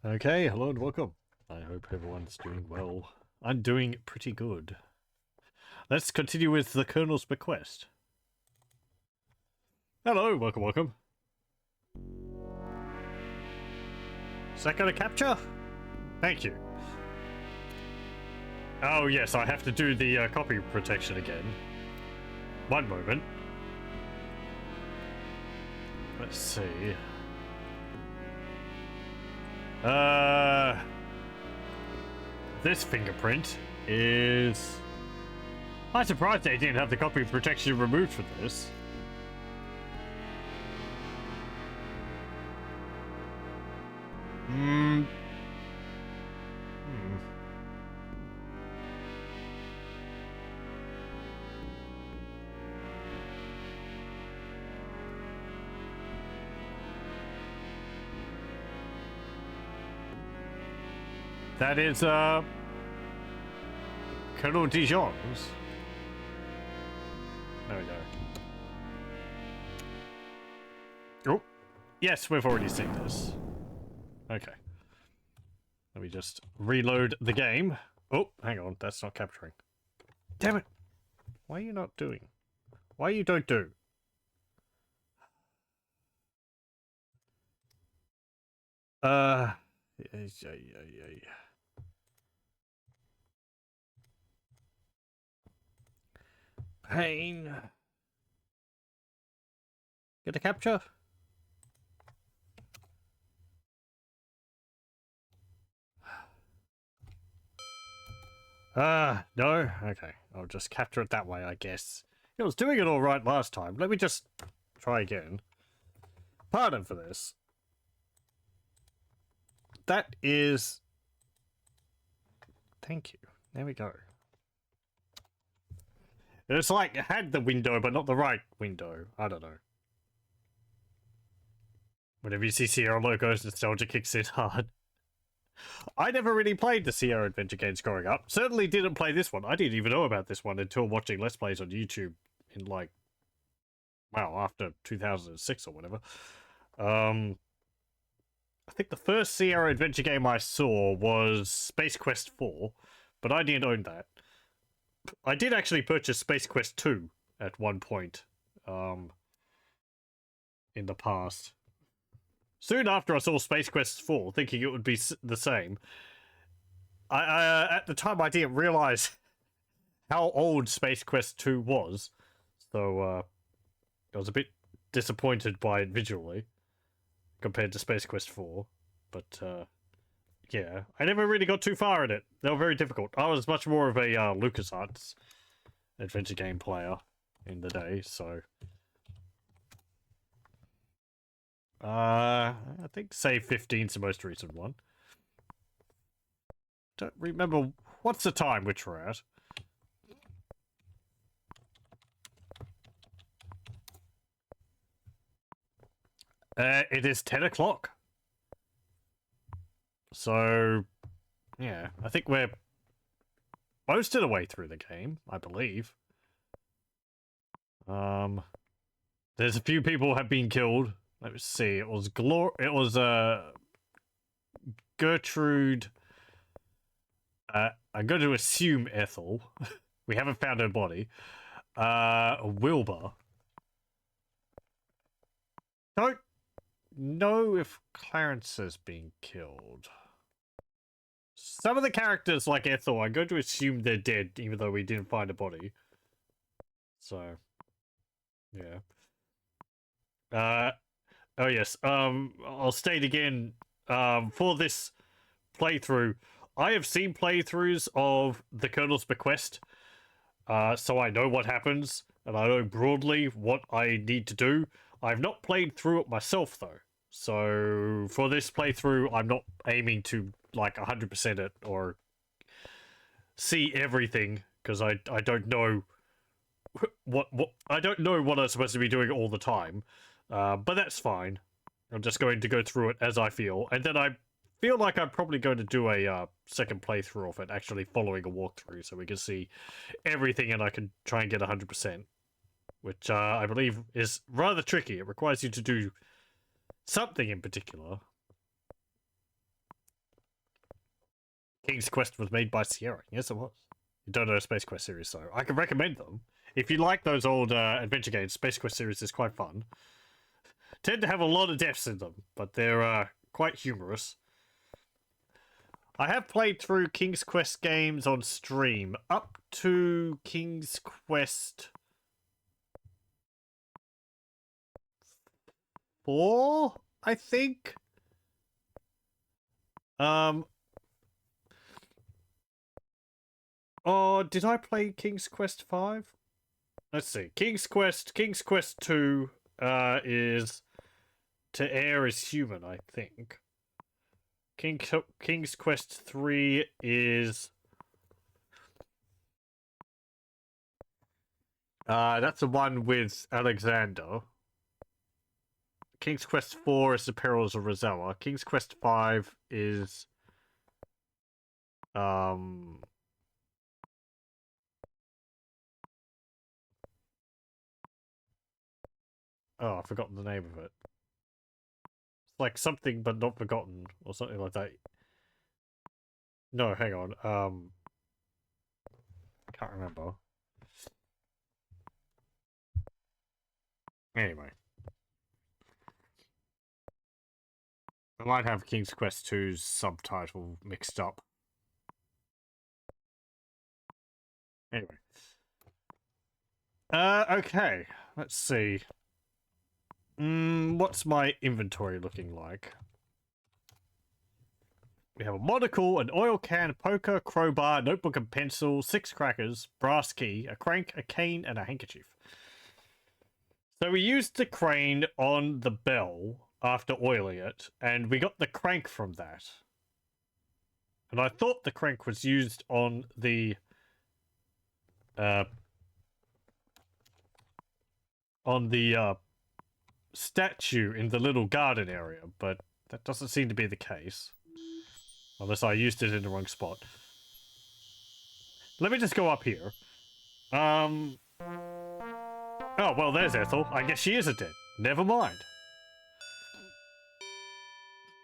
Okay, hello and welcome. I hope everyone's doing well. I'm doing pretty good. Let's continue with the Colonel's Bequest. Hello, welcome. Is that going to capture? Thank you. Oh yes, I have to do the copy protection again. One moment. Let's see. This fingerprint is... I'm surprised they didn't have the copy protection removed for this. That is, Colonel Dijon's. There we go. Oh, yes, we've already seen this. Okay. Let me just reload the game. Oh, hang on, that's not capturing. Damn it! Why are you not doing? Why you don't do? Yeah. Pain. Get a capture? No? Okay. I'll just capture it that way, I guess. It was doing it alright last time. Let me just try again. Pardon for this. That is... Thank you. There we go. It's like it had the window, but not the right window. I don't know. Whenever you see Sierra logos, nostalgia kicks in hard. I never really played the Sierra adventure games growing up. Certainly didn't play this one. I didn't even know about this one until watching Let's Plays on YouTube in like, wow, after 2006 or whatever. I think the first Sierra adventure game I saw was Space Quest 4, but I didn't own that. I did actually purchase Space Quest 2 at one point in the past. Soon after I saw Space Quest 4, thinking it would be the same. I at the time, I didn't realize how old Space Quest 2 was. So, I was a bit disappointed by it visually compared to Space Quest 4. But, yeah, I never really got too far in it. They were very difficult. I was much more of a LucasArts adventure game player in the day, so... I think save 15's the most recent one. Don't remember what's the time which we're at. It is 10 o'clock. So, yeah, I think we're most of the way through the game, I believe. There's a few people have been killed. Let me see. It was Gertrude. I'm going to assume Ethel. We haven't found her body. Wilbur. Don't know if Clarence has been killed. Some of the characters, like Ethel, I'm going to assume they're dead, even though we didn't find a body. So, yeah. Oh yes. I'll state again. For this playthrough, I have seen playthroughs of the Colonel's Bequest, so I know what happens, and I know broadly what I need to do. I've not played through it myself, though. So, for this playthrough, I'm not aiming to, like, 100% it, or see everything, because I don't know what I don't know what I'm supposed to be doing all the time. But that's fine. I'm just going to go through it as I feel, and then I feel like I'm probably going to do a second playthrough of it, actually following a walkthrough, so we can see everything and I can try and get 100%, which I believe is rather tricky. It requires you to do something in particular. King's Quest was made by Sierra. Yes, it was. You don't know the Space Quest series, so I can recommend them. If you like those old adventure games, Space Quest series is quite fun. Tend to have a lot of deaths in them, but they're quite humorous. I have played through King's Quest games on stream up to King's Quest 4, I think. Oh, did I play King's Quest 5? Let's see. King's Quest 2 is to air as human, I think. King's Quest 3 is that's the one with Alexander. King's Quest 4 is the Perils of Rosella. King's Quest 5 is oh, I've forgotten the name of it. It's like something but not forgotten, or something like that. No, hang on. Can't remember. Anyway. I might have King's Quest 2's subtitle mixed up. Anyway. Okay. Let's see. What's my inventory looking like? We have a monocle, an oil can, poker, crowbar, notebook and pencil, 6 crackers, brass key, a crank, a cane, and a handkerchief. So we used the crane on the bell after oiling it, and we got the crank from that. And I thought the crank was used on the statue in the little garden area, but that doesn't seem to be the case. Unless I used it in the wrong spot. Let me just go up here. Oh, well, there's Ethel. I guess she isn't dead. Never mind.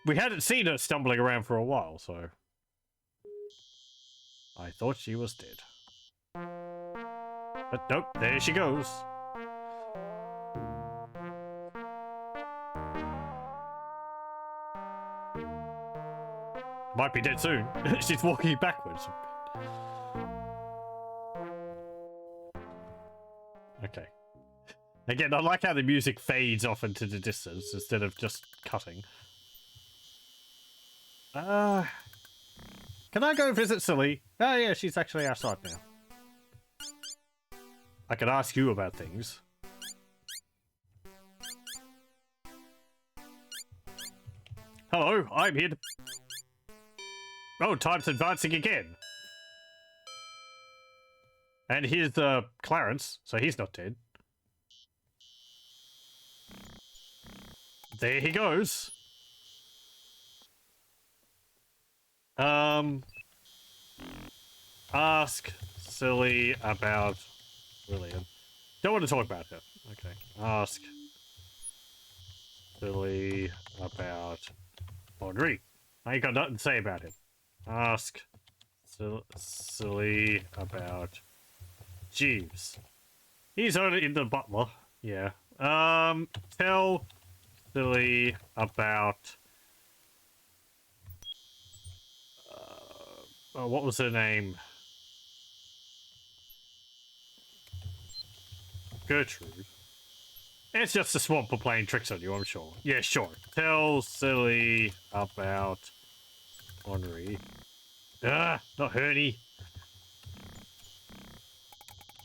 We hadn't seen her stumbling around for a while, so... I thought she was dead. But nope, there she goes. Might be dead soon. She's walking backwards. Okay. Again, I like how the music fades off into the distance instead of just cutting. Can I go visit Silly? Oh yeah, she's actually outside now. I can ask you about things. Hello, I'm here to... Oh, time's advancing again. And here's Clarence, so he's not dead. There he goes. Ask Silly about Lillian. Don't want to talk about her. Okay. Ask Silly about Audrey. I ain't got nothing to say about him. Ask Silly about Jeeves. He's only in the butler. Yeah. Tell Silly about... oh, what was her name? Gertrude. It's just a swamper playing tricks on you, I'm sure. Yeah, sure. Tell Silly about Henri. Ah, not Herney.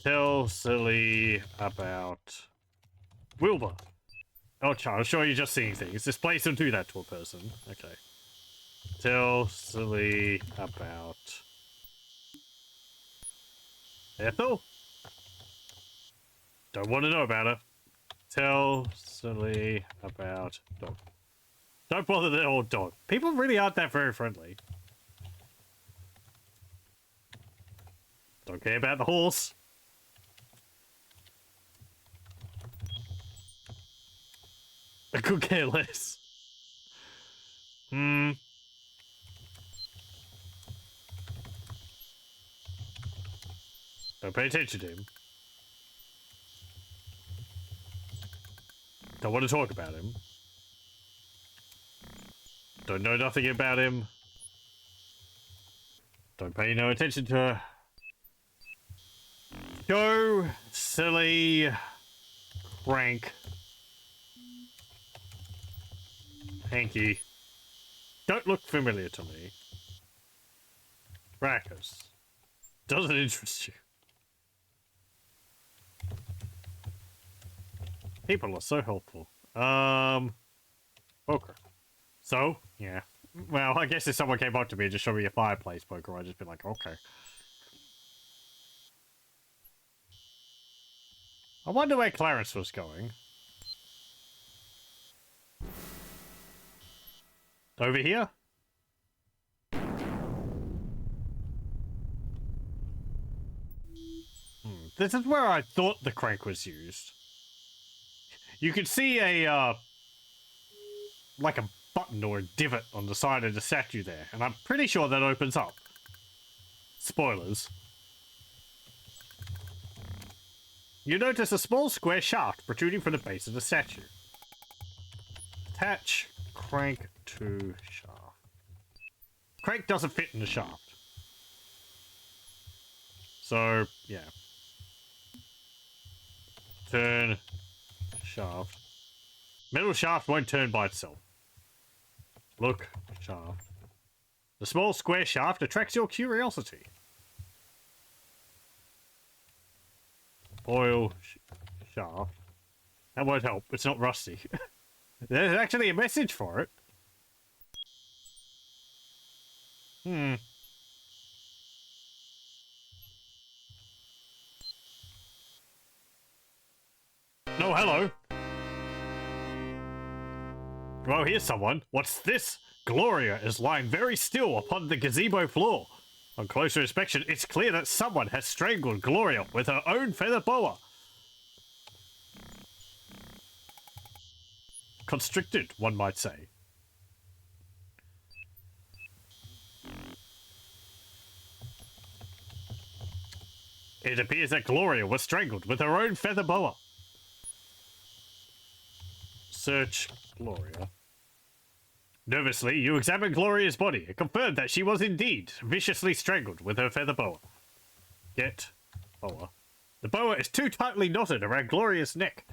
Tell Silly about Wilbur. Oh, I'm sure you're just seeing things. This place don't do that to a person. Okay. Tell Silly about Ethel? Don't want to know about her. Tell Silly about dog. Don't bother the old dog. People really aren't that very friendly. Don't care about the horse. I could care less. Don't pay attention to him. Don't want to talk about him. Don't know nothing about him. Don't pay no attention to her. Go, silly crank. Hanky. Don't look familiar to me. Crackers. Doesn't interest you. People are so helpful. Poker. So, yeah. Well, I guess if someone came up to me and just showed me a fireplace poker, I'd just be like, okay. I wonder where Clarence was going. Over here? This is where I thought the crank was used. You could see a, like a button or a divot on the side of the statue there, and I'm pretty sure that opens up. Spoilers. You notice a small square shaft protruding from the base of the statue. Attach crank to shaft. Crank doesn't fit in the shaft. So, yeah. Turn shaft. Metal shaft won't turn by itself. Look, shaft. The small square shaft attracts your curiosity. Oil shaft. That won't help. It's not rusty. There's actually a message for it. No, hello. Well, here's someone. What's this? Gloria is lying very still upon the gazebo floor. On closer inspection, it's clear that someone has strangled Gloria with her own feather boa. Constricted, one might say. It appears that Gloria was strangled with her own feather boa. Search Gloria. Nervously, you examine Gloria's body and confirm that she was indeed viciously strangled with her feather boa. Get boa. The boa is too tightly knotted around Gloria's neck.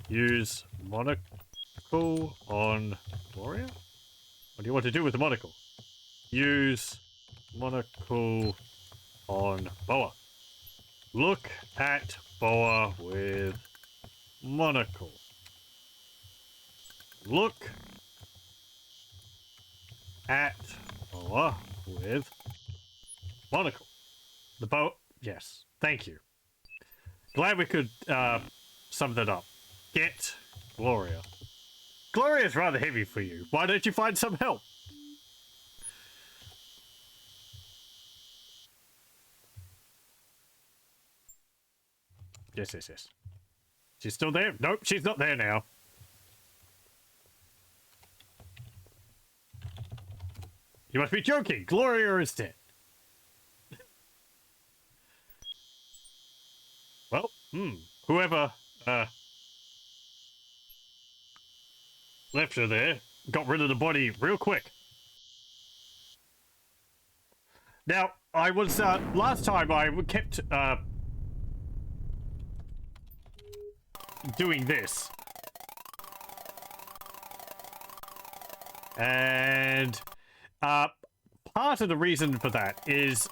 Use monocle on Gloria? What do you want to do with the monocle? Use monocle on boa. Look at boa with monocle. Look at boa with monocle. The boa. Yes. Thank you. Glad we could sum that up. Get Gloria. Gloria's rather heavy for you. Why don't you find some help? Yes, yes, yes. She's still there? Nope, she's not there now. You must be joking. Gloria is dead. Well, whoever left her there got rid of the body real quick. Now, I was last time I kept doing this. And part of the reason for that is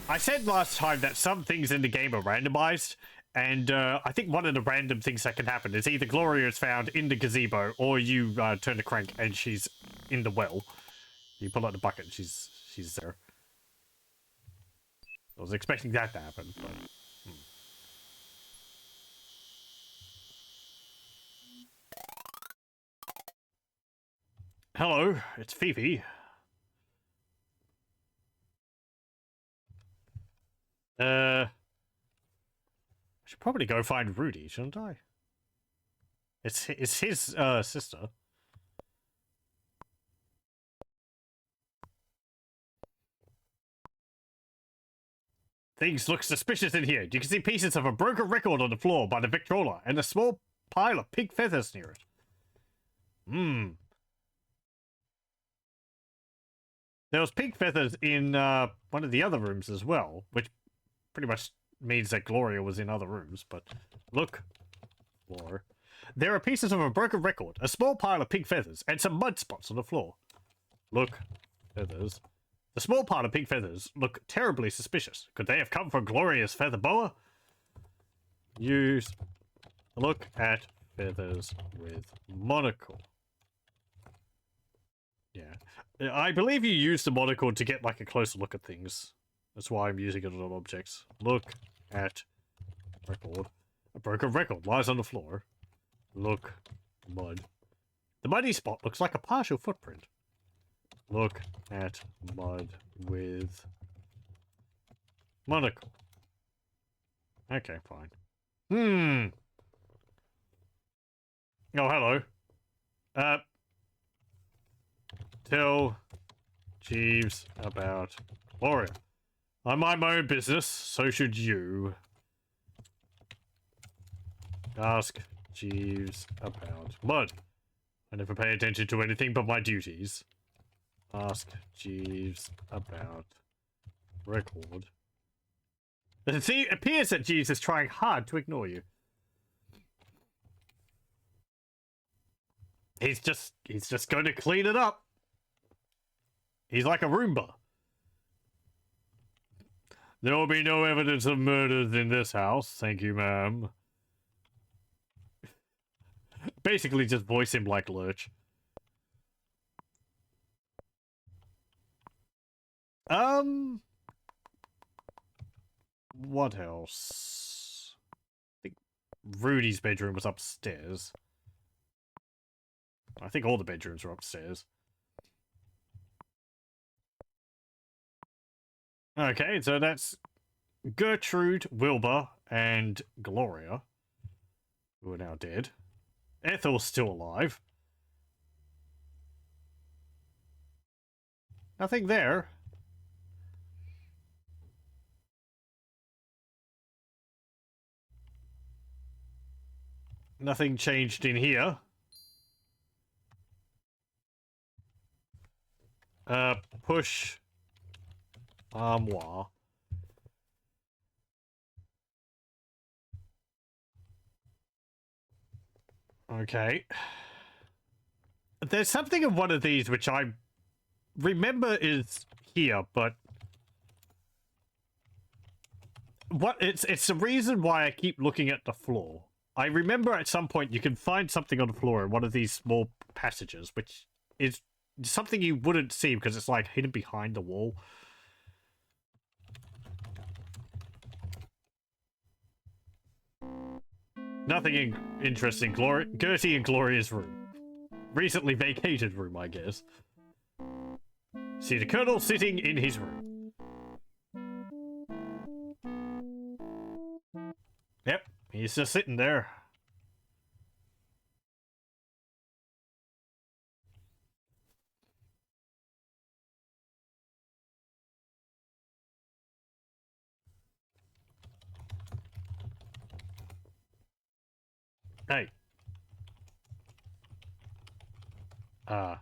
I said last time that some things in the game are randomized, and I think one of the random things that can happen is either Gloria is found in the gazebo, or you turn the crank and she's in the well. You pull out the bucket and she's there. I was expecting that to happen, but... Hello, it's Fifi. I should probably go find Rudy, shouldn't I? It's his sister. Things look suspicious in here. You can see pieces of a broken record on the floor by the Victrola and a small pile of pig feathers near it. There was pig feathers in one of the other rooms as well, which pretty much means that Gloria was in other rooms, but look, floor. There are pieces of a broken record, a small pile of pig feathers, and some mud spots on the floor. Look, feathers. The small pile of pig feathers look terribly suspicious. Could they have come from Gloria's feather boa? Use look at feathers with monocle. Yeah. I believe you use the monocle to get like a closer look at things. That's why I'm using it on objects. Look at record. A broken record lies on the floor. Look, mud. The muddy spot looks like a partial footprint. Look at mud with monocle. Okay, fine. Oh, hello. Tell Jeeves about Gloria. I mind my own business, so should you. Ask Jeeves about mud. I never pay attention to anything but my duties. Ask Jeeves about record. It appears that Jeeves is trying hard to ignore you. He's just going to clean it up. He's like a Roomba. There will be no evidence of murders in this house, thank you, ma'am. Basically, just voice him like Lurch. What else? I think Rudy's bedroom was upstairs. I think all the bedrooms were upstairs. Okay, so that's Gertrude, Wilbur, and Gloria, who are now dead. Ethel's still alive. Nothing there. Nothing changed in here. Push armoire. Okay. There's something in one of these which I remember is here, but it's the reason why I keep looking at the floor. I remember at some point you can find something on the floor in one of these small passages, which is something you wouldn't see because it's like hidden behind the wall. Nothing interesting. Gertie and Gloria's room. Recently vacated room, I guess. See the Colonel sitting in his room. Yep, he's just sitting there. Hey. Uh-oh.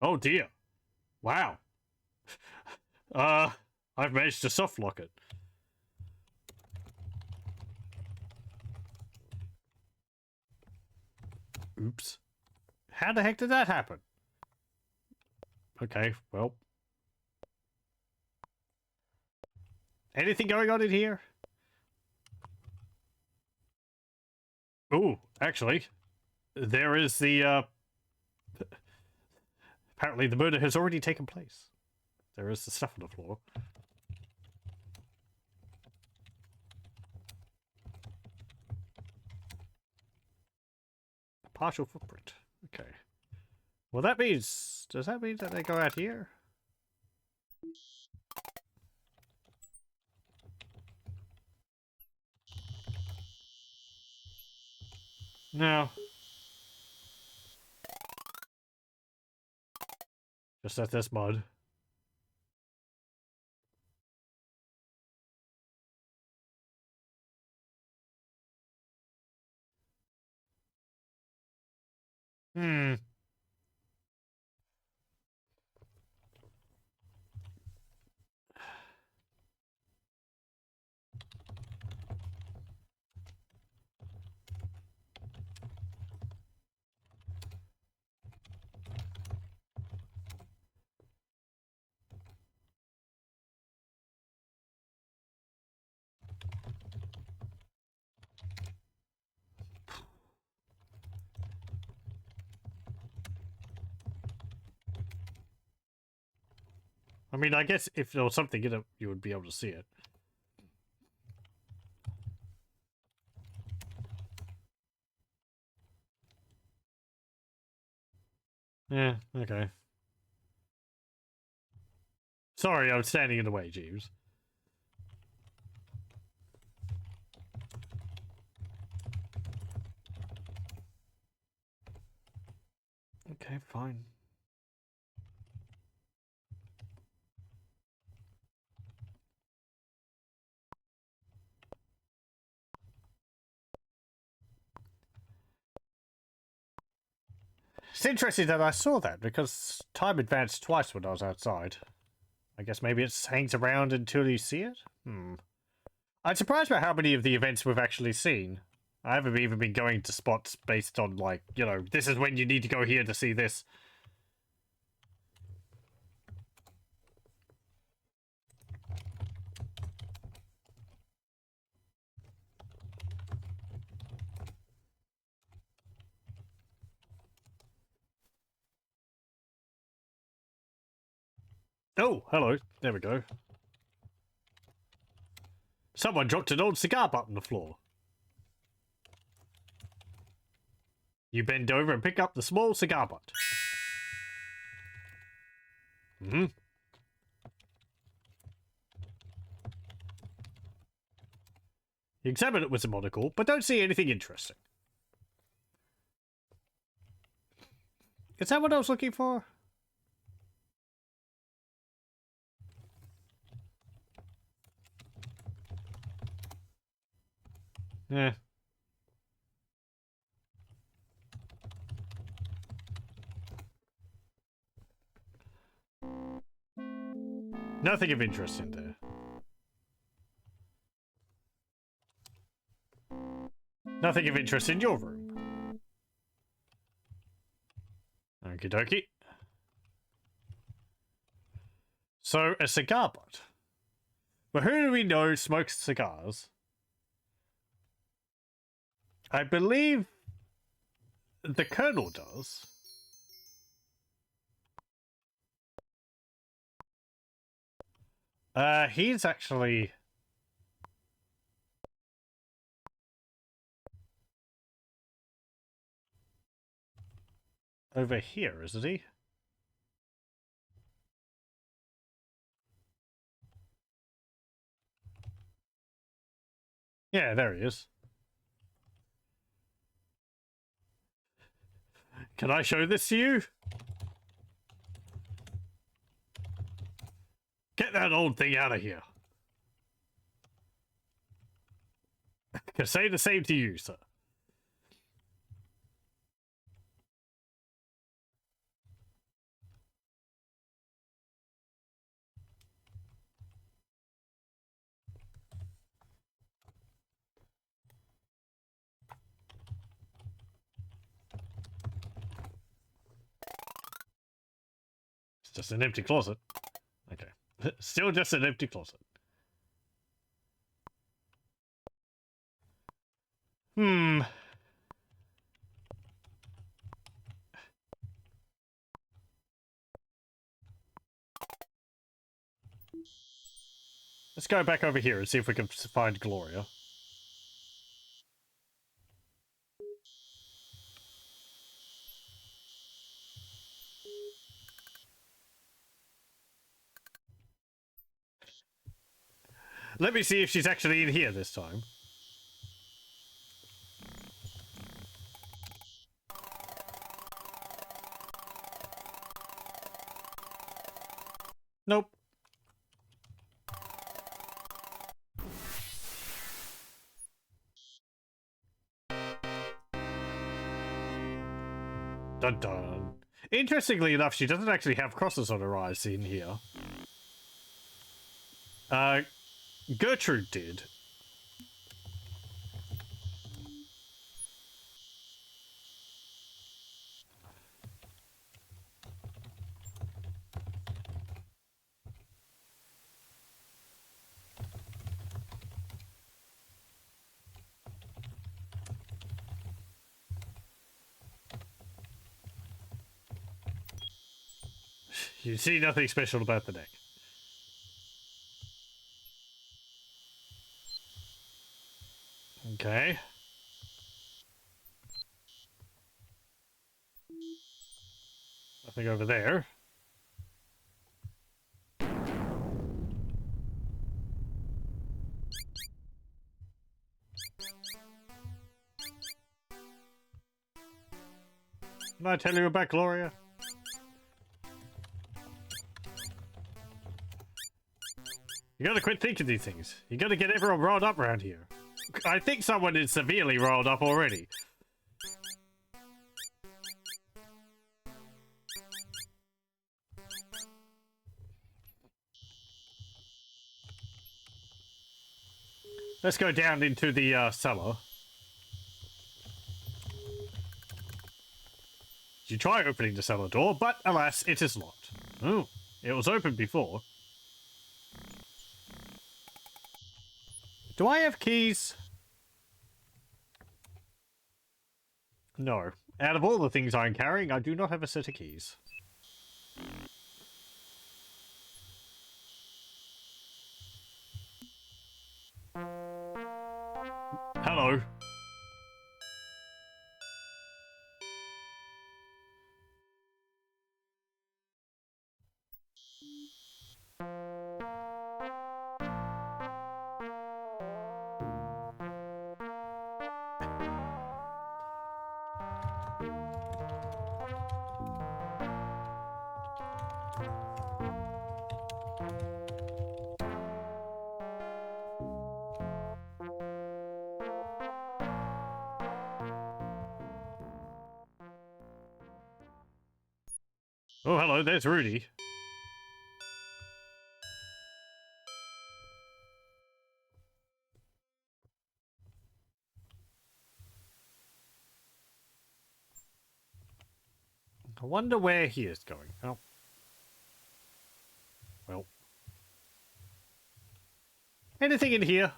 Oh dear. Wow. I've managed to soft lock it. Oops. How the heck did that happen? Okay, well. Anything going on in here? Ooh, actually, there is the, apparently the murder has already taken place. There is the stuff on the floor. A partial footprint. Okay. Well, that means... Does that mean that they go out here? No. Just that there's mud. Hmm. I mean, I guess if there was something in it, you would be able to see it. Yeah, okay. Sorry, I was standing in the way, Jeeves. Okay, fine. It's interesting that I saw that, because time advanced twice when I was outside. I guess maybe it hangs around until you see it? Hmm. I'm surprised by how many of the events we've actually seen. I haven't even been going to spots based on, like, you know, this is when you need to go here to see this. Oh, hello. There we go. Someone dropped an old cigar butt on the floor. You bend over and pick up the small cigar butt. Hmm. You examine it with a monocle, but don't see anything interesting. Is that what I was looking for? Yeah. Nothing of interest in there. Nothing of interest in your room. Okie dokie. So, a cigar butt. But who do we know smokes cigars? I believe the Colonel does. He's actually over here, isn't he? Yeah, there he is. Can I show this to you? Get that old thing out of here. Can say the same to you, sir. It's just an empty closet. Okay. Still just an empty closet. Hmm. Let's go back over here and see if we can find Gloria. Let me see if she's actually in here this time. Nope. Dun dun. Interestingly enough, she doesn't actually have crosses on her eyes in here. Gertrude did. You see nothing special about the deck. Okay. Nothing over there. Didn't I tell you about Gloria? You gotta quit thinking these things. You gotta get everyone riled up around here. I think someone is severely riled up already. Let's go down into the cellar. You try opening the cellar door, but alas, it is locked. Oh, it was open before. Do I have keys? No. Out of all the things I'm carrying, I do not have a set of keys. Hello. Oh, hello, there's Rudy. I wonder where he is going. Oh. Well. Anything in here?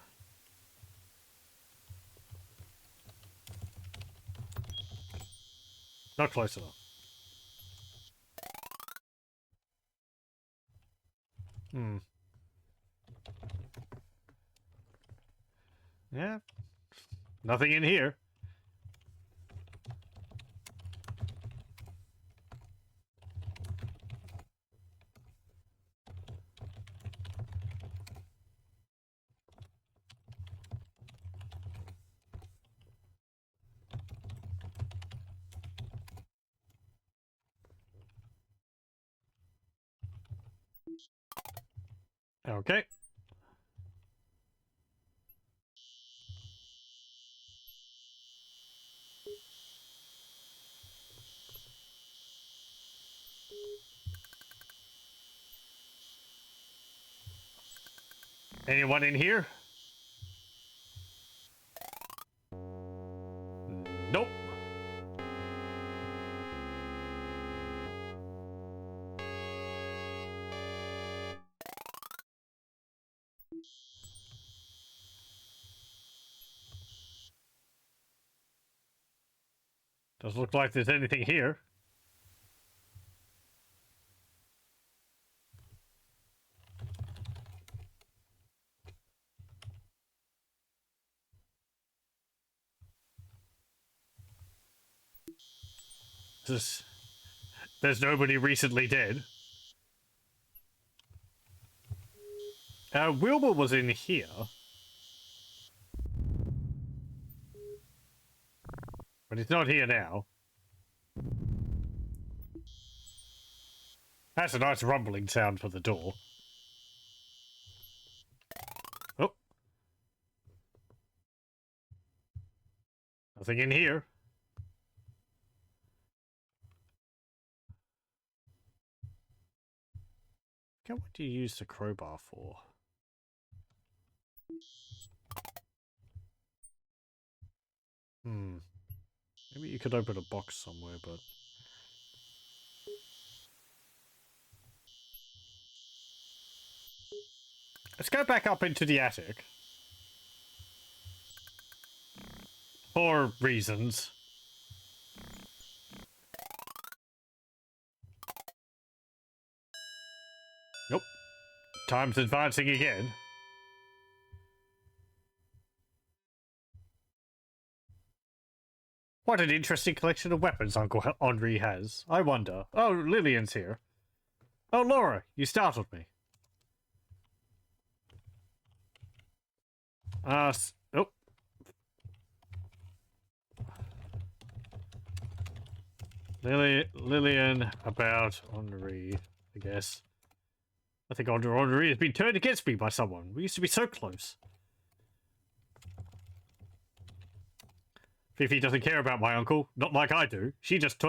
Not close enough. Hmm. Yeah. Nothing in here. Okay. Anyone in here? Nope. Doesn't look like there's anything here. There's nobody recently dead. Wilbur was in here. But he's not here now. That's a nice rumbling sound for the door. Oh. Nothing in here. What do you use the crowbar for? Maybe you could open a box somewhere, but... Let's go back up into the attic. For reasons. Nope. Time's advancing again. What an interesting collection of weapons Uncle Henri has. I wonder. Oh, Lillian's here. Oh, Laura, you startled me. Oh. Lillian about Henri, I guess. I think Henri has been turned against me by someone. We used to be so close. Fifi doesn't care about my uncle, not like I do. She's just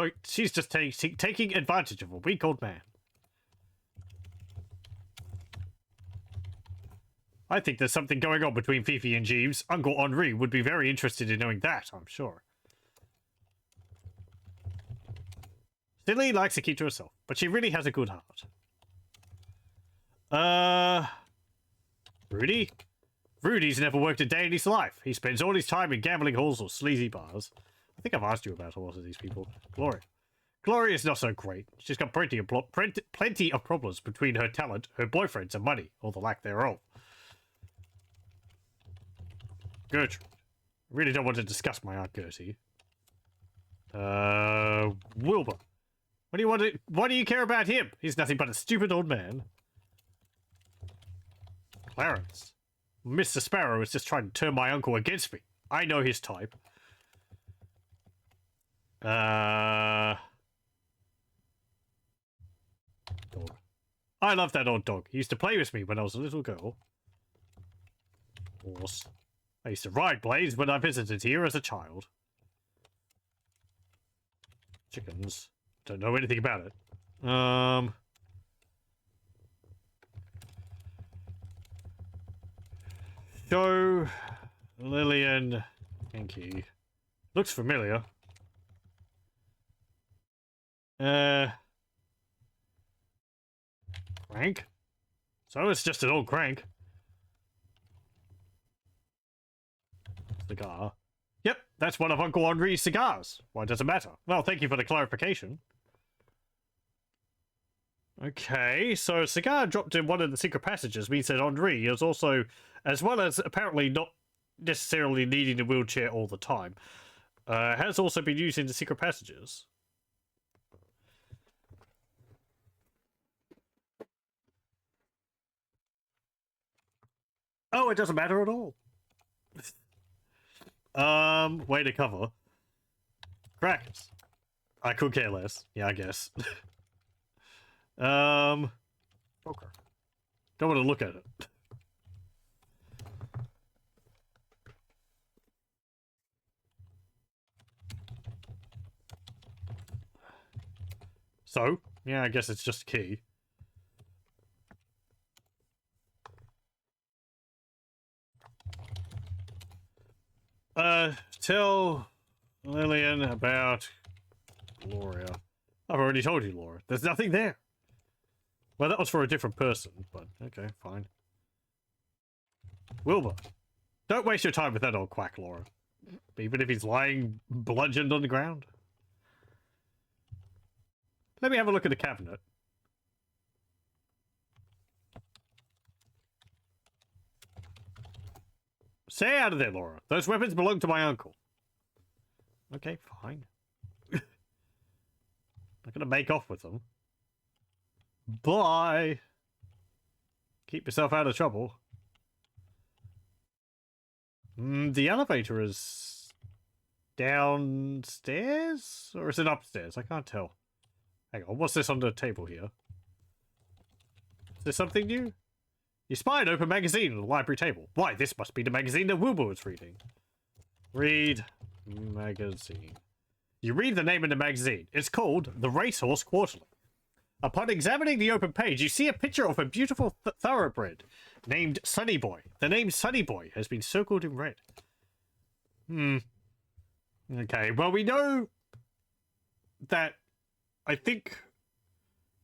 taking advantage of a weak old man. I think there's something going on between Fifi and Jeeves. Uncle Henri would be very interested in knowing that, I'm sure. Silly likes to keep to herself, but she really has a good heart. Rudy? Rudy's never worked a day in his life. He spends all his time in gambling halls or sleazy bars. I think I've asked you about a lot of these people. Gloria. Gloria's not so great. She's got plenty of problems between her talent, her boyfriends, and money, or the lack thereof. Gertrude. I really don't want to discuss my Aunt Gertie. Wilbur. Why do you care about him? He's nothing but a stupid old man. Clarence. Mr. Sparrow is just trying to turn my uncle against me. I know his type. Dog. I love that old dog. He used to play with me when I was a little girl. Horse. I used to ride Blaze when I visited here as a child. Chickens. Don't know anything about it. Show Lillian Yankee. Looks familiar. Crank? So it's just an old crank. Cigar. Yep, that's one of Uncle Henri's cigars. Why does it matter? Well, thank you for the clarification. Okay, so a cigar dropped in one of the secret passages means that Henri is also, as well as apparently not necessarily needing a wheelchair all the time, has also been used in the secret passages. Oh, it doesn't matter at all. Way to cover. Crackers. I could care less. Yeah, I guess. Poker. Don't want to look at it. So, yeah, I guess it's just a key. Tell Lillian about Gloria. I've already told you, Laura. There's nothing there. Well, that was for a different person, but okay, fine. Wilbur. Don't waste your time with that old quack, Laura. Even if he's lying bludgeoned on the ground. Let me have a look at the cabinet. Stay out of there, Laura. Those weapons belong to my uncle. Okay, fine. Not gonna make off with them. Bye. Keep yourself out of trouble. The elevator is downstairs? Or is it upstairs? I can't tell. Hang on, what's this on the table here? Is there something new? You spy an open magazine on the library table. Why, this must be the magazine that Wilbur was reading. Read magazine. You read the name of the magazine. It's called The Racehorse Quarterly. Upon examining the open page, you see a picture of a beautiful thoroughbred named Sunny Boy. The name Sunny Boy has been circled in red. Okay, well, we know that I think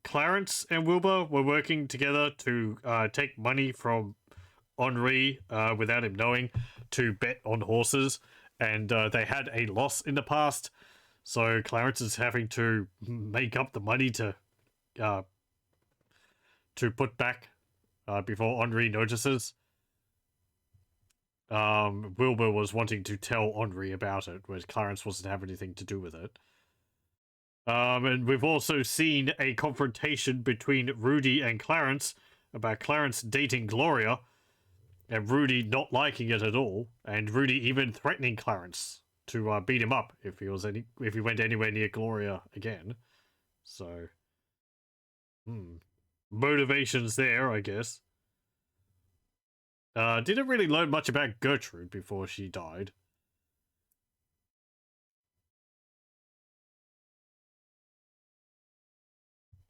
Clarence and Wilbur were working together to take money from Henri without him knowing to bet on horses, and they had a loss in the past, so Clarence is having to make up the money to put back before Henri notices. Wilbur was wanting to tell Henri about it, whereas Clarence wasn't having anything to do with it. And we've also seen a confrontation between Rudy and Clarence about Clarence dating Gloria, and Rudy not liking it at all, and Rudy even threatening Clarence to beat him up if he went anywhere near Gloria again. So, motivations there, I guess. Didn't really learn much about Gertrude before she died.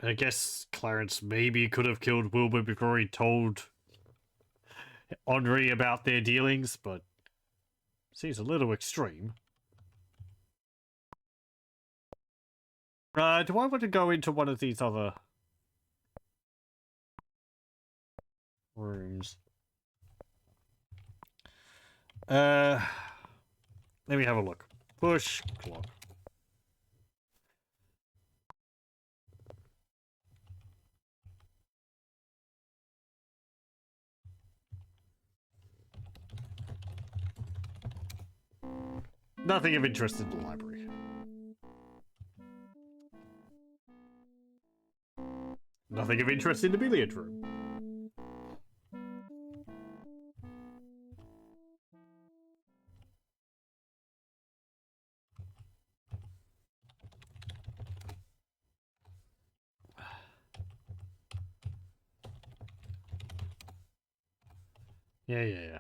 I guess Clarence maybe could have killed Wilbur before he told Henri about their dealings, but seems a little extreme. Do I want to go into one of these other rooms? Let me have a look. Push clock. Nothing of interest in the library. Nothing of interest in the billiard room. Yeah.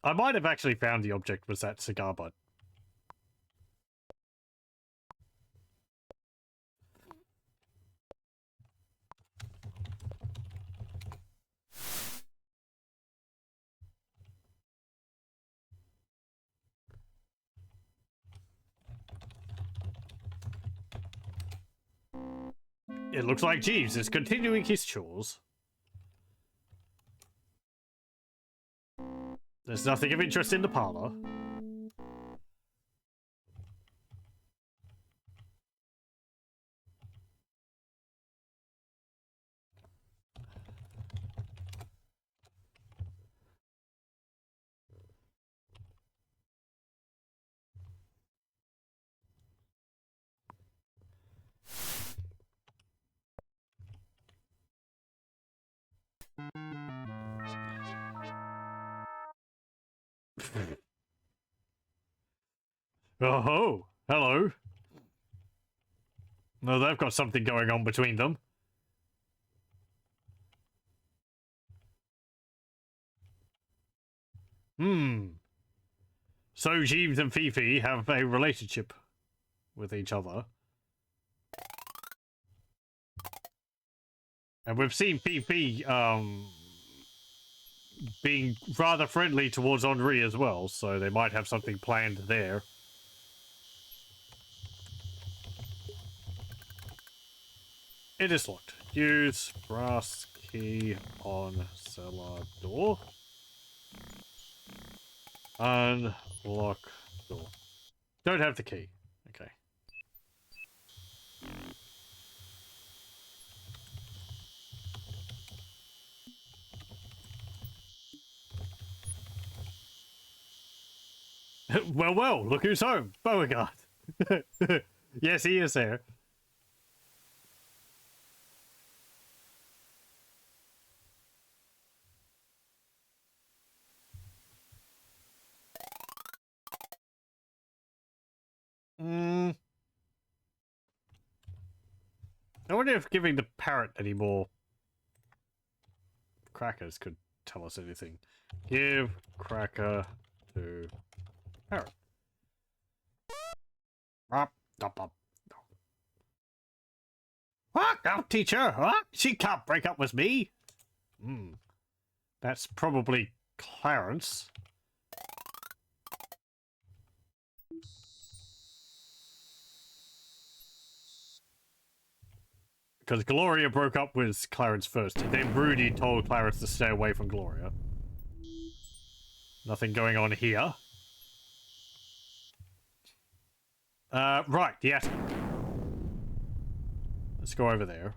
I might have actually found the object was that cigar butt. It looks like Jeeves is continuing his chores. There's nothing of interest in the parlor. Oh, hello. No, they've got something going on between them. So Jeeves and Fifi have a relationship with each other. And we've seen Fifi, being rather friendly towards Henri as well, so they might have something planned there. It is locked. Use brass key on cellar door. Unlock door. Don't have the key. Okay. Well, look who's home. Beauregard. Yes, he is there. I wonder if giving the parrot any more crackers could tell us anything. Give cracker to parrot. Up, up, up. What? I'll teach her. What? She can't break up with me. Hmm. That's probably Clarence. Because Gloria broke up with Clarence first. Then Rudy told Clarence to stay away from Gloria. Nothing going on here. Right, the attic. Let's go over there.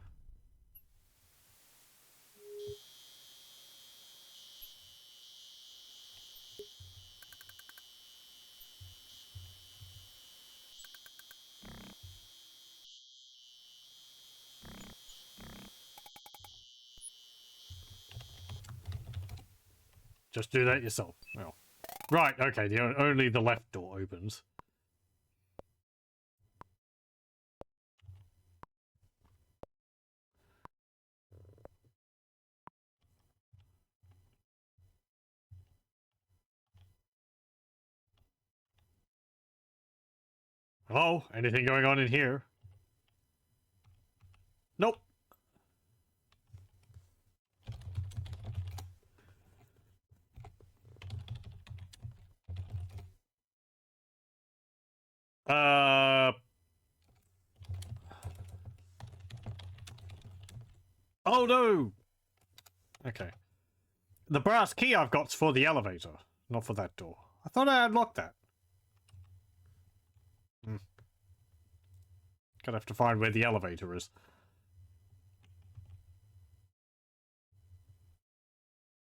Just do that yourself. Oh. Right, okay, only the left door opens. Hello? Anything going on in here? Nope. Oh no! Okay. The brass key I've got's for the elevator, not for that door. I thought I unlocked that. Gonna have to find where the elevator is.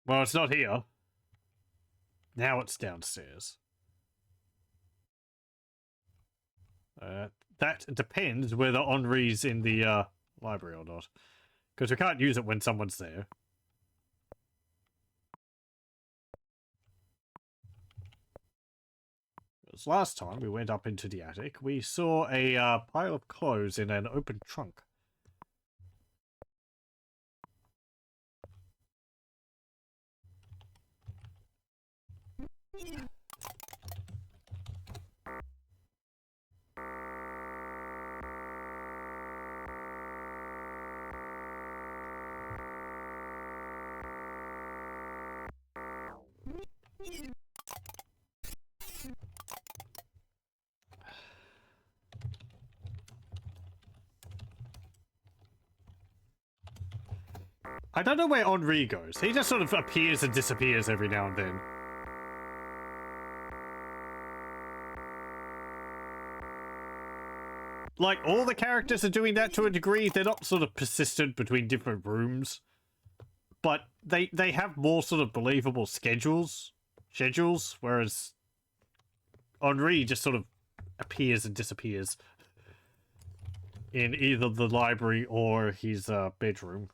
Well, it's not here. Now it's downstairs. That depends whether Henri's in the library or not. Because we can't use it when someone's there. Because last time we went up into the attic, we saw a pile of clothes in an open trunk. I don't know where Henri goes. He just sort of appears and disappears every now and then. Like, all the characters are doing that to a degree. They're not sort of persistent between different rooms. But they have more sort of believable schedules, whereas Henri just sort of appears and disappears in either the library or his bedroom.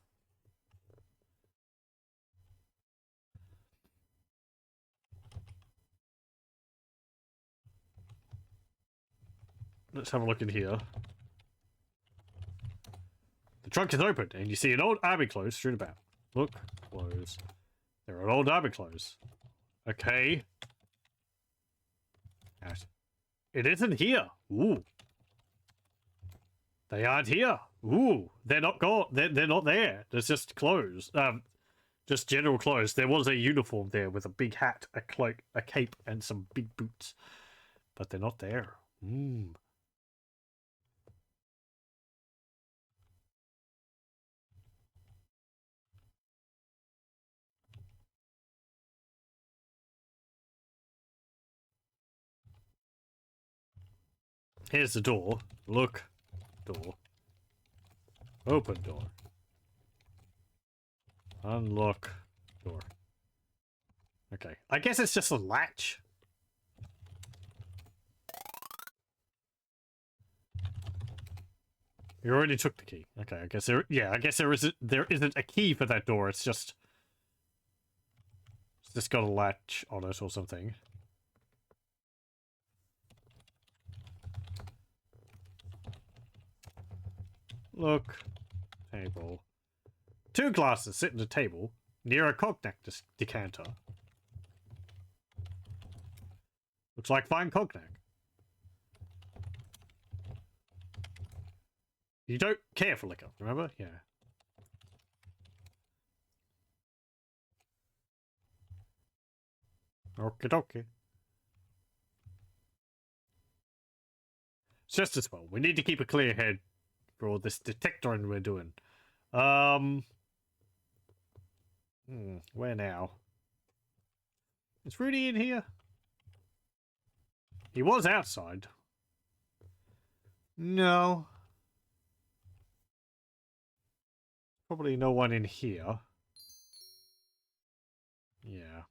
Let's have a look in here. The trunk is open, and you see an old army clothes strewn about. Look, clothes. There are old army clothes. Okay. It isn't here. Ooh. They aren't here. Ooh. They're not gone. They're not there. There's just clothes. Just general clothes. There was a uniform there with a big hat, a cloak, a cape, and some big boots. But they're not there. Here's the door. Look. Door. Open door. Unlock door. Okay. I guess it's just a latch. You already took the key. Okay, I guess there isn't a key for that door. It's just got a latch on it or something. Look. Table. 2 glasses sit at a table near a cognac decanter. Looks like fine cognac. You don't care for liquor, remember? Yeah. Okie dokie. Just as well. We need to keep a clear head for all this detectoring we're doing. Where now? Is Rudy in here? He was outside. No. Probably no one in here. Yeah.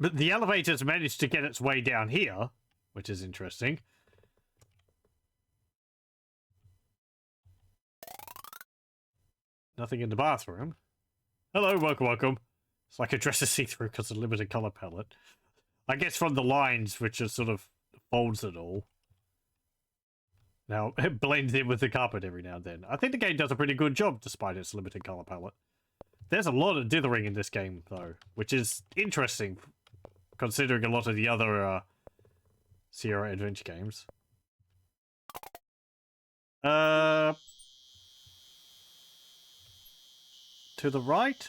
But the elevator's managed to get its way down here, which is interesting. Nothing in the bathroom. Hello, welcome. It's like a dress is see-through because of limited color palette. I guess from the lines, which are sort of folds it all. Now, it blends in with the carpet every now and then. I think the game does a pretty good job despite its limited color palette. There's a lot of dithering in this game, though, which is interesting, considering a lot of the other Sierra adventure games. To the right?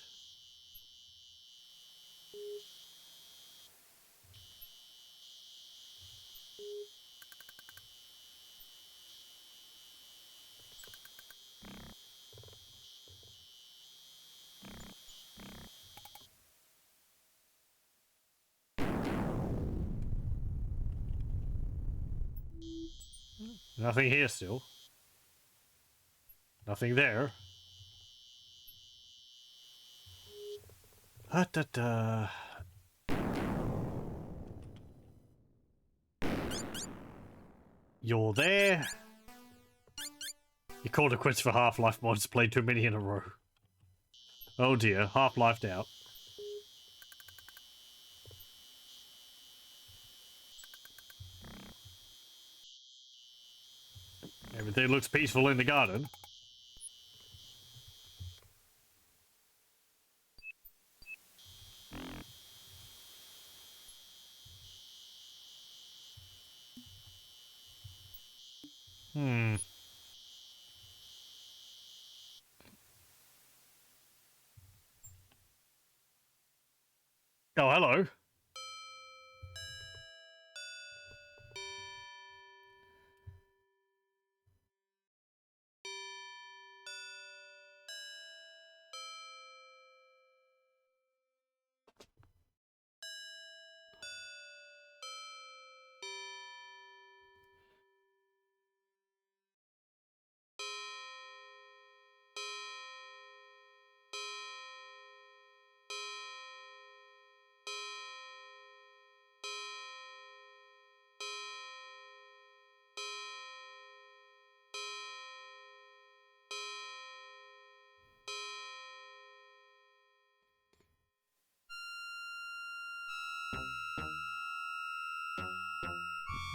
Nothing here still. Nothing there. Da-da-da. You're there. You called it quits for Half-Life mods, played too many in a row. Oh dear, Half-Life'd out. Everything looks peaceful in the garden. Oh, hello.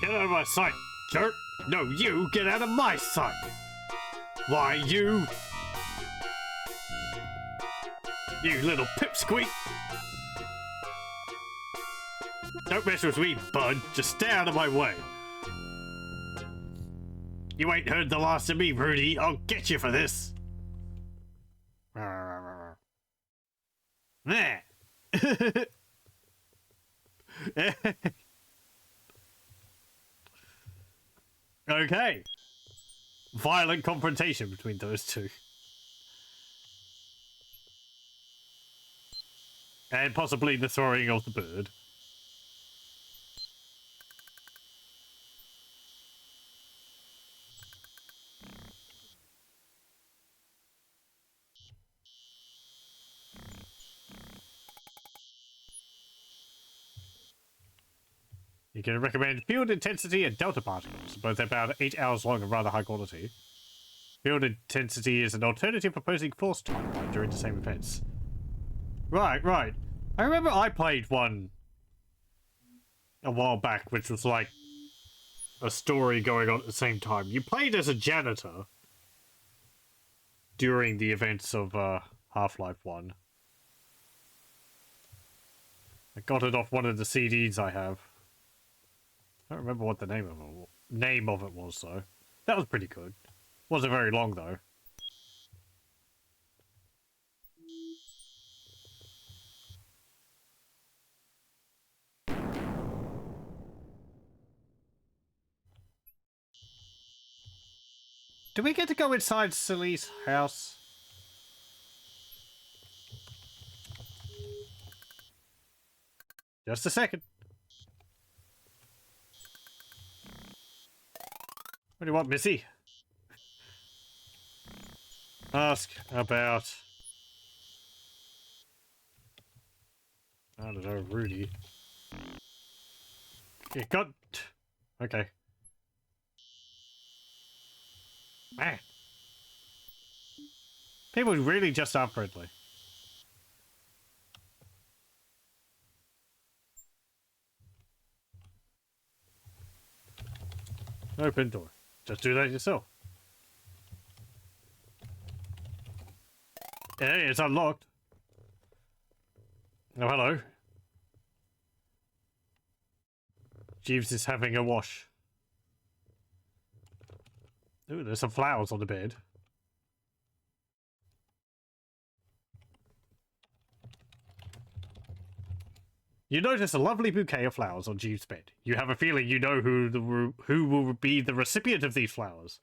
Get out of my sight, jerk! No, you get out of my sight! Why, you little pipsqueak! Don't mess with me, bud. Just stay out of my way. You ain't heard the last of me, Rudy. I'll get you for this. Okay. Violent confrontation between those two. And possibly the throwing of the bird. You can recommend field intensity and delta particles, both about 8 hours long and rather high quality. Field intensity is an alternative opposing force timeline during the same events. Right. I remember I played one a while back, which was like a story going on at the same time. You played as a janitor during the events of Half-Life 1. I got it off one of the CDs I have. I don't remember what the name of it was, though. That was pretty good. Wasn't very long, though. Do we get to go inside Silly's house? Just a second. What do you want, Missy? Ask about... I don't know, Rudy. You got... Okay. Man. People really just aren't friendly. Open door. Just do that yourself. Hey, it's unlocked. Oh, hello. Jeeves is having a wash. Ooh, there's some flowers on the bed. You notice a lovely bouquet of flowers on Jeeves' bed. You have a feeling you know who will be the recipient of these flowers.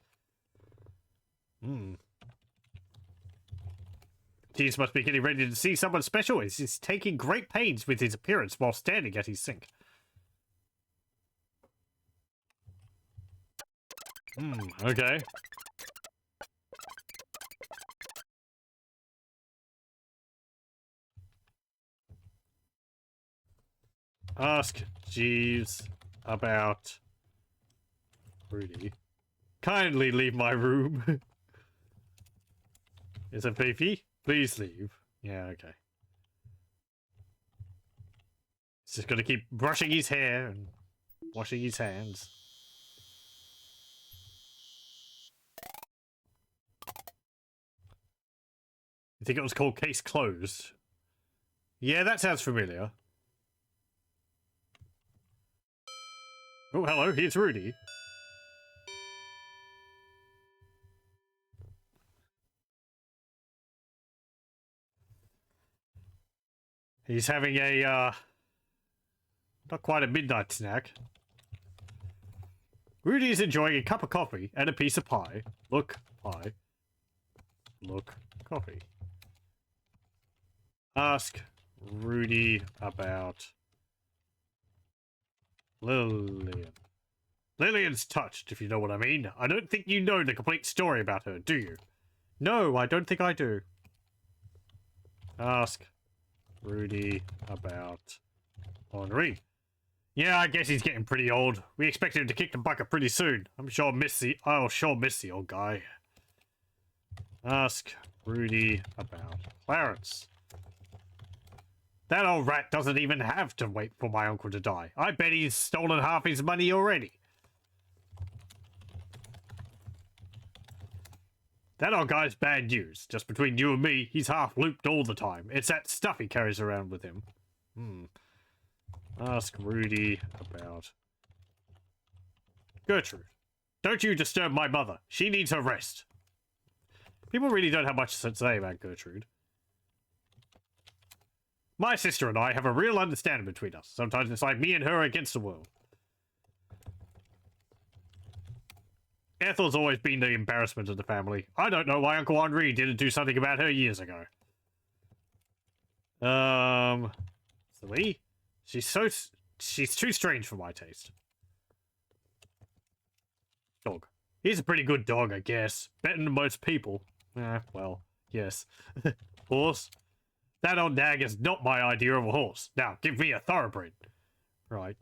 Jeeves must be getting ready to see someone special. He's taking great pains with his appearance while standing at his sink. Okay. Ask Jeeves about Rudy. Kindly leave my room. Is it Fifi? Please leave. Yeah, okay. He's just gonna keep brushing his hair and washing his hands. You think it was called Case Closed? Yeah, that sounds familiar. Oh, hello, here's Rudy. He's having a, not quite a midnight snack. Rudy is enjoying a cup of coffee and a piece of pie. Look, pie. Look, coffee. Ask Rudy about Lillian. Lillian's touched, if you know what I mean. I don't think you know the complete story about her, do you? No, I don't think I do. Ask Rudy about Henri. Yeah, I guess he's getting pretty old. We expect him to kick the bucket pretty soon. I'll sure miss the old guy. Ask Rudy about Clarence. That old rat doesn't even have to wait for my uncle to die. I bet he's stolen half his money already. That old guy's bad news. Just between you and me, he's half looped all the time. It's that stuff he carries around with him. Ask Rudy about Gertrude. Don't you disturb my mother. She needs her rest. People really don't have much to say about Gertrude. My sister and I have a real understanding between us. Sometimes it's like me and her against the world. Ethel's always been the embarrassment of the family. I don't know why Uncle Henri didn't do something about her years ago. Silly? She's too strange for my taste. Dog. He's a pretty good dog, I guess. Better than most people. Well, yes. Horse? That old nag is not my idea of a horse. Now, give me a thoroughbred. Right.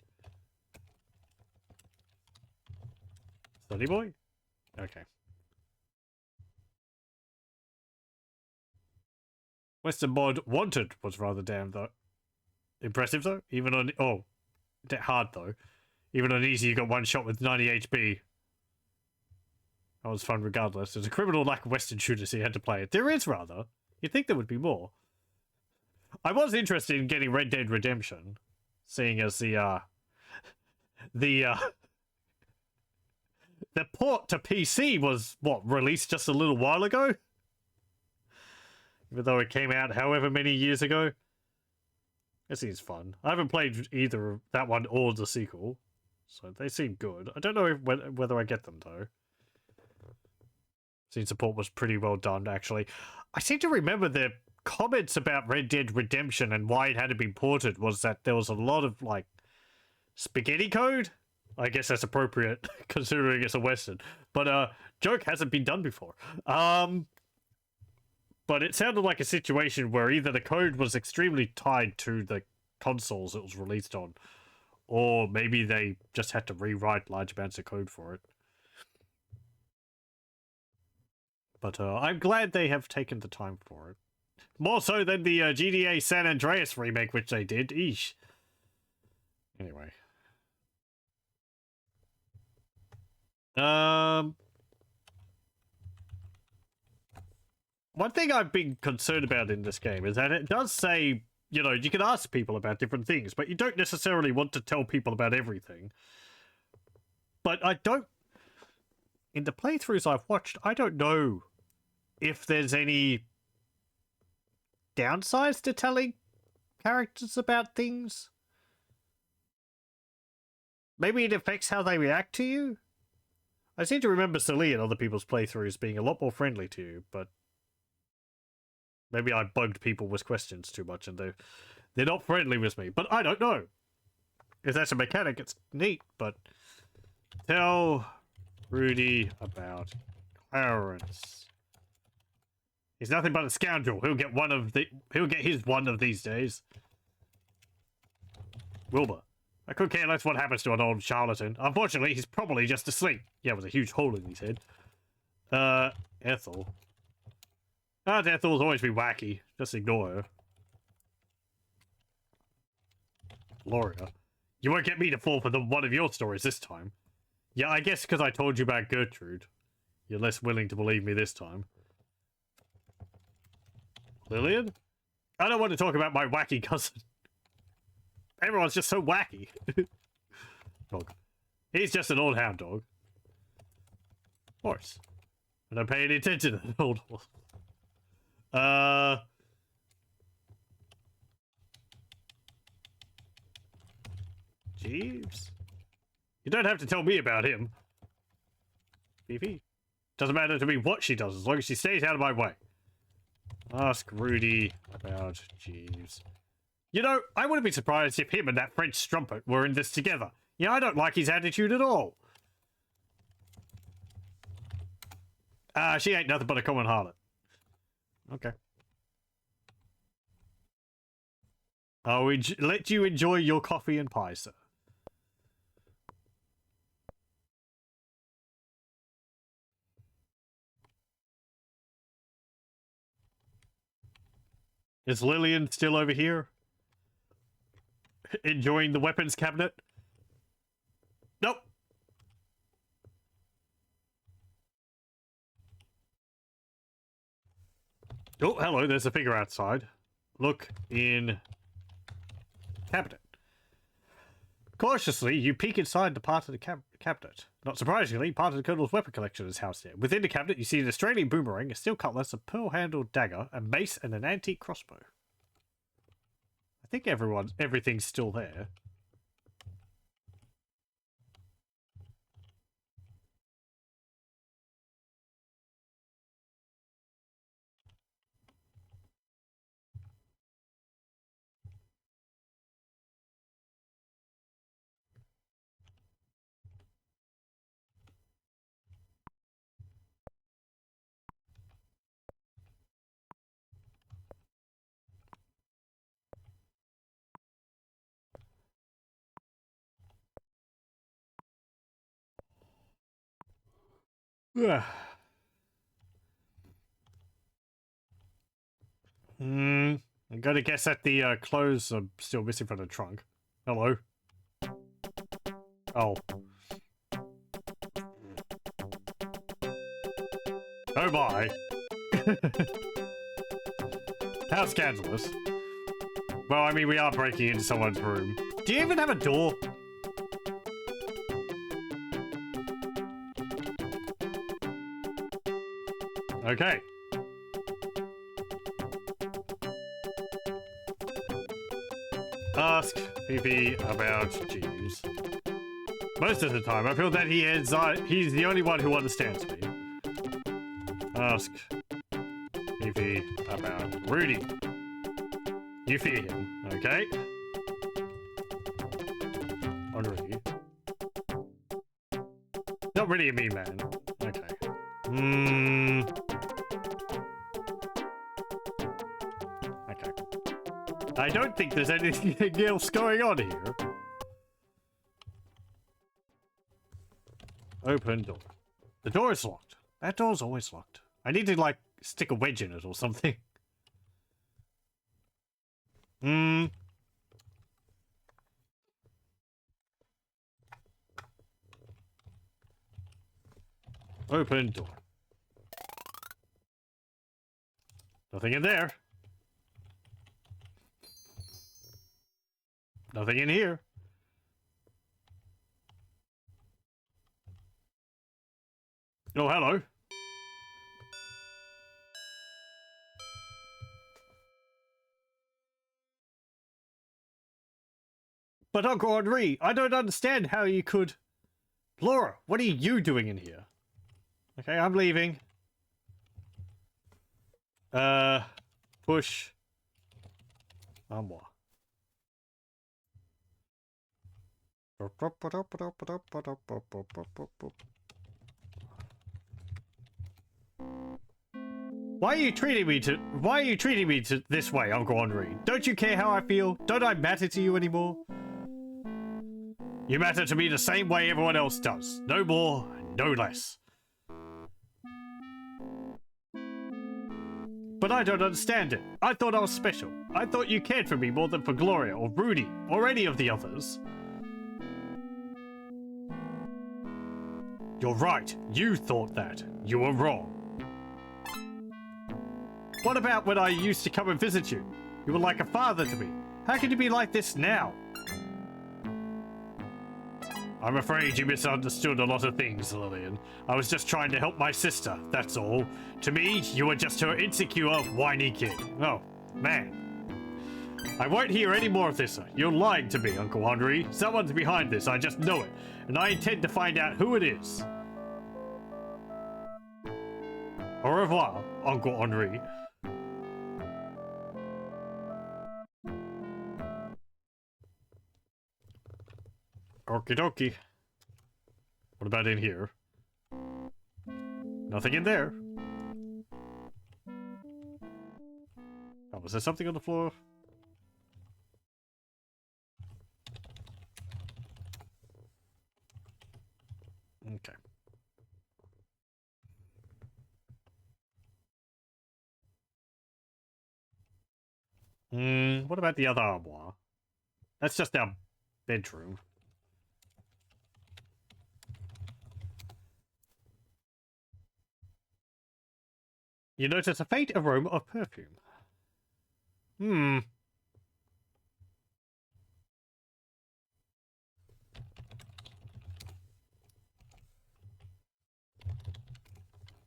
Study boy? Okay. Western mod wanted was rather damn though. Impressive though. Even on hard though. Even on easy you got one shot with 90 HP. That was fun regardless. There's a criminal lack of Western shooters he had to play it. There is rather. You'd think there would be more. I was interested in getting Red Dead Redemption, seeing as the port to PC was, what, released just a little while ago? Even though it came out however many years ago. It seems fun. I haven't played either that one or the sequel, so they seem good. I don't know whether I get them, though. Seems support was pretty well done, actually. I seem to remember the comments about Red Dead Redemption and why it had to be ported was that there was a lot of, like, spaghetti code? I guess that's appropriate, considering it's a Western. But, joke hasn't been done before. But it sounded like a situation where either the code was extremely tied to the consoles it was released on, or maybe they just had to rewrite large amounts of code for it. But I'm glad they have taken the time for it. More so than the GTA San Andreas remake, which they did. Eesh. Anyway. One thing I've been concerned about in this game is that it does say, you know, you can ask people about different things, but you don't necessarily want to tell people about everything. But I don't... In the playthroughs I've watched, I don't know if there's any downsides to telling characters about things. Maybe it affects how they react to you? I seem to remember Celie and other people's playthroughs being a lot more friendly to you, but maybe I bugged people with questions too much and they're not friendly with me, but I don't know. If that's a mechanic, it's neat, but tell Rudy about Clarence. He's nothing but a scoundrel. He'll get his one of these days. Wilbur. I could care less what happens to an old charlatan. Unfortunately, he's probably just asleep. Yeah, with a huge hole in his head. Ethel. Aunt Ethel's always be wacky. Just ignore her. Gloria. You won't get me to fall for one of your stories this time. Yeah, I guess because I told you about Gertrude. You're less willing to believe me this time. Lillian? I don't want to talk about my wacky cousin. Everyone's just so wacky. Dog. He's just an old hound dog. Horse. I don't pay any attention to an old horse. Jeeves. You don't have to tell me about him. Fifi. Doesn't matter to me what she does as long as she stays out of my way. Ask Rudy about Jeeves. You know, I wouldn't be surprised if him and that French strumpet were in this together. Yeah, I don't like his attitude at all. She ain't nothing but a common harlot. Okay. I'll let you enjoy your coffee and pie, sir. Is Lillian still over here? Enjoying the weapons cabinet? Nope. Oh, hello, there's a figure outside. Look in cabinet. Cautiously, you peek inside the part of the cabinet. Not surprisingly, part of the Colonel's weapon collection is housed there. Within the cabinet, you see an Australian boomerang, a steel cutlass, a pearl-handled dagger, a mace, and an antique crossbow. I think everything's still there. I'm gonna guess that the clothes are still missing from the trunk. Hello. Oh. Oh my. How scandalous. Well, I mean, we are breaking into someone's room. Do you even have a door? Okay. Ask PP about Jeeves. Most of the time, I feel that he's the only one who understands me. Ask PP about Rudy. You fear him, okay? Henri. Not really a mean man. Okay. Okay. I don't think there's anything else going on here. Open door. The door is locked. That door's always locked. I need to, like, stick a wedge in it or something. Open door. Nothing in there. Nothing in here. Oh, hello. But Uncle Henri, I don't understand how you could... Laura, what are you doing in here? Okay, I'm leaving. Push. Armoire. Why are you treating me this way, Uncle Henri? Don't you care how I feel? Don't I matter to you anymore? You matter to me the same way everyone else does. No more, no less. But I don't understand it. I thought I was special. I thought you cared for me more than for Gloria or Rudy or any of the others. You're right. You thought that. You were wrong. What about when I used to come and visit you? You were like a father to me. How can you be like this now? I'm afraid you misunderstood a lot of things, Lillian. I was just trying to help my sister, that's all. To me, you were just her insecure, whiny kid. Oh, man. I won't hear any more of this. You're lying to me, Uncle Henri. Someone's behind this, I just know it. And I intend to find out who it is. Au revoir, Uncle Henri. Okie dokie. What about in here? Nothing in there. Oh, was there something on the floor? Okay. What about the other armoire? That's just our bedroom. You notice a faint aroma of perfume.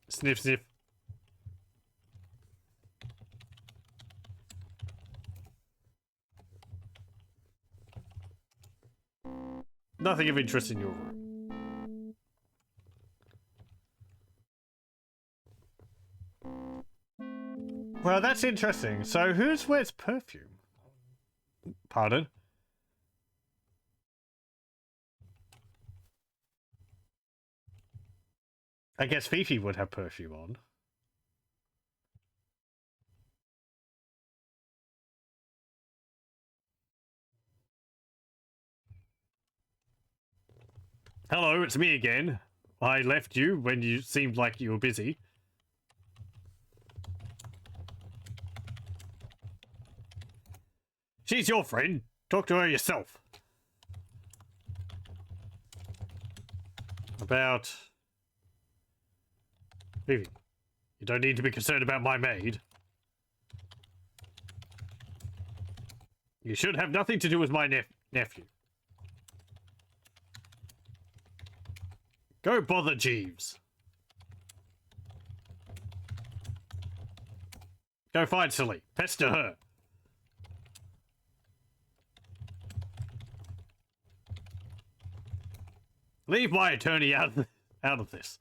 Sniff, sniff. Nothing of interest in your room. Well, that's interesting. So, whose wears perfume? Pardon? I guess Fifi would have perfume on. Hello, it's me again. I left you when you seemed like you were busy. She's your friend. Talk to her yourself. About... Fifi, you don't need to be concerned about my maid. You should have nothing to do with my nephew. Go bother Jeeves. Go find Silly. Pester her. Leave my attorney out of this.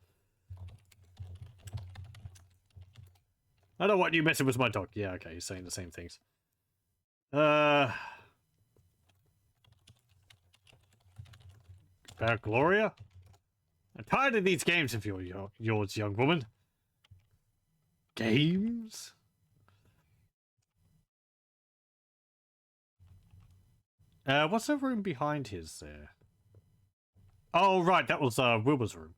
I don't want you messing with my dog. Yeah, okay, you're saying the same things. Gloria? I'm tired of these games of yours, young woman. Games? What's the room behind his there? Oh, right, that was Wilbur's room.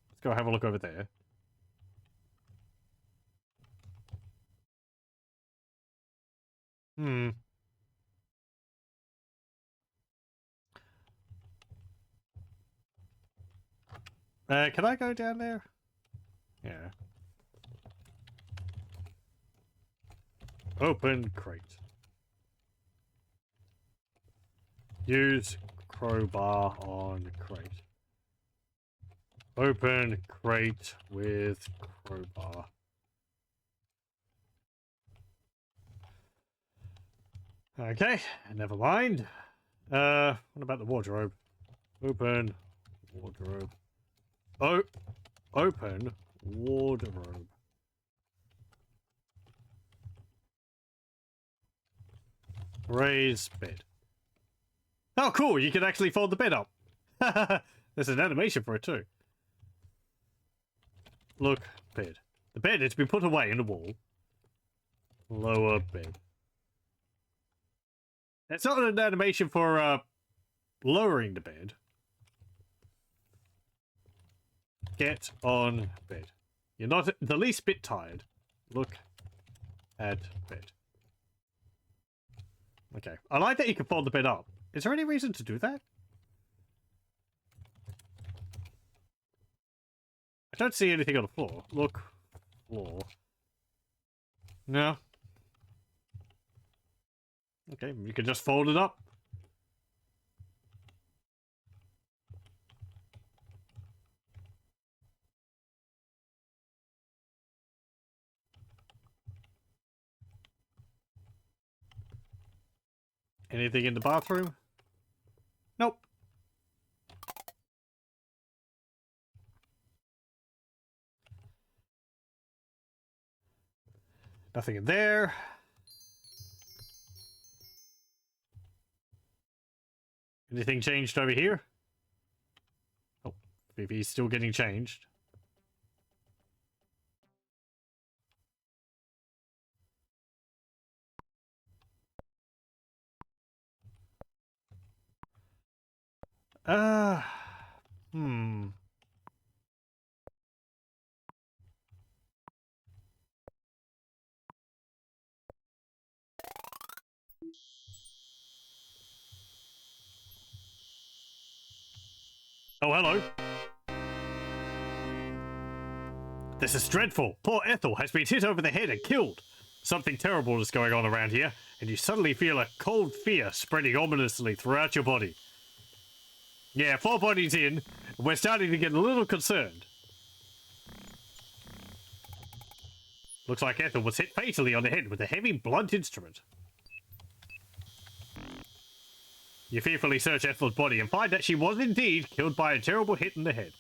Let's go have a look over there. Hmm. Can I go down there? Yeah. Open crate. Use crowbar on crate. Open crate with crowbar. Okay, never mind. What about the wardrobe? Open wardrobe. Open wardrobe. Raise bed. Oh, cool! You can actually fold the bed up. There's an animation for it too. Look, bed. The bed has been put away in the wall. Lower bed. It's not an animation for lowering the bed. Get on bed. You're not the least bit tired. Look at bed. Okay. I like that you can fold the bed up. Is there any reason to do that? I don't see anything on the floor. Look. Floor. No. Okay, you can just fold it up. Anything in the bathroom? Nope. Nothing in there. Anything changed over here? Oh, maybe he's still getting changed. Uh, hmm. Oh, hello. This is dreadful. Poor Ethel has been hit over the head and killed. Something terrible is going on around here, and you suddenly feel a cold fear spreading ominously throughout your body. Yeah, 4 bodies in, and we're starting to get a little concerned. Looks like Ethel was hit fatally on the head with a heavy, blunt instrument. You fearfully search Ethel's body and find that she was indeed killed by a terrible hit in the head.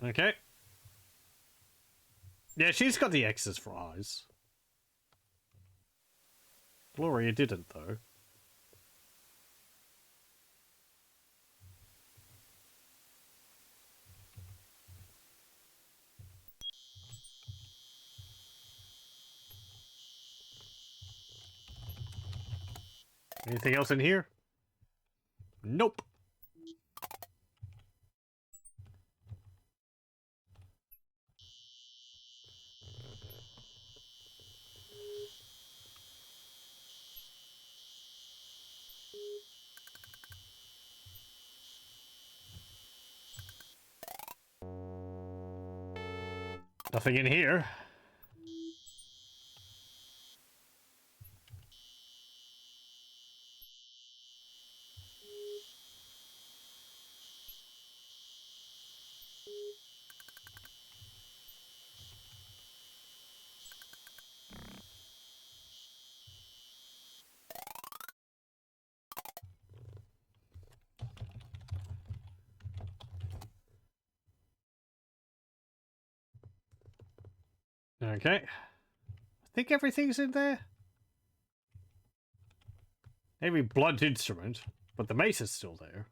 Okay. Yeah, she's got the X's for eyes. Gloria didn't, though. Anything else in here? Nope. Nothing in here. Okay. I think everything's in there. Maybe blunt instrument, but the mace is still there.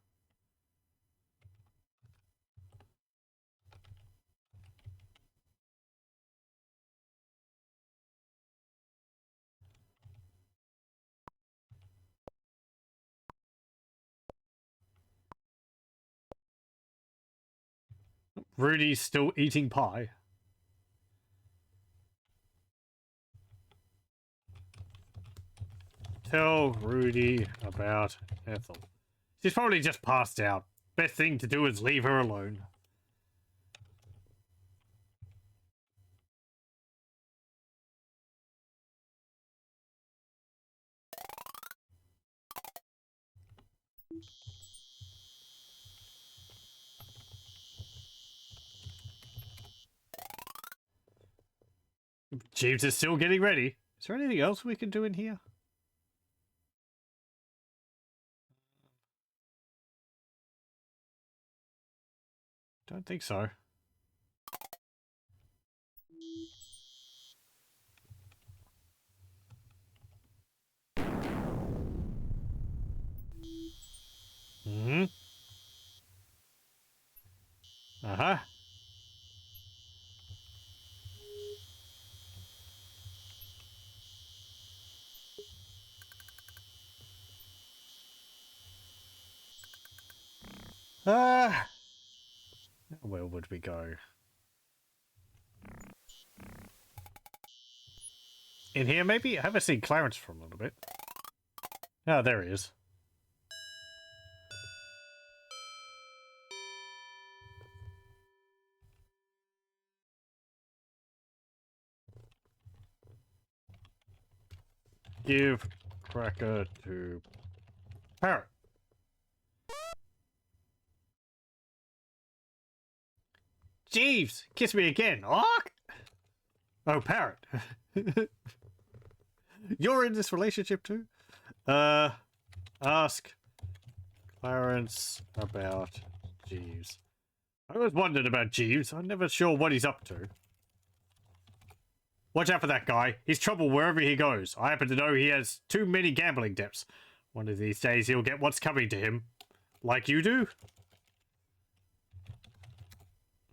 Rudy's still eating pie. Tell Rudy about Ethel. She's probably just passed out. Best thing to do is leave her alone. Jeeves is still getting ready. Is there anything else we can do in here? Don't think so. Hmm. Uh-huh. Where would we go? In here, maybe? I haven't seen Clarence for a little bit. Oh, there he is. Give cracker to Parrot. Jeeves, kiss me again. Oh, Parrot. You're in this relationship too? Ask Clarence about Jeeves. I always wondered about Jeeves. I'm never sure what he's up to. Watch out for that guy. He's trouble wherever he goes. I happen to know he has too many gambling debts. One of these days he'll get what's coming to him. Like you do?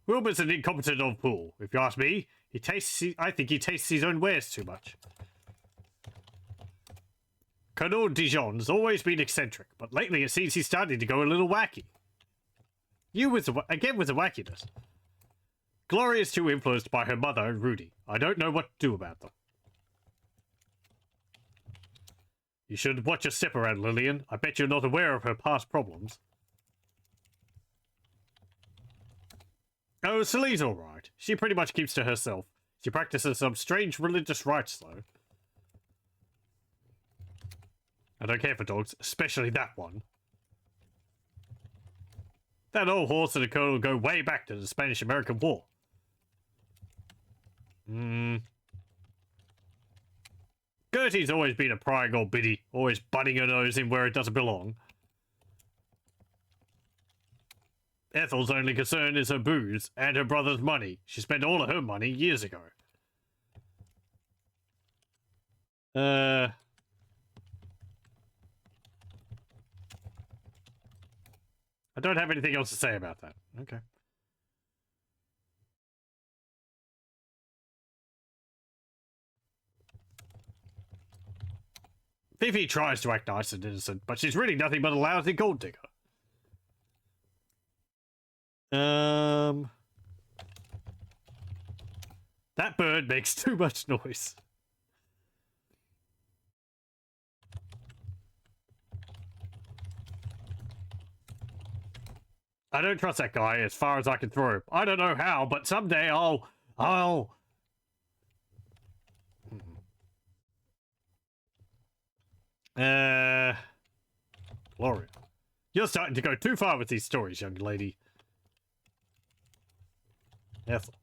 Wilbur's an incompetent old fool. If you ask me, I think he tastes his own wares too much. Colonel Dijon's always been eccentric, but lately it seems he's starting to go a little wacky. You with the wackiness. Gloria's too influenced by her mother and Rudy. I don't know what to do about them. You should watch your step around, Lillian. I bet you're not aware of her past problems. Oh, Celine's alright. She pretty much keeps to herself. She practices some strange religious rites, though. I don't care for dogs, especially that one. That old horse and the colonel go way back to the Spanish-American War. Gertie's always been a prying old biddy, always butting her nose in where it doesn't belong. Ethel's only concern is her booze and her brother's money. She spent all of her money years ago. I don't have anything else to say about that. Okay. Fifi tries to act nice and innocent, but she's really nothing but a lousy gold digger. That bird makes too much noise. I don't trust that guy as far as I can throw him. I don't know how, but someday I'll Oh! Gloria. You're starting to go too far with these stories, young lady. Ethel.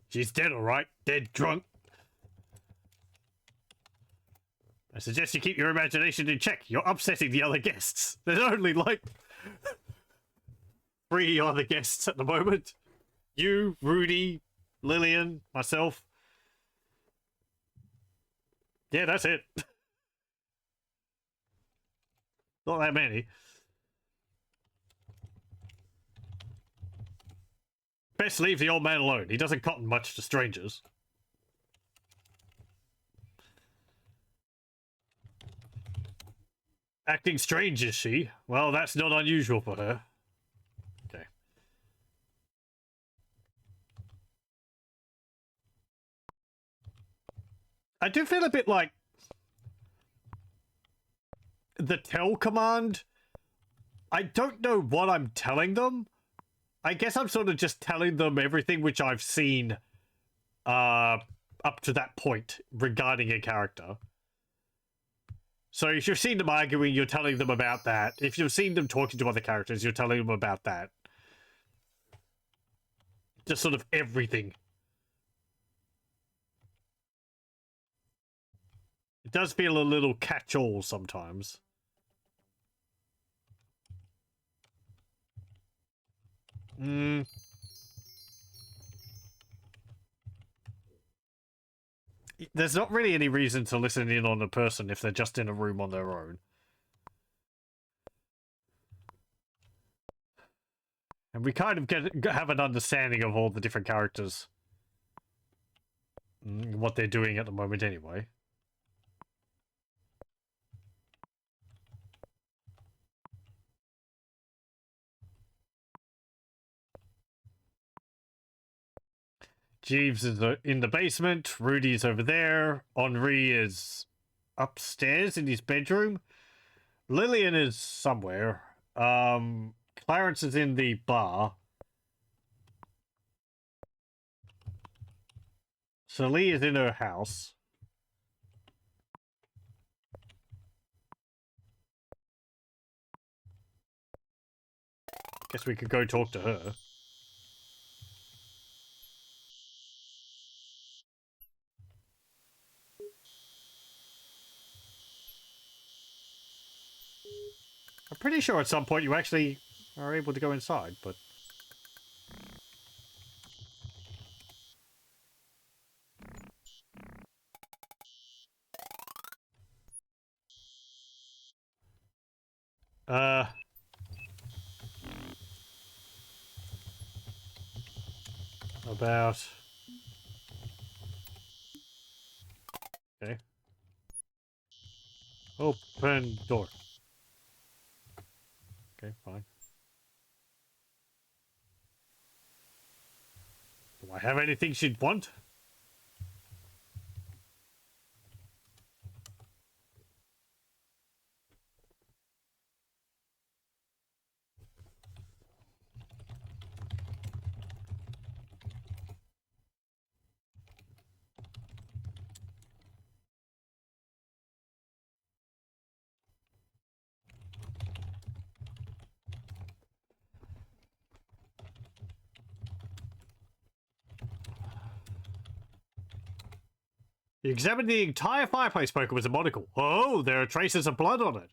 She's dead, alright. Dead drunk. I suggest you keep your imagination in check. You're upsetting the other guests. There's only, like, 3 other guests at the moment. You, Rudy, Lillian, myself. Yeah, that's it. Not that many. Best leave the old man alone. He doesn't cotton much to strangers. Acting strange, is she? Well, that's not unusual for her. Okay. I do feel a bit like the tell command. I don't know what I'm telling them. I guess I'm sort of just telling them everything which I've seen up to that point regarding a character. So if you've seen them arguing, you're telling them about that. If you've seen them talking to other characters, you're telling them about that. Just sort of everything. It does feel a little catch-all sometimes. There's not really any reason to listen in on a person if they're just in a room on their own. And we kind of have an understanding of all the different characters. What they're doing at the moment anyway. Jeeves is in the basement. Rudy's over there. Henri is upstairs in his bedroom. Lillian is somewhere. Clarence is in the bar. Celie is in her house. Guess we could go talk to her. I'm pretty sure at some point you actually are able to go inside, but... About... Okay. Open door. Okay, fine. Do I have anything she'd want? You examined the entire fireplace poker with a monocle. Oh, there are traces of blood on it.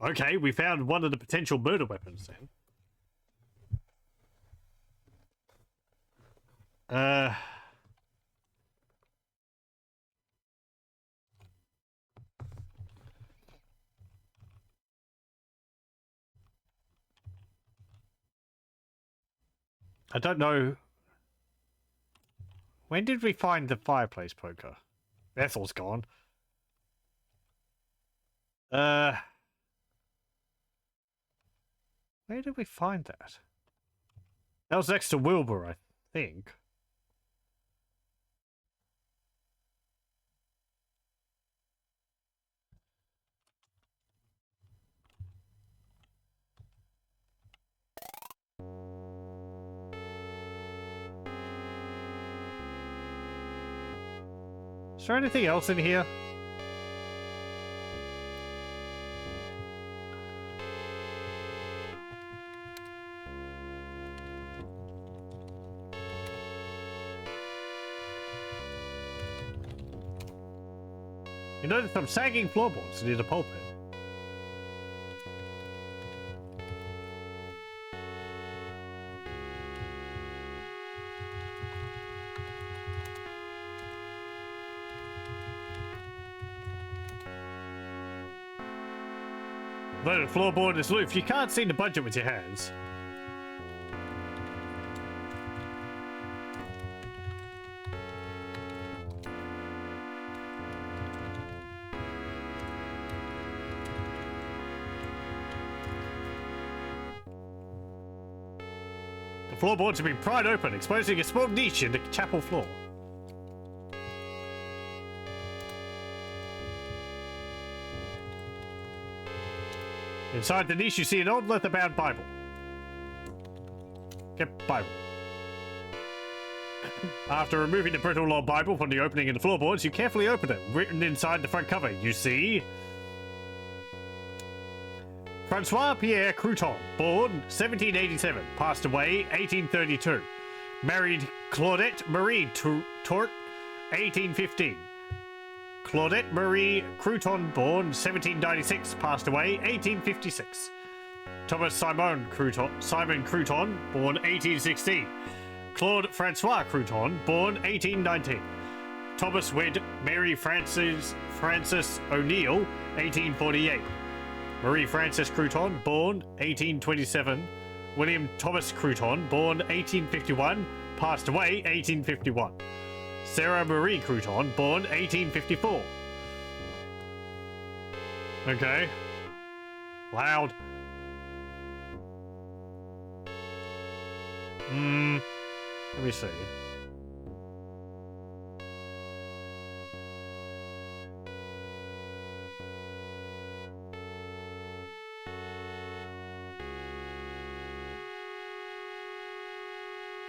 Okay, we found one of the potential murder weapons then. I don't know. When did we find the fireplace poker? Ethel's gone. Where did we find that? That was next to Wilbur, I think. Is there anything else in here? You notice some sagging floorboards near the pulpit. Though the floorboard is loose, you can't seem to budge it with your hands. The floorboards have been pried open, exposing a small niche in the chapel floor. Inside the niche, you see an old leather-bound Bible. Get Bible. After removing the brittle old Bible from the opening in the floorboards, you carefully open it. Written inside the front cover, you see... Francois Pierre Crouton, born 1787, passed away 1832. Married Claudette Marie Tourt, 1815. Claudette Marie Crouton, born 1796, passed away 1856. Thomas Simon Crouton, born 1816. Claude Francois Crouton, born 1819. Thomas wed Mary Frances O'Neill, 1848. Marie Frances Crouton, born 1827. William Thomas Crouton, born 1851, passed away 1851. Sarah Marie Crouton, born 1854. Okay. Loud. Let me see.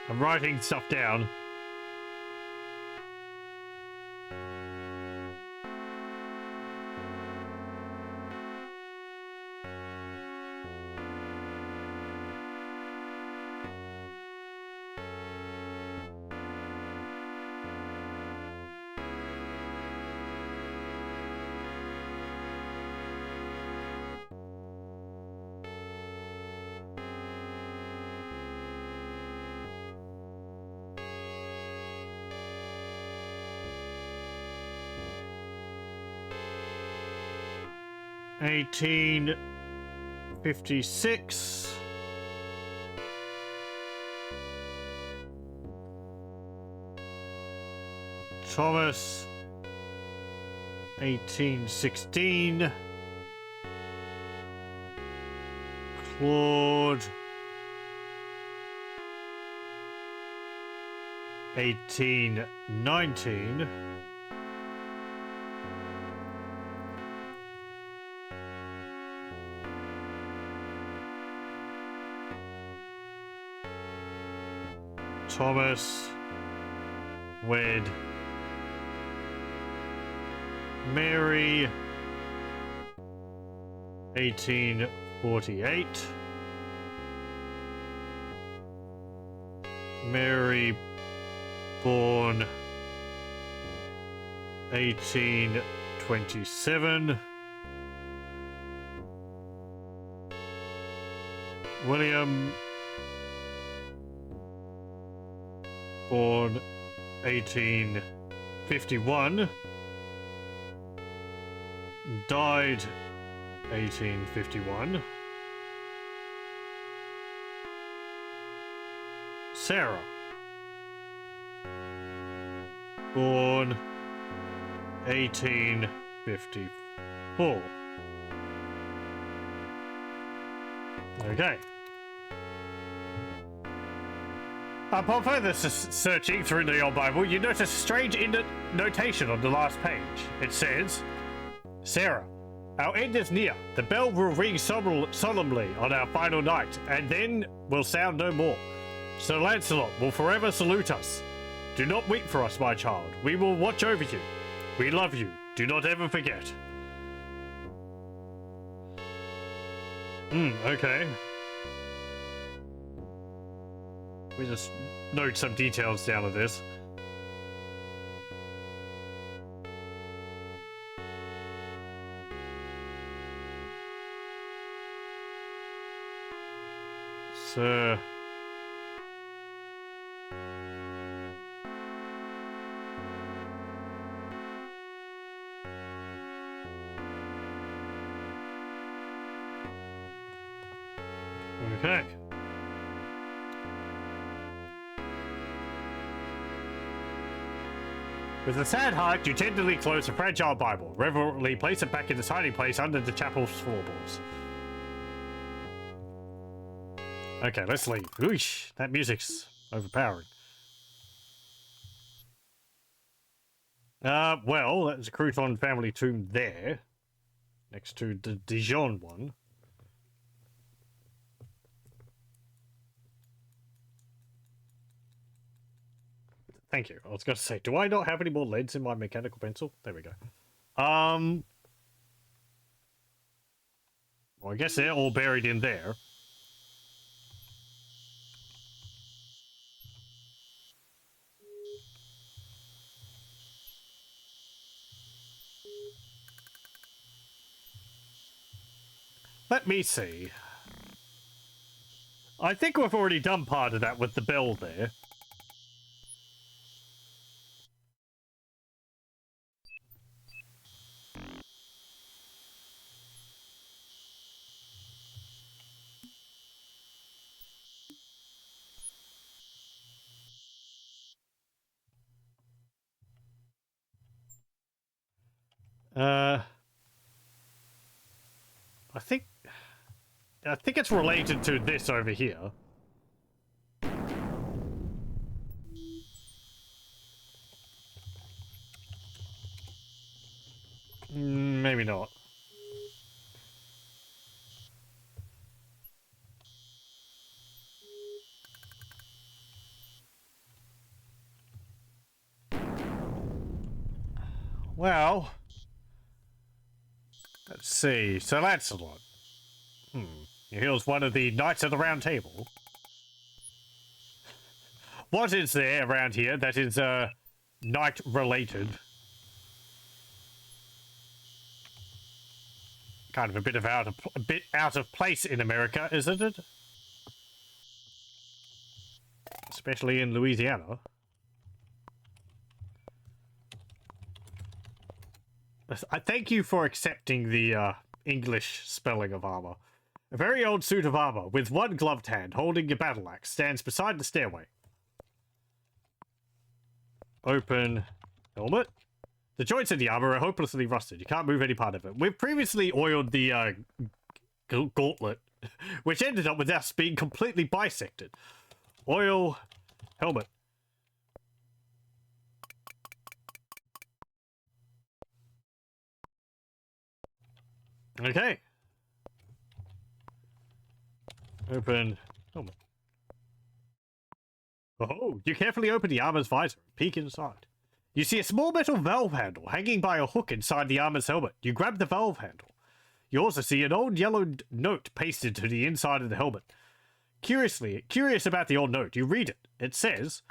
I'm writing stuff down. $1856. Thomas 1816. Claude 1819. Thomas wed Mary 1848. Mary born 1827. William born 1851, died 1851. Sarah, born 1854. Okay. Upon further searching through the old Bible, you notice a strange notation on the last page. It says, Sarah, our end is near. The bell will ring solemnly on our final night, and then will sound no more. Sir Lancelot will forever salute us. Do not weep for us, my child. We will watch over you. We love you. Do not ever forget. Okay. We just note some details down of this. So... Okay. With a sad heart, you tenderly close a fragile Bible, reverently place it back in its hiding place under the chapel's floorboards. Okay, let's leave. Oosh, that music's overpowering. Well, that's a Crouton family tomb there, next to the Dijon one. Thank you. I was going to say, do I not have any more leads in my mechanical pencil? There we go. Well, I guess they're all buried in there. Let me see. I think we've already done part of that with the bell there. I think it's related to this over here. Maybe not. Well, let's see. So Lancelot. He was one of the Knights of the Round Table. What is there around here that is, knight related? Kind of a bit out of place in America, isn't it? Especially in Louisiana. I thank you for accepting the English spelling of armor. A very old suit of armor with one gloved hand holding a battle axe stands beside the stairway. Open helmet. The joints of the armor are hopelessly rusted. You can't move any part of it. We've previously oiled the gauntlet, which ended up with us being completely bisected. Oil helmet. Okay. Open helmet. Oh, you carefully open the armor's visor and peek inside. You see a small metal valve handle hanging by a hook inside the armor's helmet. You grab the valve handle. You also see an old yellowed note pasted to the inside of the helmet. Curious about the old note, you read it. It says,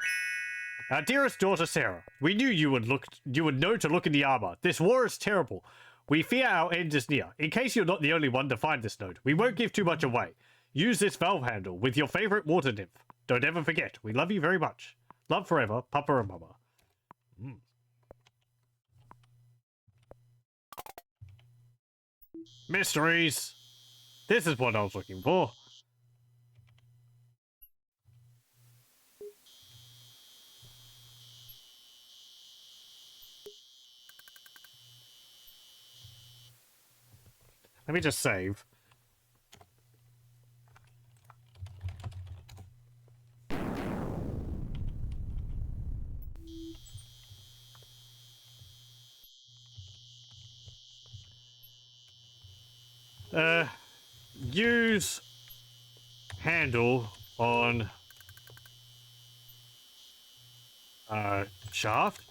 "Our dearest daughter Sarah, we knew you would know to look in the armor. This war is terrible. We fear our end is near. In case you're not the only one to find this note, we won't give too much away. Use this valve handle with your favorite water nymph. Don't ever forget, we love you very much. Love forever, Papa and Mama." Mysteries. This is what I was looking for. Let me just save. Use handle on shaft.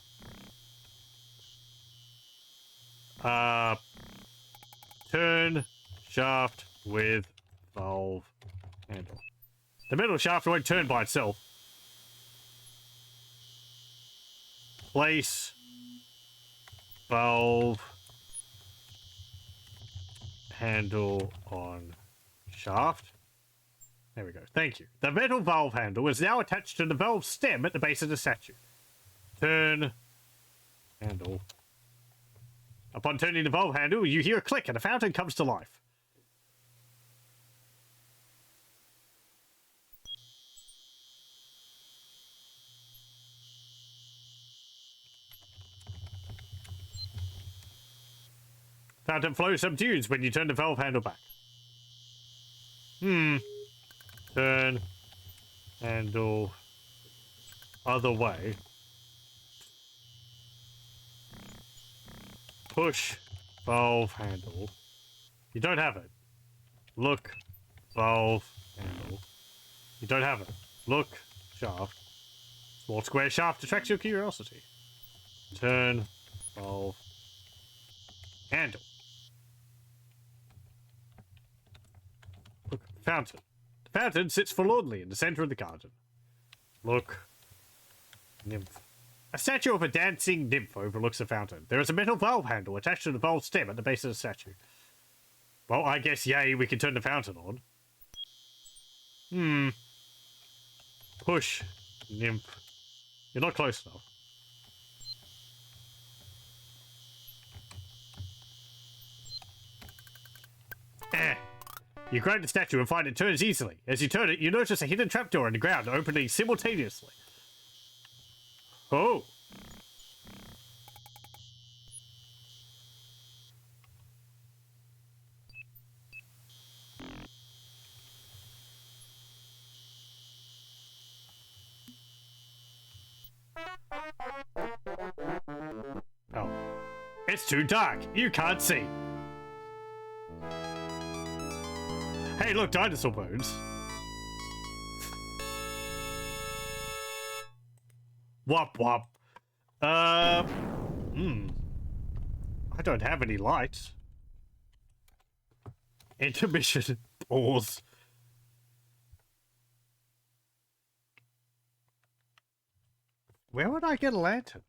Turn shaft with valve handle. The metal shaft won't turn by itself. Place valve handle on shaft. There we go. Thank you. The metal valve handle is now attached to the valve stem at the base of the statue. Turn handle. Upon turning the valve handle, you hear a click and a fountain comes to life. Fountain flow subdues when you turn the valve handle back. Turn handle other way. Push valve handle. You don't have it. Look valve handle. You don't have it. Look shaft. Small square shaft attracts your curiosity. Turn valve handle. Look, fountain. The fountain sits forlornly in the center of the garden. Look. Nymph. A statue of a dancing nymph overlooks the fountain. There is a metal valve handle attached to the valve stem at the base of the statue. Well, I guess, yay, we can turn the fountain on. Push. Nymph. You're not close enough. You grab the statue and find it turns easily. As you turn it, you notice a hidden trapdoor in the ground opening simultaneously. Oh. Oh. It's too dark. You can't see. Hey, look, dinosaur bones. Wop wop. I don't have any lights. Intermission. Pause. Where would I get a lantern?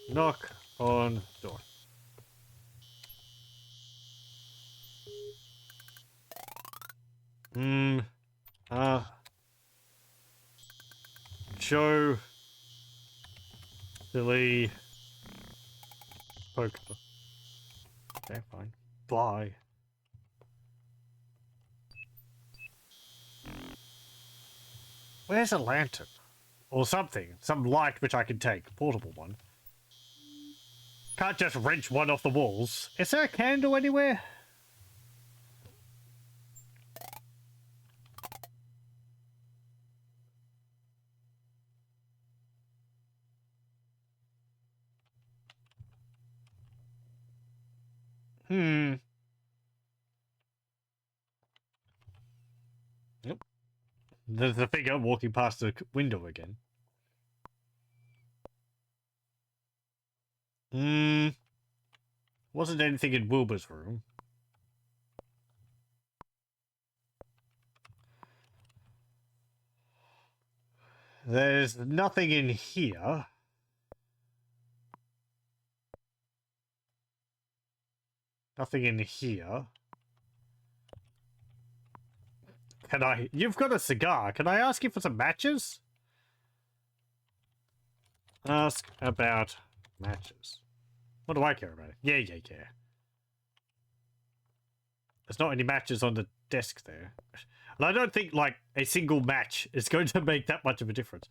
Knock on door. Show silly poker. Okay, fine. Bye. Where's a lantern? Or something. Some light which I can take. A portable one. Can't just wrench one off the walls. Is there a candle anywhere? Yep. There's a figure walking past the window again. Wasn't anything in Wilbur's room. There's nothing in here. Nothing in here. Can I... You've got a cigar. Can I ask you for some matches? Ask about matches. What do I care about it? Yeah. There's not any matches on the desk there. And I don't think, like, a single match is going to make that much of a difference.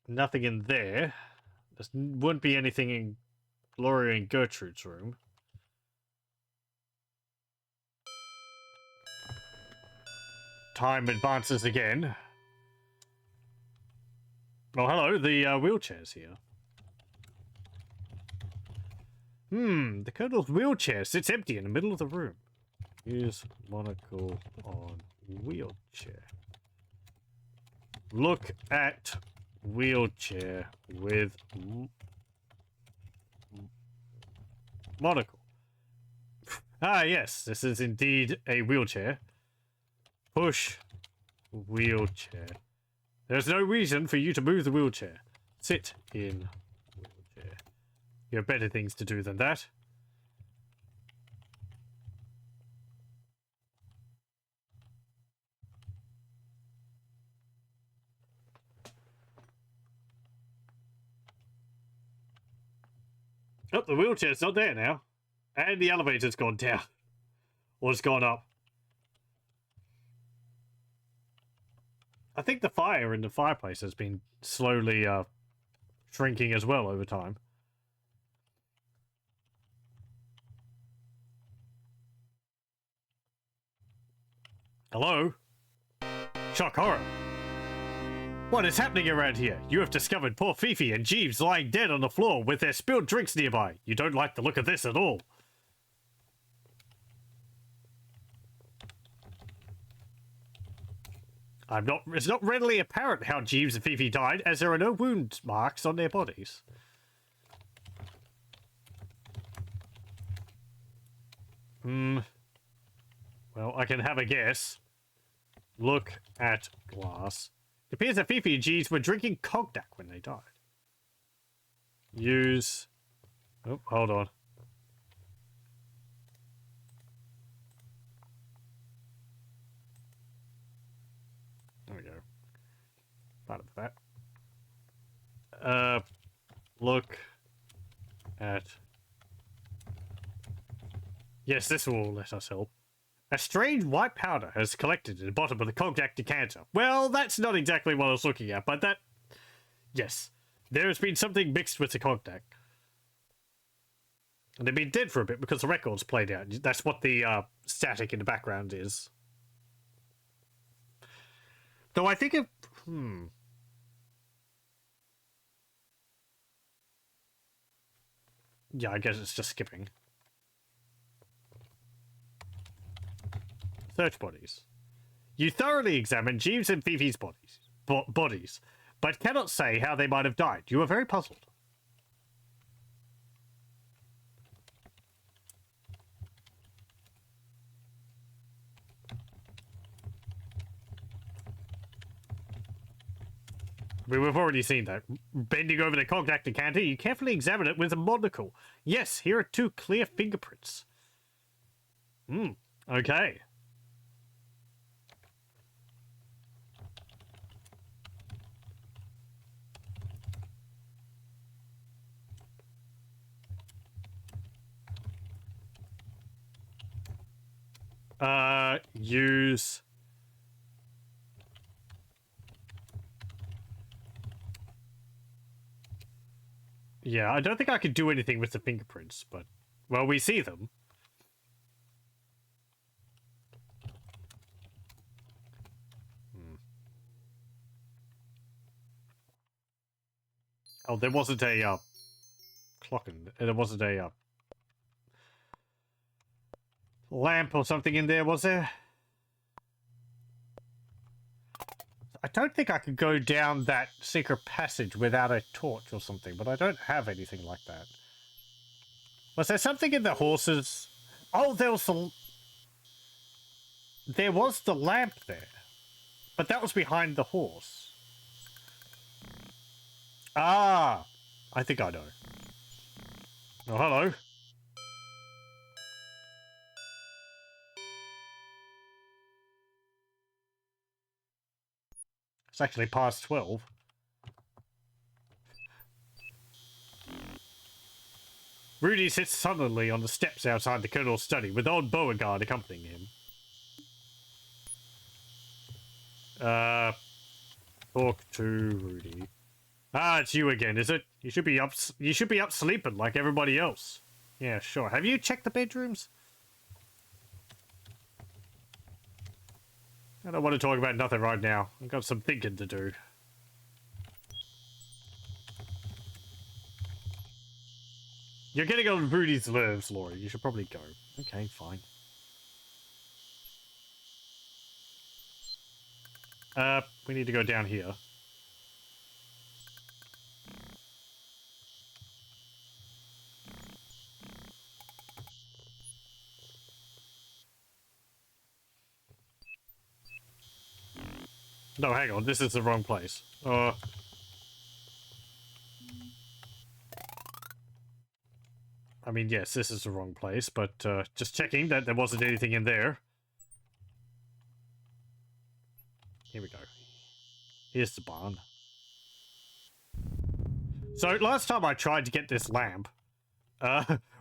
Nothing in there. There wouldn't be anything in Gloria and Gertrude's room. time advances again. Oh, hello, the wheelchair's here. The Colonel's wheelchair sits empty in the middle of the room. Use monocle on wheelchair. Look at wheelchair with monocle. Ah, yes, this is indeed a wheelchair. Push wheelchair. There's no reason for you to move the wheelchair. Sit in wheelchair. You have better things to do than that. Oh, the wheelchair's not there now. And the elevator's gone down. Or it's gone up. I think the fire in the fireplace has been slowly shrinking as well over time. Hello? Shock horror. What is happening around here? You have discovered poor Fifi and Jeeves lying dead on the floor with their spilled drinks nearby. You don't like the look of this at all. It's not readily apparent how Jeeves and Fifi died, as there are no wound marks on their bodies. Well, I can have a guess. Look at glass. It appears that Fifi and Jeeves were drinking cognac when they died. Use... Oh, hold on. There we go. Part of that. Look at... Yes, this will let us help. A strange white powder has collected at the bottom of the cognac decanter. Well, that's not exactly what I was looking at, but that... Yes. There has been something mixed with the cognac. And they've been dead for a bit because the record's played out. That's what the static in the background is. Though I think if... Yeah, I guess it's just skipping. Search bodies. You thoroughly examined Jeeves and Fifi's bodies, but cannot say how they might have died. You are very puzzled. We've already seen that. Bending over the cognac decanter, you carefully examine it with a monocle. Yes, here are 2 clear fingerprints. Okay. Use... Yeah, I don't think I could do anything with the fingerprints, but... Well, we see them. Oh, there wasn't a, clock in... There wasn't a, lamp or something in there, was there? I don't think I could go down that secret passage without a torch or something, but I don't have anything like that. Was there something in the horses? Oh, there was the... There was the lamp there. But that was behind the horse. Ah! I think I know. Oh, hello. It's actually past 12. Rudy sits sullenly on the steps outside the Colonel's study, with old Beauregard accompanying him. Talk to Rudy. Ah, it's you again, is it? You should be up sleeping like everybody else. Yeah, sure. Have you checked the bedrooms? I don't want to talk about nothing right now. I've got some thinking to do. You're getting on Rudy's nerves, Laurie. You should probably go. Okay, fine. We need to go down here. No, hang on. This is the wrong place. I mean, yes, this is the wrong place, but just checking that there wasn't anything in there. Here we go. Here's the barn. So, last time I tried to get this lamp,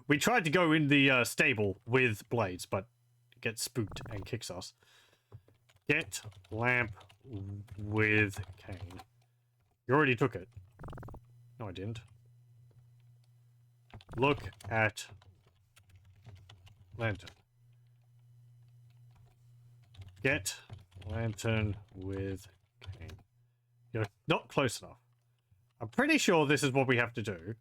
we tried to go in the stable with Blades, but it gets spooked and kicks us. Get lamp with cane. You already took it. No, I didn't. Look at lantern. Get lantern with cane. You're not close enough. I'm pretty sure this is what we have to do.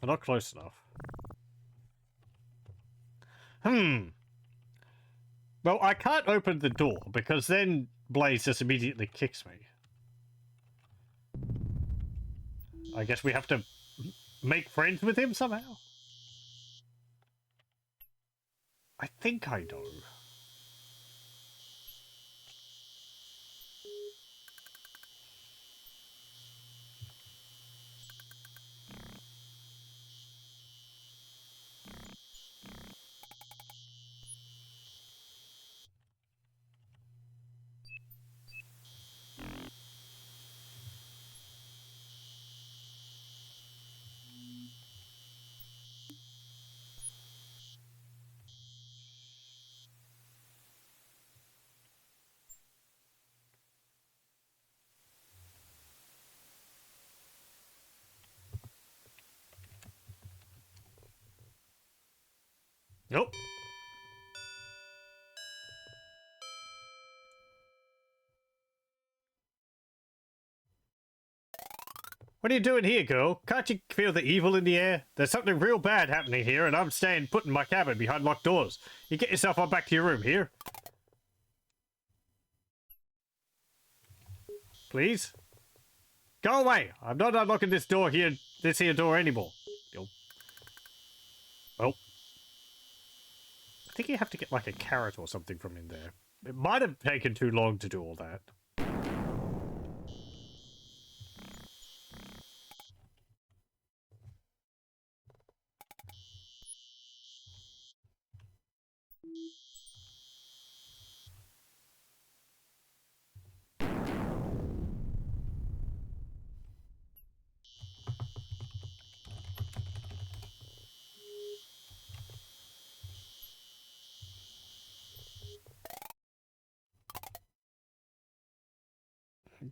I'm not close enough. Well, I can't open the door because then Blaze just immediately kicks me. I guess we have to make friends with him somehow? I think I know. Nope. What are you doing here, girl? Can't you feel the evil in the air? There's something real bad happening here, and I'm staying put in my cabin behind locked doors. You get yourself on back to your room here. Please? Go away! I'm not unlocking this door here, this here door anymore. Well. I think you have to get like a carrot or something from in there. It might have taken too long to do all that.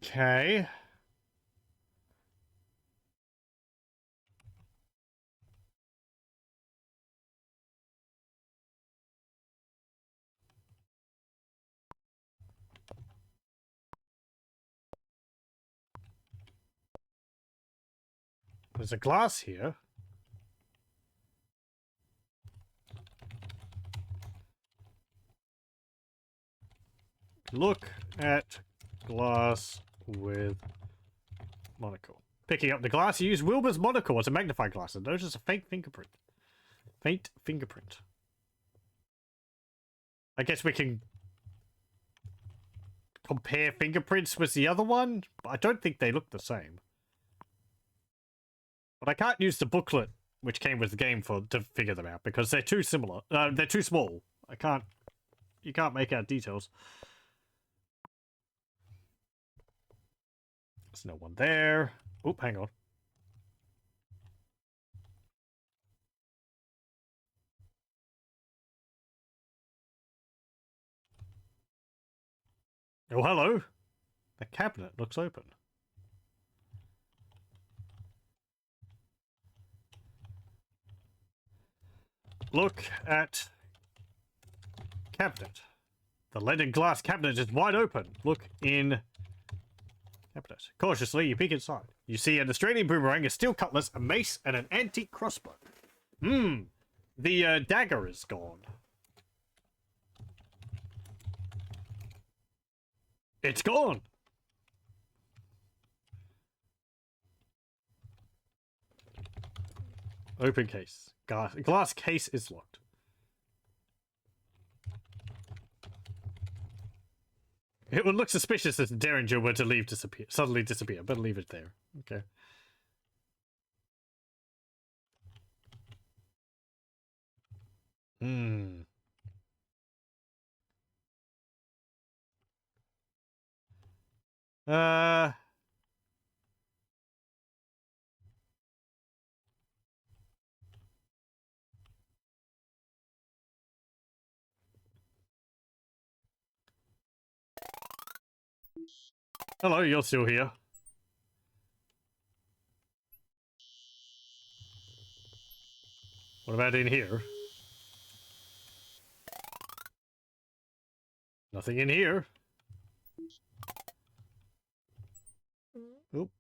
Okay. There's a glass here. Look at glass with monocle. Picking up the glass, you use Wilbur's monocle as a magnifying glass and notice a faint fingerprint. Faint fingerprint. I guess we can compare fingerprints with the other one, but I don't think they look the same. But I can't use the booklet which came with the game to figure them out because they're too similar. They're too small. I can't. You can't make out details. There's no one there. Oop, hang on. Oh, hello. The cabinet looks open. Look at cabinet. The leaded glass cabinet is wide open. Look in cabinet. Cautiously, you peek inside. You see an Australian boomerang, a steel cutlass, a mace, and an antique crossbow. The dagger is gone. It's gone. Open case. Glass case is locked. It would look suspicious if the Derringer were to suddenly disappear. Better leave it there. Okay. Uh... Hello, you're still here. What about in here? Nothing in here. Oop.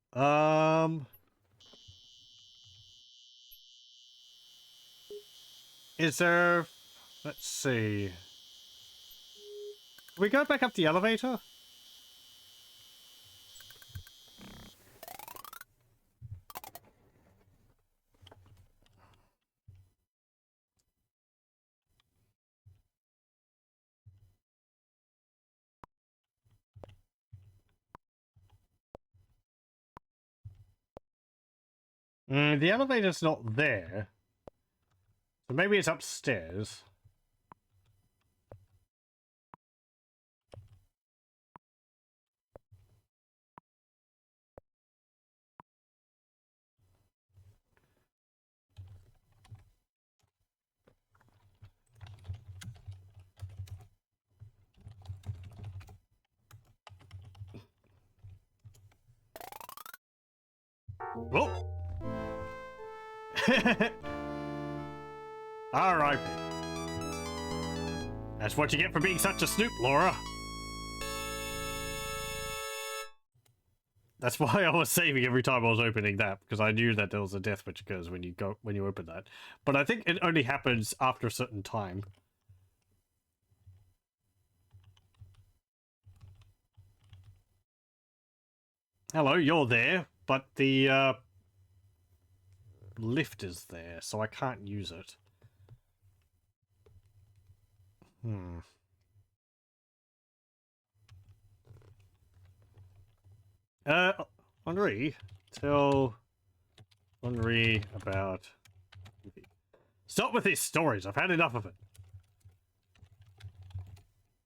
Is there... Let's see. Can we go back up the elevator? The elevator's not there. So maybe it's upstairs. Whoa! Alright. That's what you get for being such a snoop, Laura. That's why I was saving every time I was opening that, because I knew that there was a death which occurs when you open that. But I think it only happens after a certain time. Hello, you're there, but the lift is there, so I can't use it. Henri, tell Henri about... Stop with these stories, I've had enough of it.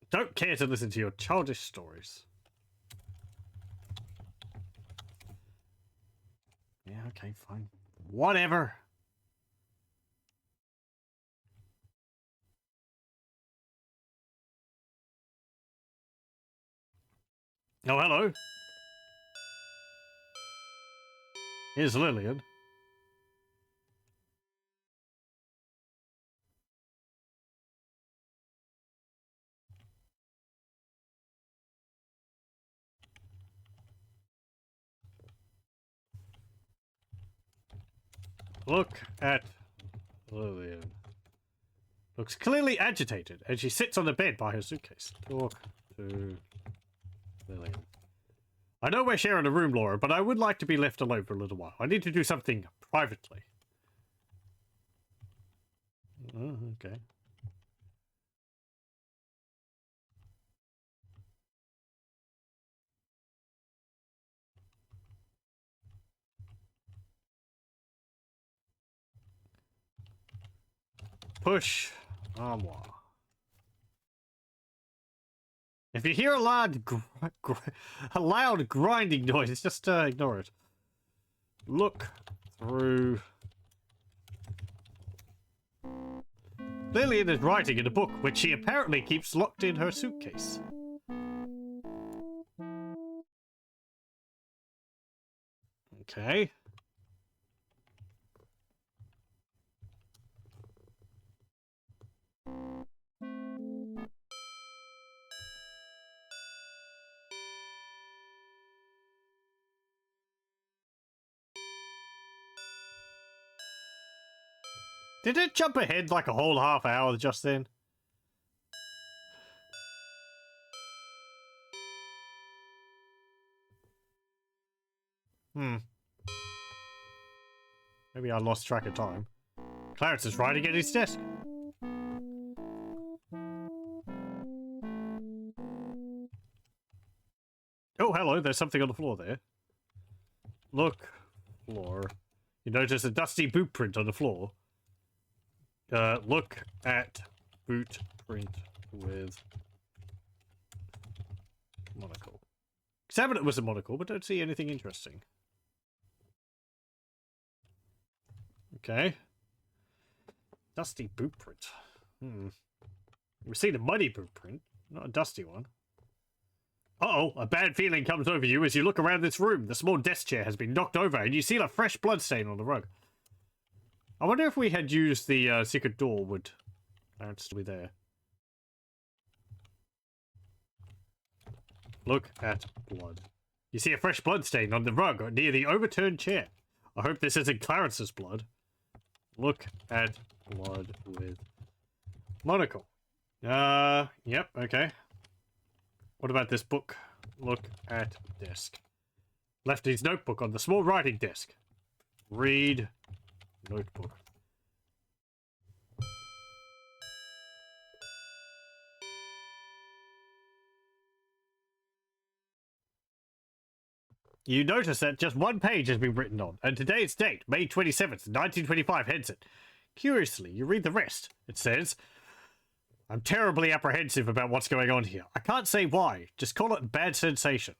Don't care to listen to your childish stories. Yeah, okay, fine. Whatever. Oh, hello. Here's Lillian. Look at Lillian. Looks clearly agitated, and she sits on the bed by her suitcase. Talk to Lillian. I know we're sharing a room, Laura, but I would like to be left alone for a little while. I need to do something privately. Oh, okay. Push armoire. If you hear a loud grinding noise, just ignore it. Look through. Lillian is writing in a book, which she apparently keeps locked in her suitcase. Okay. Did it jump ahead like a whole half hour just then? Maybe I lost track of time. Clarence is writing at his desk. Oh, hello, there's something on the floor there. Look, floor. You notice a dusty boot print on the floor. Look at boot print with monocle. Examine it with a monocle, but don't see anything interesting. Okay. Dusty boot print. We've seen a muddy boot print, not a dusty one. Uh-oh, a bad feeling comes over you as you look around this room. The small desk chair has been knocked over and you see a fresh bloodstain on the rug. I wonder if we had used the secret door, would Clarence still be there? Look at blood. You see a fresh bloodstain on the rug near the overturned chair. I hope this isn't Clarence's blood. Look at blood with monocle. Yep, okay. What about this book? Look at desk. Left his notebook on the small writing desk. Read notebook. You notice that just one page has been written on, and today's date, May 27th, 1925, heads it. Curiously, you read the rest. It says, I'm terribly apprehensive about what's going on here. I can't say why, just call it bad sensation.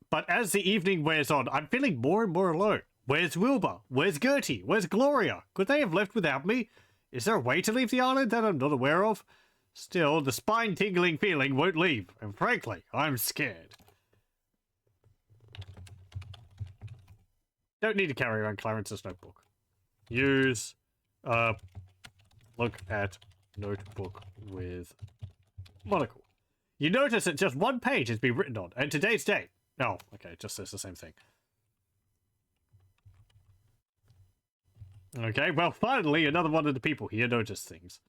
But as the evening wears on, I'm feeling more and more alone. Where's Wilbur? Where's Gertie? Where's Gloria? Could they have left without me? Is there a way to leave the island that I'm not aware of? Still, the spine-tingling feeling won't leave, and frankly, I'm scared. Don't need to carry around Clarence's notebook. Use, look at notebook with monocle. You notice that just one page has been written on, and today's date. Oh, okay, it just says the same thing. Okay, well, finally, another one of the people here noticed things.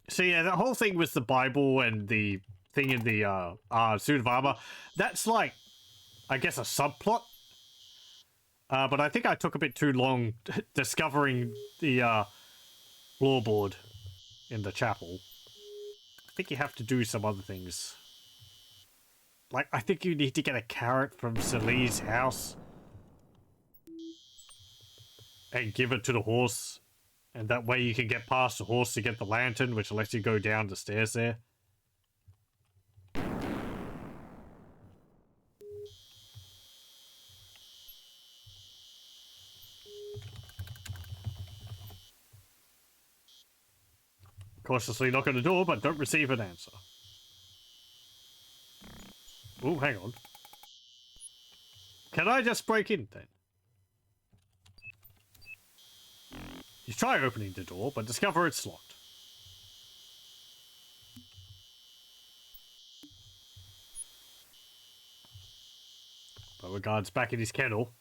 So yeah, the whole thing with the Bible and the thing in the suit of armor, that's like, I guess, a subplot. But I think I took a bit too long discovering the floorboard in the chapel. I think you have to do some other things. Like, I think you need to get a carrot from Celi's house and give it to the horse. And that way you can get past the horse to get the lantern, which lets you go down the stairs there. Cautiously knock on the door, but don't receive an answer. Oh, hang on. Can I just break in, then? You try opening the door, but discover it's locked. Beauregard's back in his kennel.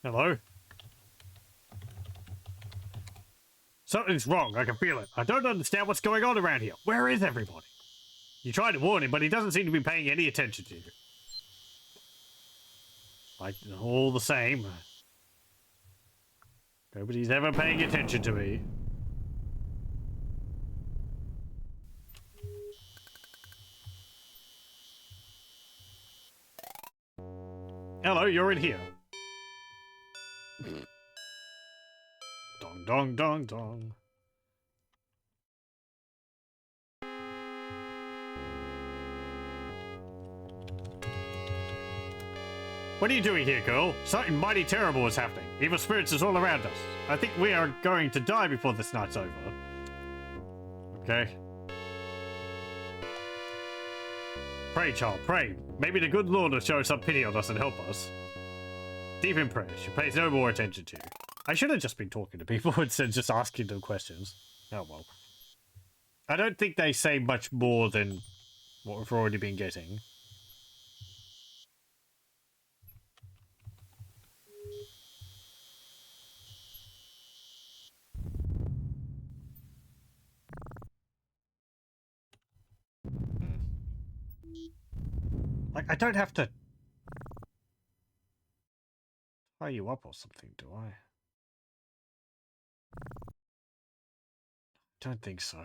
Hello? Something's wrong, I can feel it. I don't understand what's going on around here. Where is everybody? You tried to warn him, but he doesn't seem to be paying any attention to you. Like, all the same. Nobody's ever paying attention to me. Hello, you're in here. Dong, dong, dong, dong. What are you doing here, girl? Something mighty terrible is happening. Evil spirits is all around us. I think we are going to die before this night's over. Okay. Pray, child, pray. Maybe the good Lord will show some pity on us and help us. Deep in prayer, she pays no more attention to you. I should have just been talking to people instead of just asking them questions. Oh well. I don't think they say much more than what we've already been getting. Like, I don't have to tie you up or something, do I? Don't think so.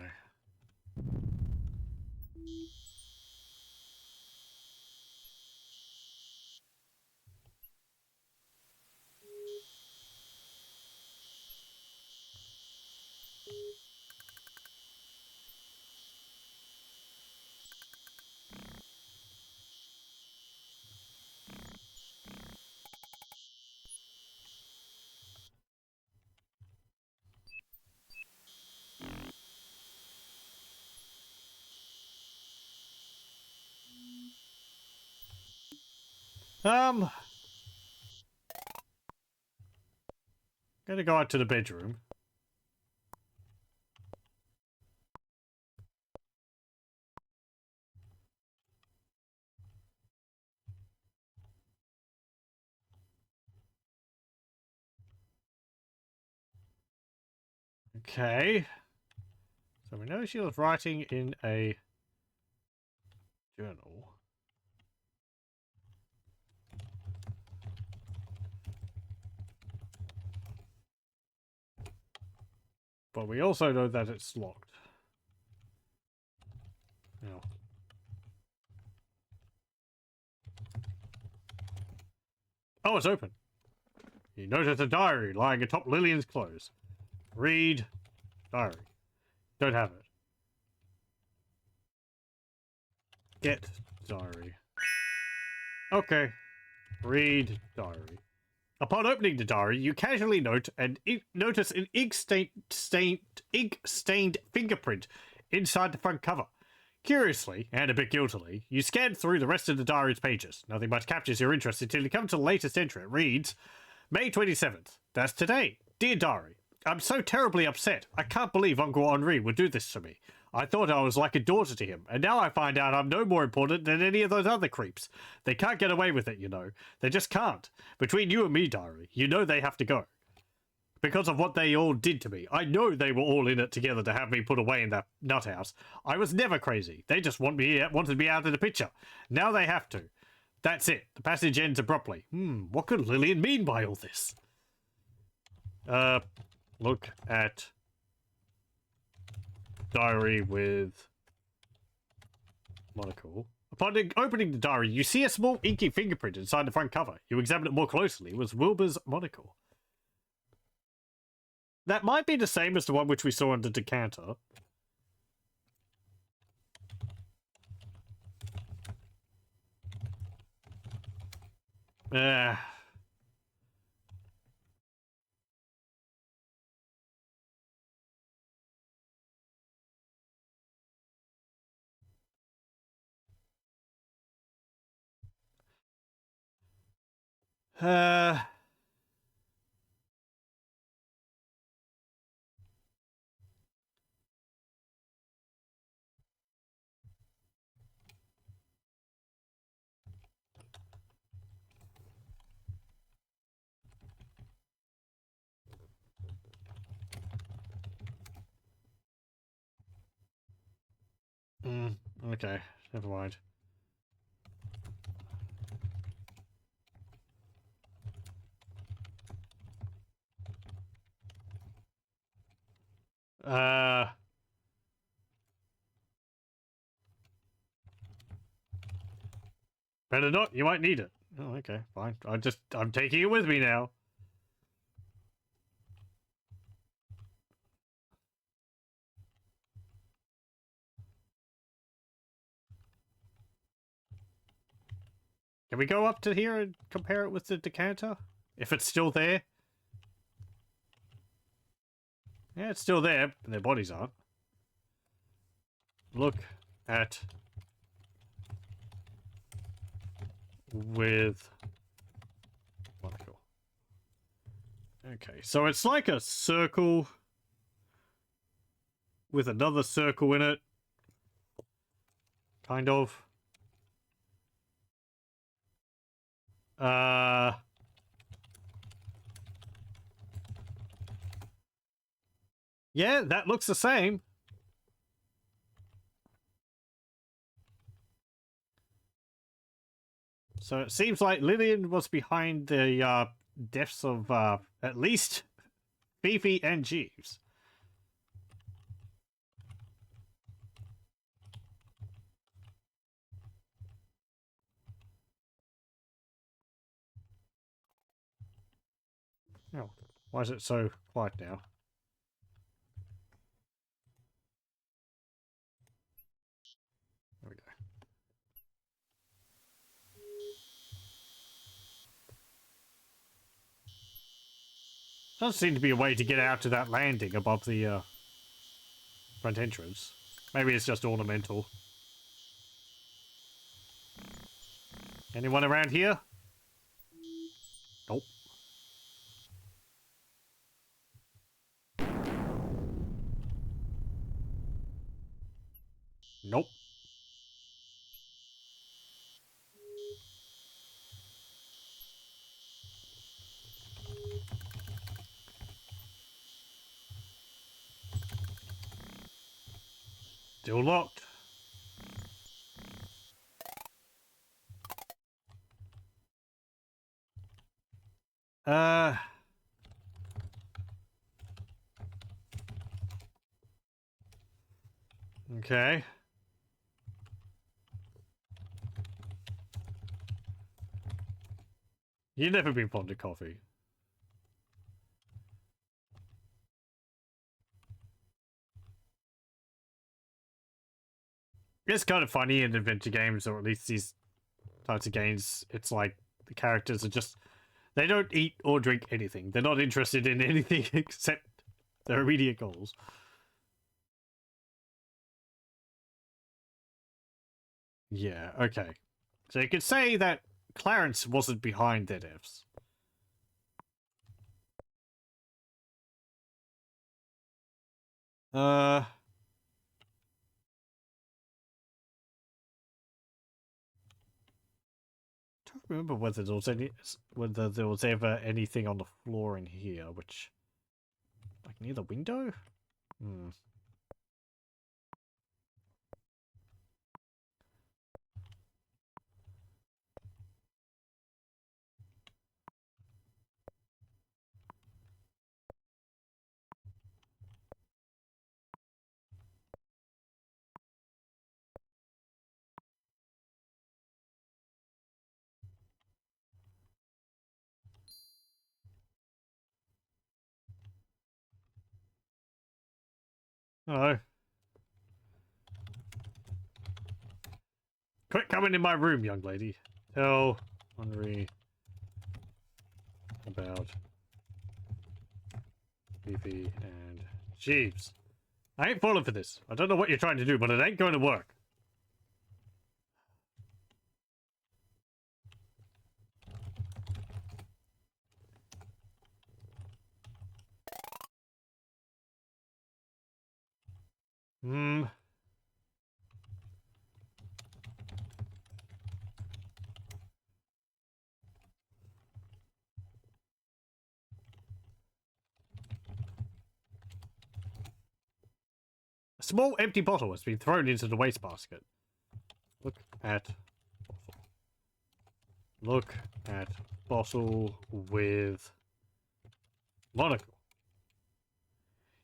Gonna go out to the bedroom. Okay. So we know she was writing in a journal. But we also know that it's locked. Now. Oh, it's open. You notice a diary lying atop Lillian's clothes. Read diary. Don't have it. Get diary. Okay. Read diary. Upon opening the diary, you casually notice an ink-stained fingerprint inside the front cover. Curiously, and a bit guiltily, you scan through the rest of the diary's pages. Nothing much captures your interest until you come to the latest entry. It reads, May 27th. That's today. Dear Diary, I'm so terribly upset. I can't believe Uncle Henri would do this to me. I thought I was like a daughter to him, and now I find out I'm no more important than any of those other creeps. They can't get away with it, you know. They just can't. Between you and me, Diary, you know they have to go. Because of what they all did to me. I know they were all in it together to have me put away in that nut house. I was never crazy. They just wanted me out of the picture. Now they have to. That's it. The passage ends abruptly. What could Lillian mean by all this? Look at diary with monocle. Upon opening the diary, you see a small inky fingerprint inside the front cover. You examine it more closely. It was Wilbur's monocle. That might be the same as the one which we saw on the decanter. Okay, never mind. Better not, you might need it. Oh, okay, fine. I'm taking it with me now. Can we go up to here and compare it with the decanter? If it's still there? Yeah, it's still there, but their bodies aren't. Look at with monocle. Okay, so it's like a circle with another circle in it. Kind of. Yeah, that looks the same. So it seems like Lillian was behind the deaths of at least Fifi and Jeeves. Oh, why is it so quiet now? There we go. Doesn't seem to be a way to get out to that landing above the front entrance. Maybe it's just ornamental. Anyone around here? Nope. Nope. Still locked. Okay. You've never been fond of coffee. It's kind of funny in adventure games, or at least these types of games. It's like the characters are just... They don't eat or drink anything. They're not interested in anything except their immediate goals. Yeah, okay. So you could say that Clarence wasn't behind their deaths. Don't remember whether there was ever anything on the floor in here, which, like, near the window. Hmm. Oh, quit coming in my room, young lady. Tell Henri about Fifi and Jeeves. I ain't falling for this. I don't know what you're trying to do, but it ain't going to work. Hmm. A small empty bottle has been thrown into the wastebasket. Look at bottle. Look at bottle with monocle.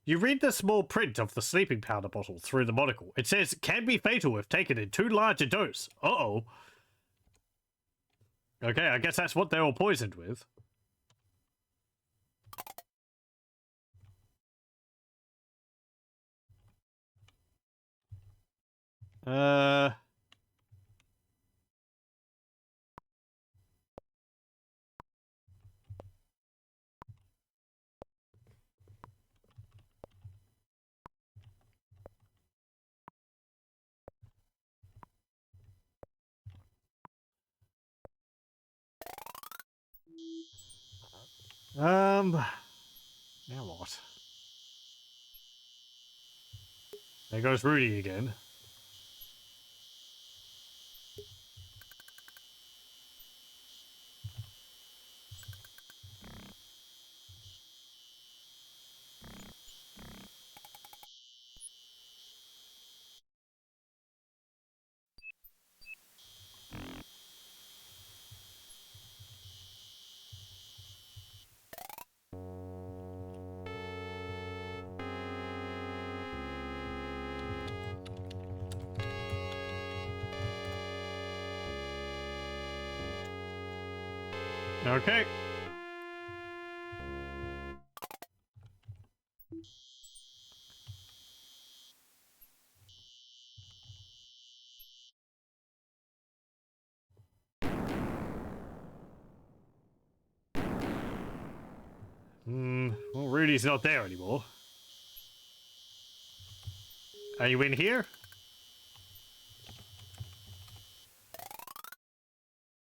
You read the small print of the sleeping powder bottle through the monocle. It says, can be fatal if taken in too large a dose. Uh-oh. Okay, I guess that's what they're all poisoned with. Uh... Now what? There goes Rudy again. Okay. Well, Rudy's not there anymore. Are you in here?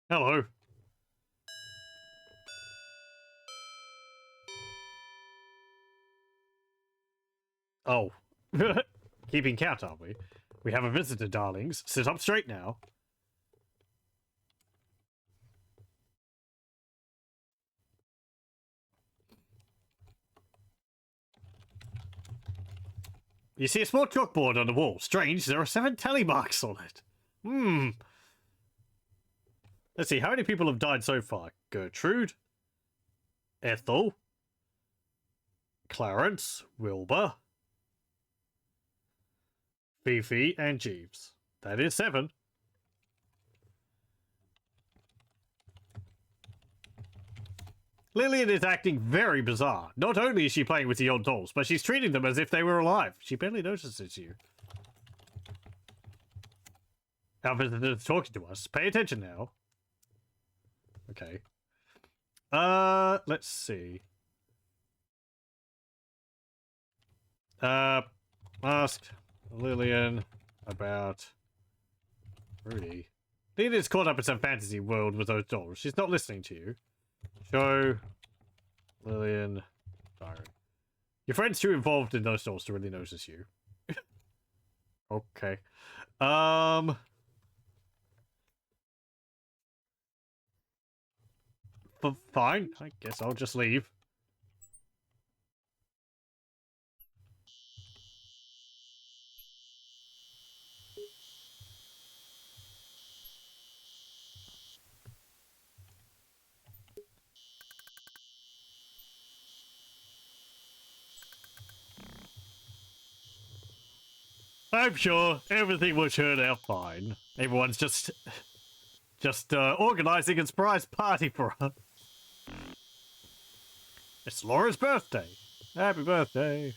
Hello. Oh. Keeping count, aren't we? We have a visitor, darlings. Sit up straight now. You see a small chalkboard on the wall. Strange, there are 7 tally marks on it. Let's see, how many people have died so far? Gertrude, Ethel, Clarence, Wilbur, Fifi, and Jeeves. That is 7. Lillian is acting very bizarre. Not only is she playing with the old dolls, but she's treating them as if they were alive. She barely notices you. Our visitor is talking to us. Pay attention now. Okay. Let's see. Ask Lillian about Rudy. Lillian's caught up in some fantasy world with those dolls. She's not listening to you. Show Lillian diary. Your friend's too involved in those dolls to really notice you. Okay. Fine. I guess I'll just leave. I'm sure everything will turn out fine. Everyone's just organizing a surprise party for her. It's Laura's birthday. Happy birthday.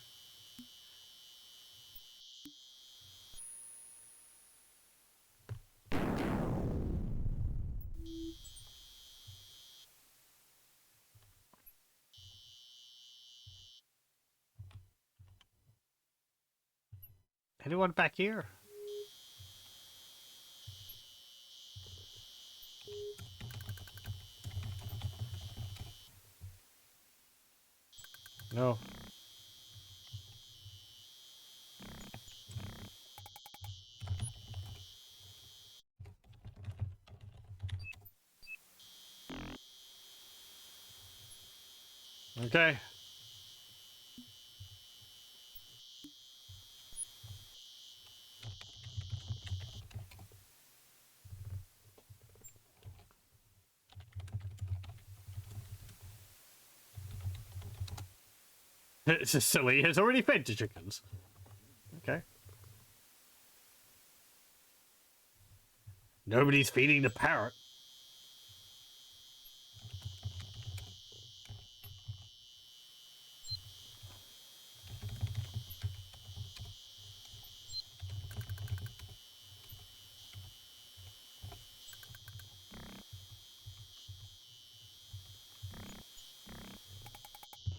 Anyone back here? No. Okay. It's just silly. Has already fed the chickens. Okay. Nobody's feeding the parrot.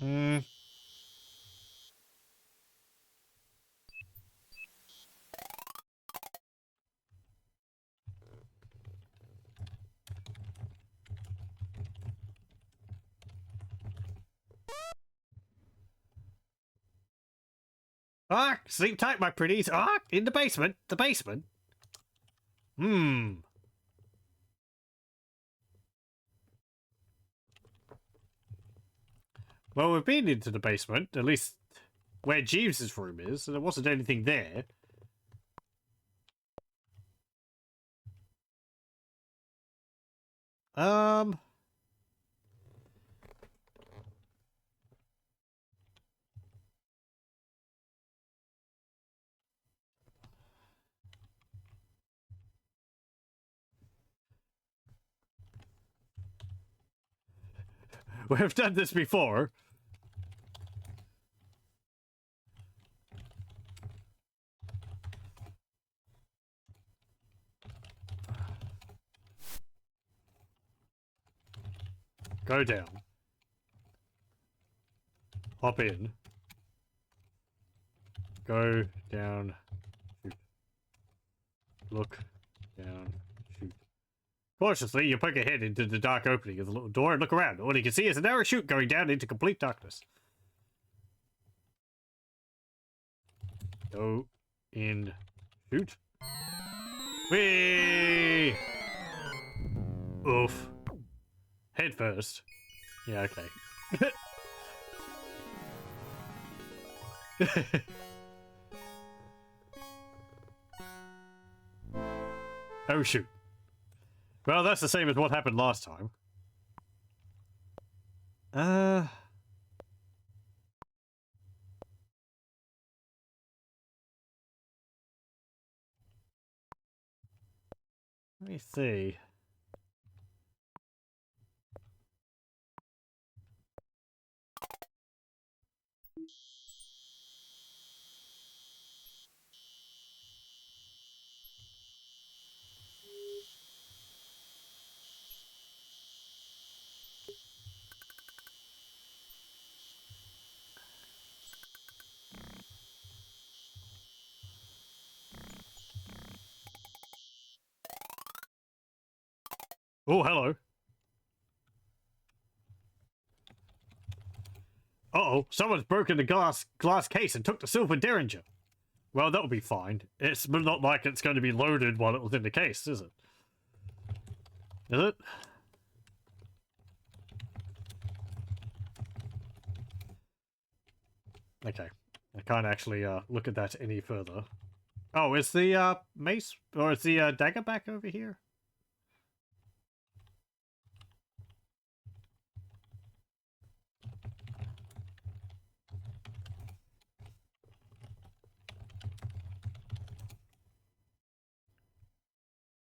Hmm. Ah, sleep tight, my pretties. Ah, in the basement. The basement. Hmm. Well, we've been into the basement, at least where Jeeves's room is, and there wasn't anything there. Um. We've done this before. Go down. Hop in. Go down. Shoot. Look down. Shoot. Cautiously, you poke your head into the dark opening of the little door and look around. All you can see is a narrow chute going down into complete darkness. Go in. Shoot. Whee! Oof. Head first. Yeah, okay. Oh, shoot. Well, that's the same as what happened last time. Let me see. Oh, hello. Uh-oh, someone's broken the glass case and took the silver derringer. Well, that'll be fine. It's not like it's going to be loaded while it was in the case, is it? Is it? Okay. I can't actually look at that any further. Oh, is the mace or is the dagger back over here?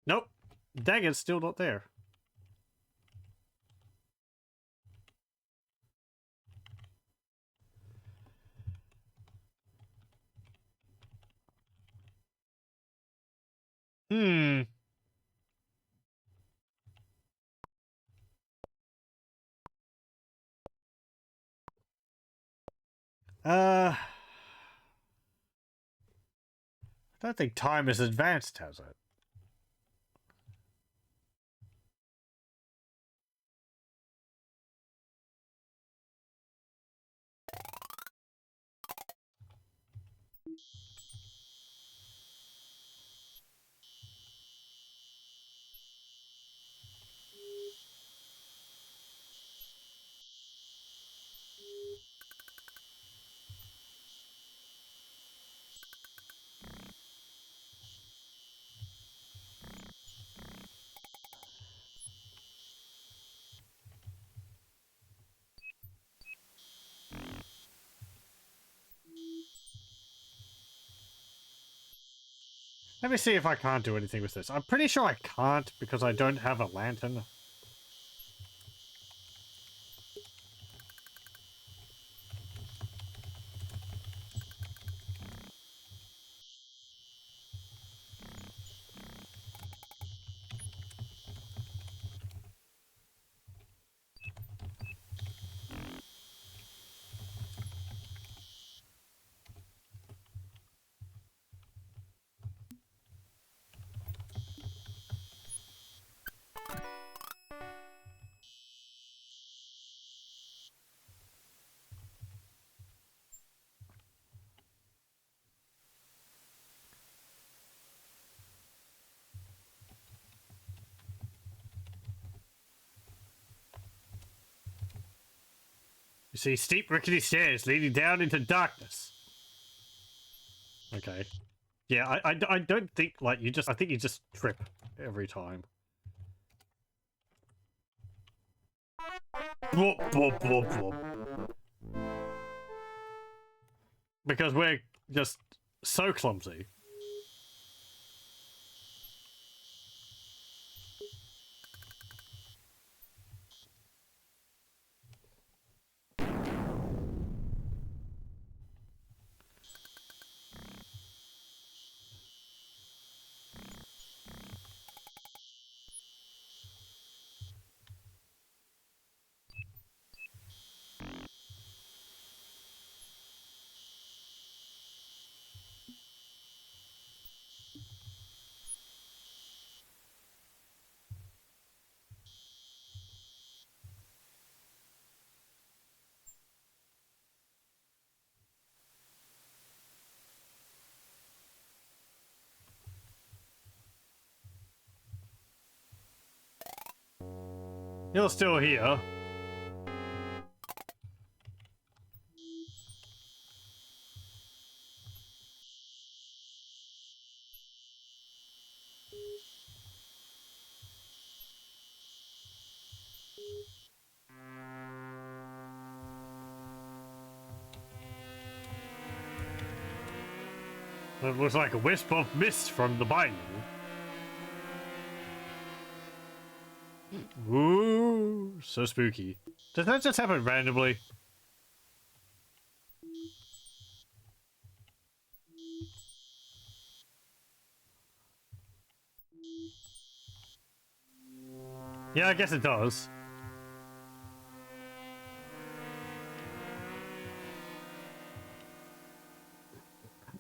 Nope. Dagger's still not there. Hmm. I don't think time is advanced, has it? Let me see if I can't do anything with this. I'm pretty sure I can't because I don't have a lantern. You see steep rickety stairs leading down into darkness. Okay. Yeah, I don't think, like, I think you just trip every time. Whoop, whoop, whoop, whoop. Because we're just so clumsy. You're still here. It looks like a wisp of mist from the bayou. Ooh, so spooky. Does that just happen randomly? Yeah, I guess it does.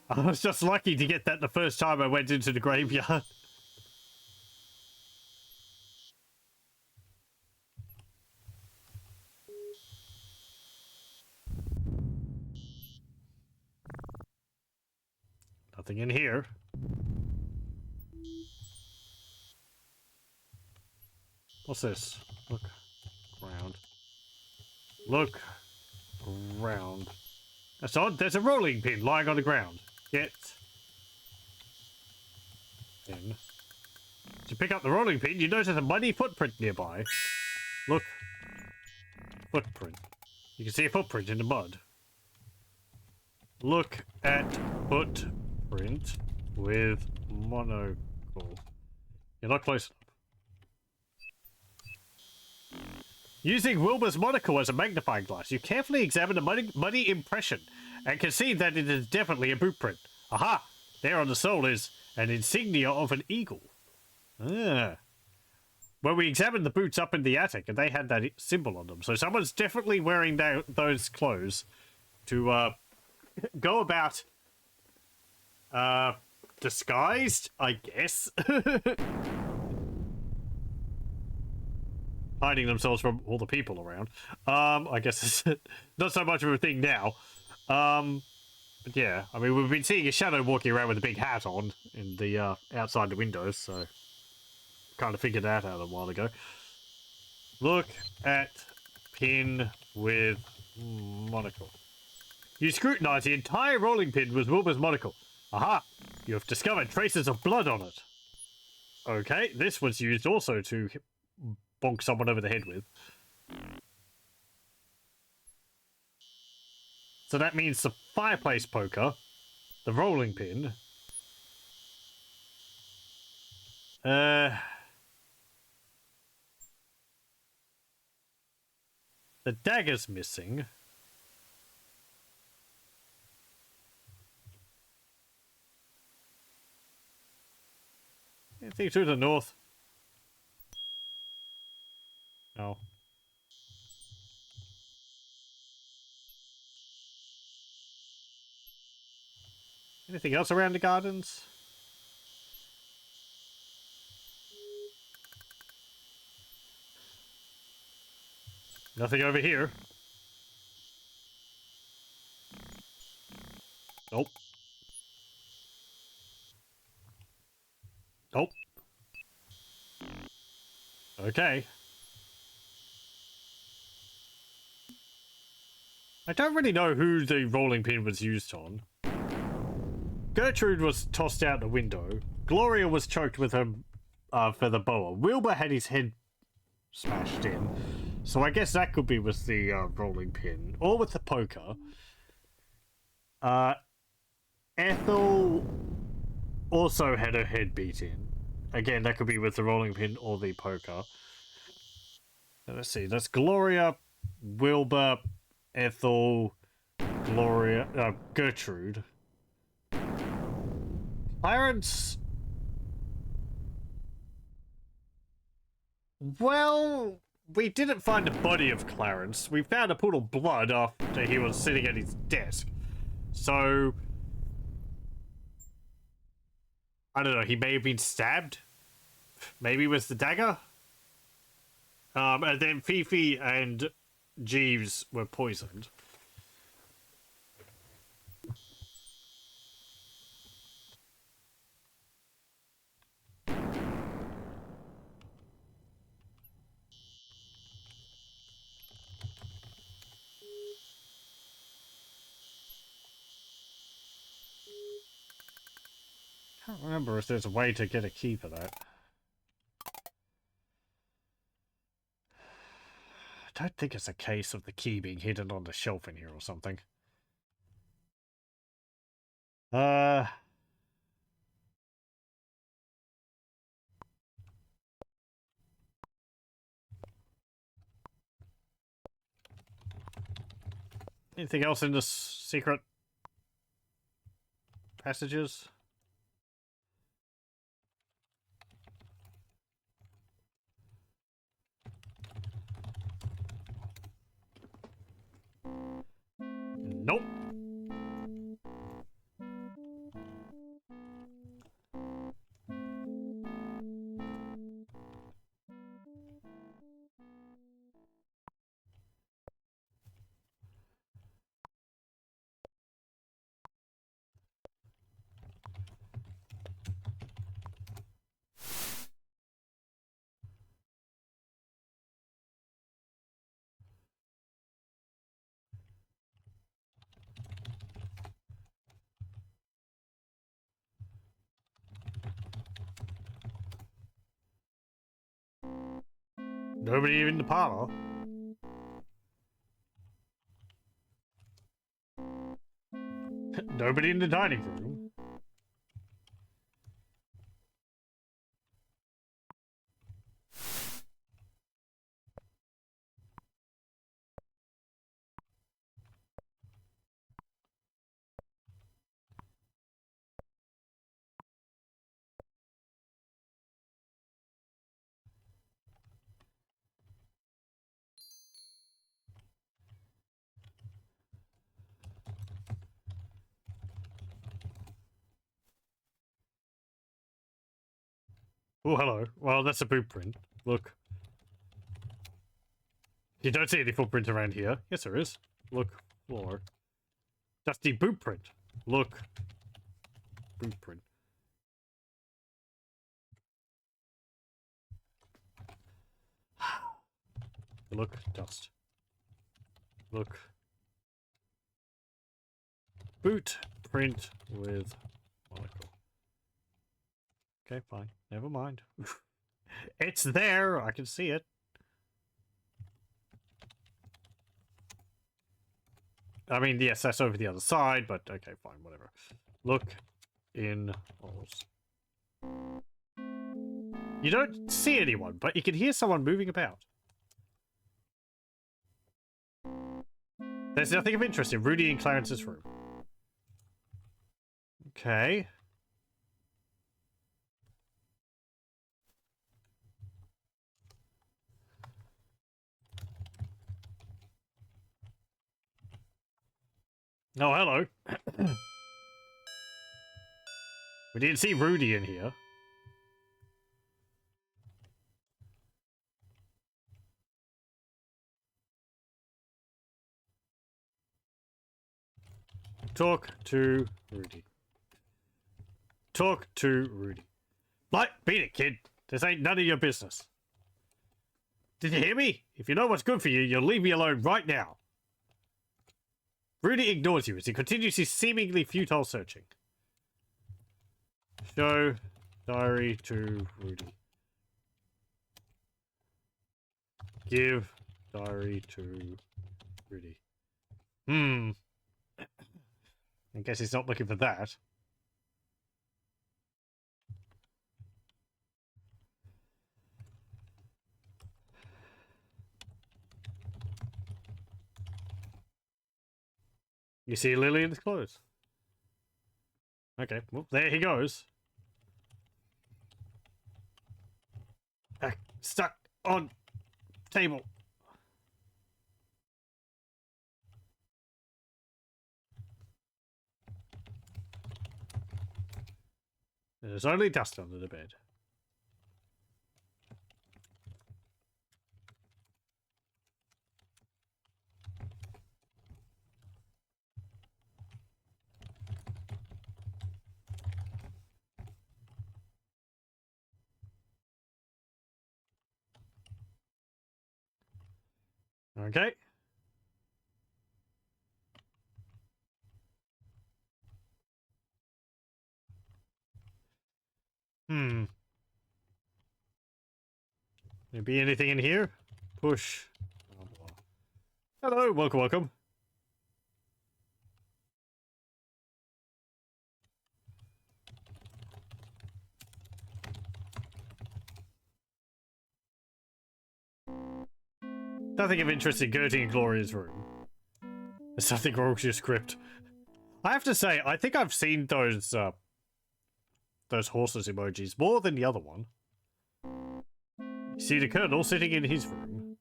I was just lucky to get that the first time I went into the graveyard. Nothing in here. What's this? Look around. Look around. That's odd. There's a rolling pin lying on the ground. Get in. To pick up the rolling pin, you notice a muddy footprint nearby. Look. Footprint. You can see a footprint in the mud. Look at footprint with monocle. You're not close enough. Using Wilbur's monocle as a magnifying glass, you carefully examine the muddy impression and can see that it is definitely a boot print. Aha! There on the sole is an insignia of an eagle. Ah. Well, we examined the boots up in the attic and they had that symbol on them. So someone's definitely wearing those clothes to go about disguised, I guess. Hiding themselves from all the people around. I guess it's not so much of a thing now. But yeah, I mean, we've been seeing a shadow walking around with a big hat on in the outside the windows, so kind of figured that out a while ago. Look at pin with monocle. You scrutinize the entire rolling pin with Wilbur's monocle. Aha! You have discovered traces of blood on it. Okay, this was used also to bonk someone over the head with. So that means the fireplace poker, the rolling pin, the dagger's missing. Anything to the north? No. Anything else around the gardens? Nothing over here. Nope. Nope. Okay. I don't really know who the rolling pin was used on. Gertrude was tossed out the window. Gloria was choked with her feather boa. Wilbur had his head smashed in. So I guess that could be with the rolling pin. Or with the poker. Ethel also had her head beat in. Again, that could be with the rolling pin or the poker. Let's see. That's Gloria, Wilbur, Ethel, Gloria, Gertrude. Clarence... Well, we didn't find the body of Clarence. We found a pool of blood after he was sitting at his desk. So... I don't know, he may have been stabbed? Maybe with the dagger? And then Fifi and Jeeves were poisoned. I can't remember if there's a way to get a key for that. I don't think it's a case of the key being hidden on the shelf in here or something. Anything else in this secret passages? Nope. Nobody in the parlor. Nobody in the dining room. Oh, hello. Well, that's a boot print. Look. You don't see any footprint around here. Yes, there is. Look. Floor. Dusty boot print. Look. Boot print. Look. Dust. Look. Boot print with monocle. Okay, fine. Never mind. It's there. I can see it. I mean, yes, that's over the other side, but okay, fine, whatever. Look in holes. You don't see anyone, but you can hear someone moving about. There's nothing of interest in Rudy and Clarence's room. Okay. Oh, hello. We didn't see Rudy in here. Talk to Rudy. Talk to Rudy. Like, beat it, kid. This ain't none of your business. Did you hear me? If you know what's good for you, you'll leave me alone right now. Rudy ignores you as he continues his seemingly futile searching. Show diary to Rudy. Give diary to Rudy. I guess he's not looking for that. You see Lillian's clothes. Okay, well, there he goes. Stuck on table. There's only dust under the bed. Okay. There be anything in here? Push. Hello, welcome, welcome. Nothing of interest in Gertie and Gloria's room. There's something wrong with your script. I have to say, I think I've seen those horses emojis more than the other one. See the Colonel sitting in his room.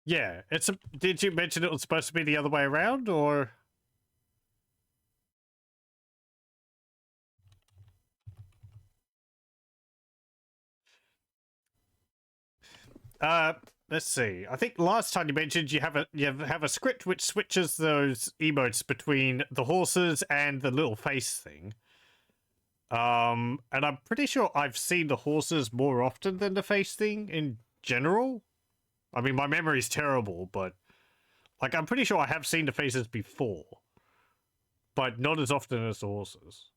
Yeah, it's a. Did you mention it was supposed to be the other way around, or? Let's see. I think last time you mentioned you have a script which switches those emotes between the horses and the little face thing. And I'm pretty sure I've seen the horses more often than the face thing in general. I mean, my memory's terrible, but like I'm pretty sure I have seen the faces before, but not as often as the horses.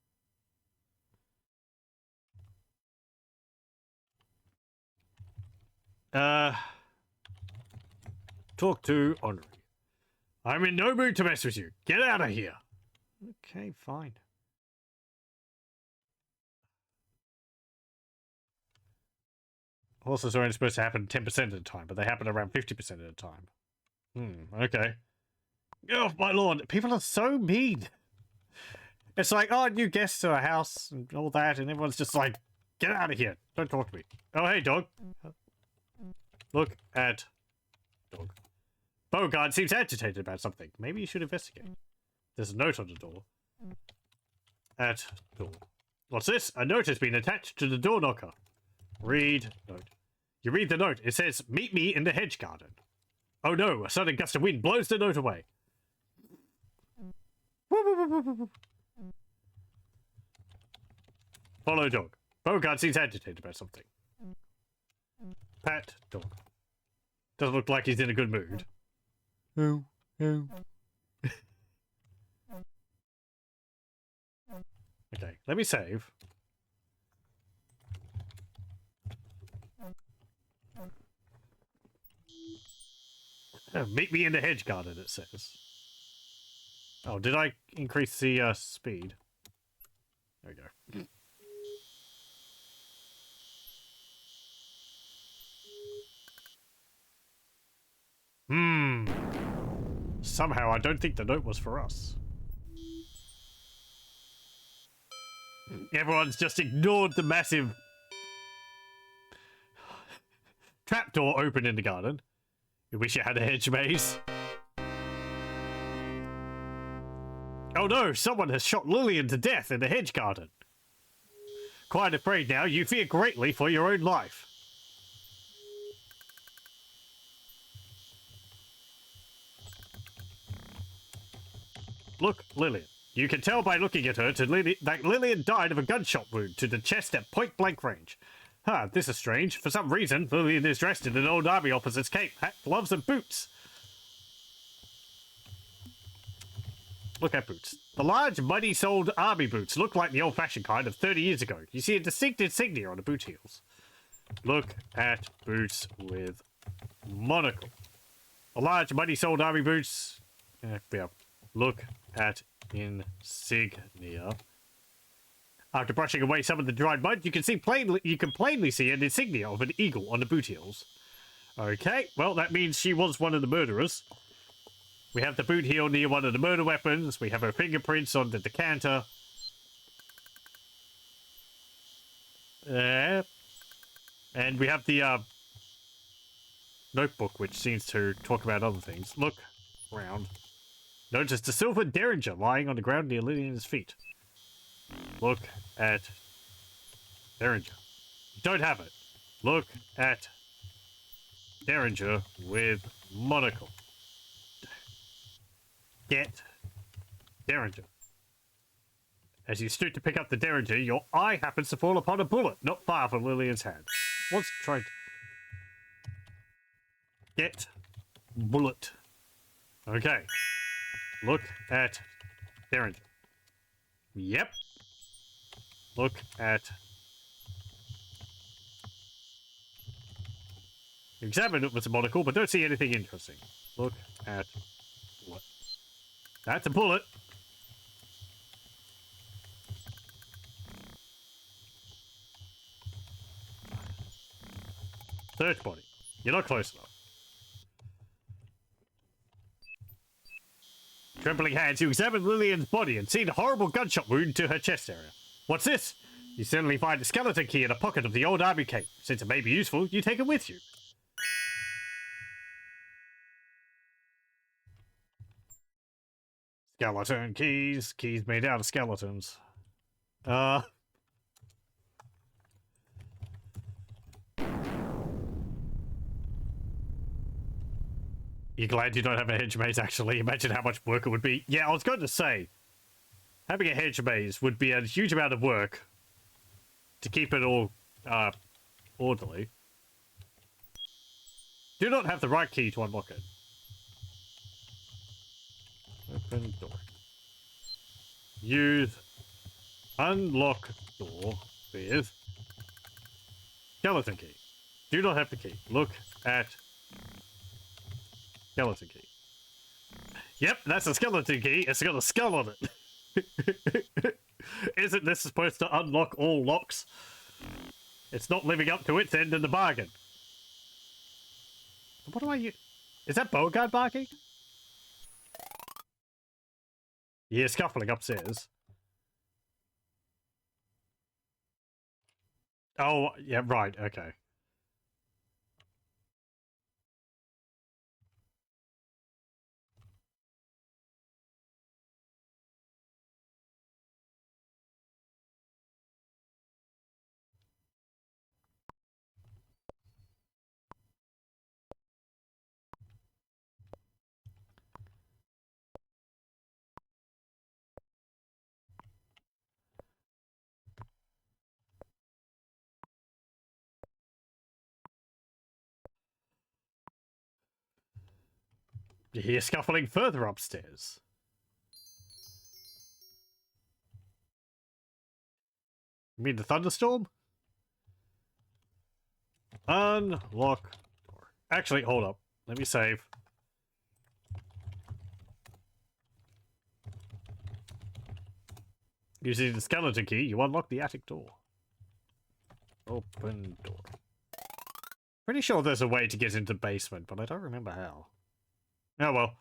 Talk to Henri. I'm in no mood to mess with you. Get out of here. Okay, fine. Horses are only supposed to happen 10% of the time, but they happen around 50% of the time. Okay. Get off my lawn. People are so mean. It's like, oh, new guests to our house and all that, and everyone's just like, get out of here. Don't talk to me. Oh, hey, dog. Look at dog. Beauregard seems agitated about something. Maybe you should investigate. There's a note on the door. At door. What's this? A note has been attached to the door knocker. Read note. You read the note. It says, meet me in the hedge garden. Oh no, a sudden gust of wind blows the note away. Follow dog. Beauregard seems agitated about something. Pat dog. Doesn't look like he's in a good mood. Oh. Okay, let me save. Meet me in the hedge garden, it says. Oh, did I increase the speed? There we go. Somehow I don't think the note was for us. Everyone's just ignored the massive trapdoor open in the garden. You wish you had a hedge maze. Oh no, someone has shot Lillian to death in the hedge garden. Quite afraid now, you fear greatly for your own life. Look, Lillian. You can tell by looking at her that Lillian died of a gunshot wound to the chest at point-blank range. Huh, this is strange. For some reason, Lillian is dressed in an old army officer's cape, hat, gloves, and boots. Look at boots. The large, muddy-soled army boots look like the old-fashioned kind of 30 years ago. You see a distinct insignia on the boot heels. Look at boots with monocle. The large, muddy-soled army boots. Yeah. Look at insignia. After brushing away some of the dried mud, you can plainly see an insignia of an eagle on the boot heels. Okay, well, that means she was one of the murderers. We have the boot heel near one of the murder weapons. We have her fingerprints on the decanter. And we have the notebook, which seems to talk about other things. Look around. Notice the silver derringer lying on the ground near Lillian's feet. Look at derringer. You don't have it. Look at derringer with monocle. Get derringer. As you stoop to pick up the derringer, your eye happens to fall upon a bullet not far from Lillian's hand. What's trying to... Get bullet. Okay. Look at derringer. Yep. Look at... Examine it with a monocle, but don't see anything interesting. Look at... What? That's a bullet. Search body. You're not close enough. Trembling hands, you examine Lillian's body and see the horrible gunshot wound to her chest area. What's this? You suddenly find a skeleton key in a pocket of the old army cape. Since it may be useful, you take it with you. Skeleton keys. Keys made out of skeletons. You're glad you don't have a hedge maze, actually. Imagine how much work it would be. Yeah, I was going to say, having a hedge maze would be a huge amount of work to keep it all orderly. Do not have the right key to unlock it. Open door. Use unlock door with skeleton key. Do not have the key. Look at skeleton key. Yep, that's a skeleton key. It's got a skull on it. Isn't this supposed to unlock all locks? It's not living up to its end in the bargain. What do I use? Is that Beauregard barking? Yeah, scuffling upstairs. Oh, yeah, right, okay. You hear scuffling further upstairs. You mean the thunderstorm? Unlock door. Actually, hold up. Let me save. Using the skeleton key, you unlock the attic door. Open door. Pretty sure there's a way to get into the basement, but I don't remember how. Oh well.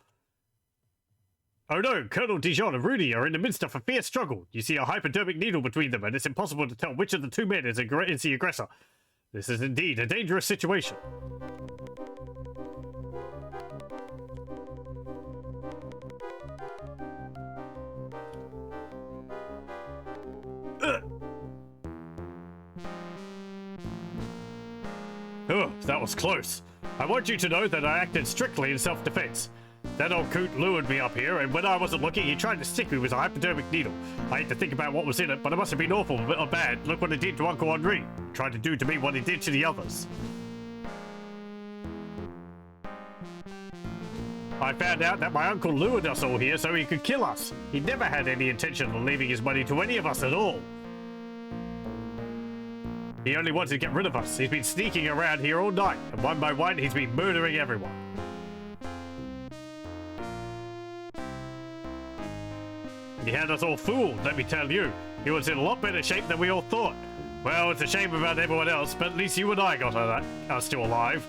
Oh no, Colonel Dijon and Rudy are in the midst of a fierce struggle. You see a hypodermic needle between them, and it's impossible to tell which of the two men is the aggressor. This is indeed a dangerous situation. Oh, that was close. I want you to know that I acted strictly in self-defense. That old coot lured me up here, and when I wasn't looking, he tried to stick me with a hypodermic needle. I hate to think about what was in it, but it must have been awful or bad. Look what it did to Uncle Henri. Tried to do to me what he did to the others. I found out that my uncle lured us all here so he could kill us. He never had any intention of leaving his money to any of us at all. He only wanted to get rid of us. He's been sneaking around here all night, and one by one, he's been murdering everyone. He had us all fooled, let me tell you. He was in a lot better shape than we all thought. Well, it's a shame about everyone else, but at least you and I are still alive.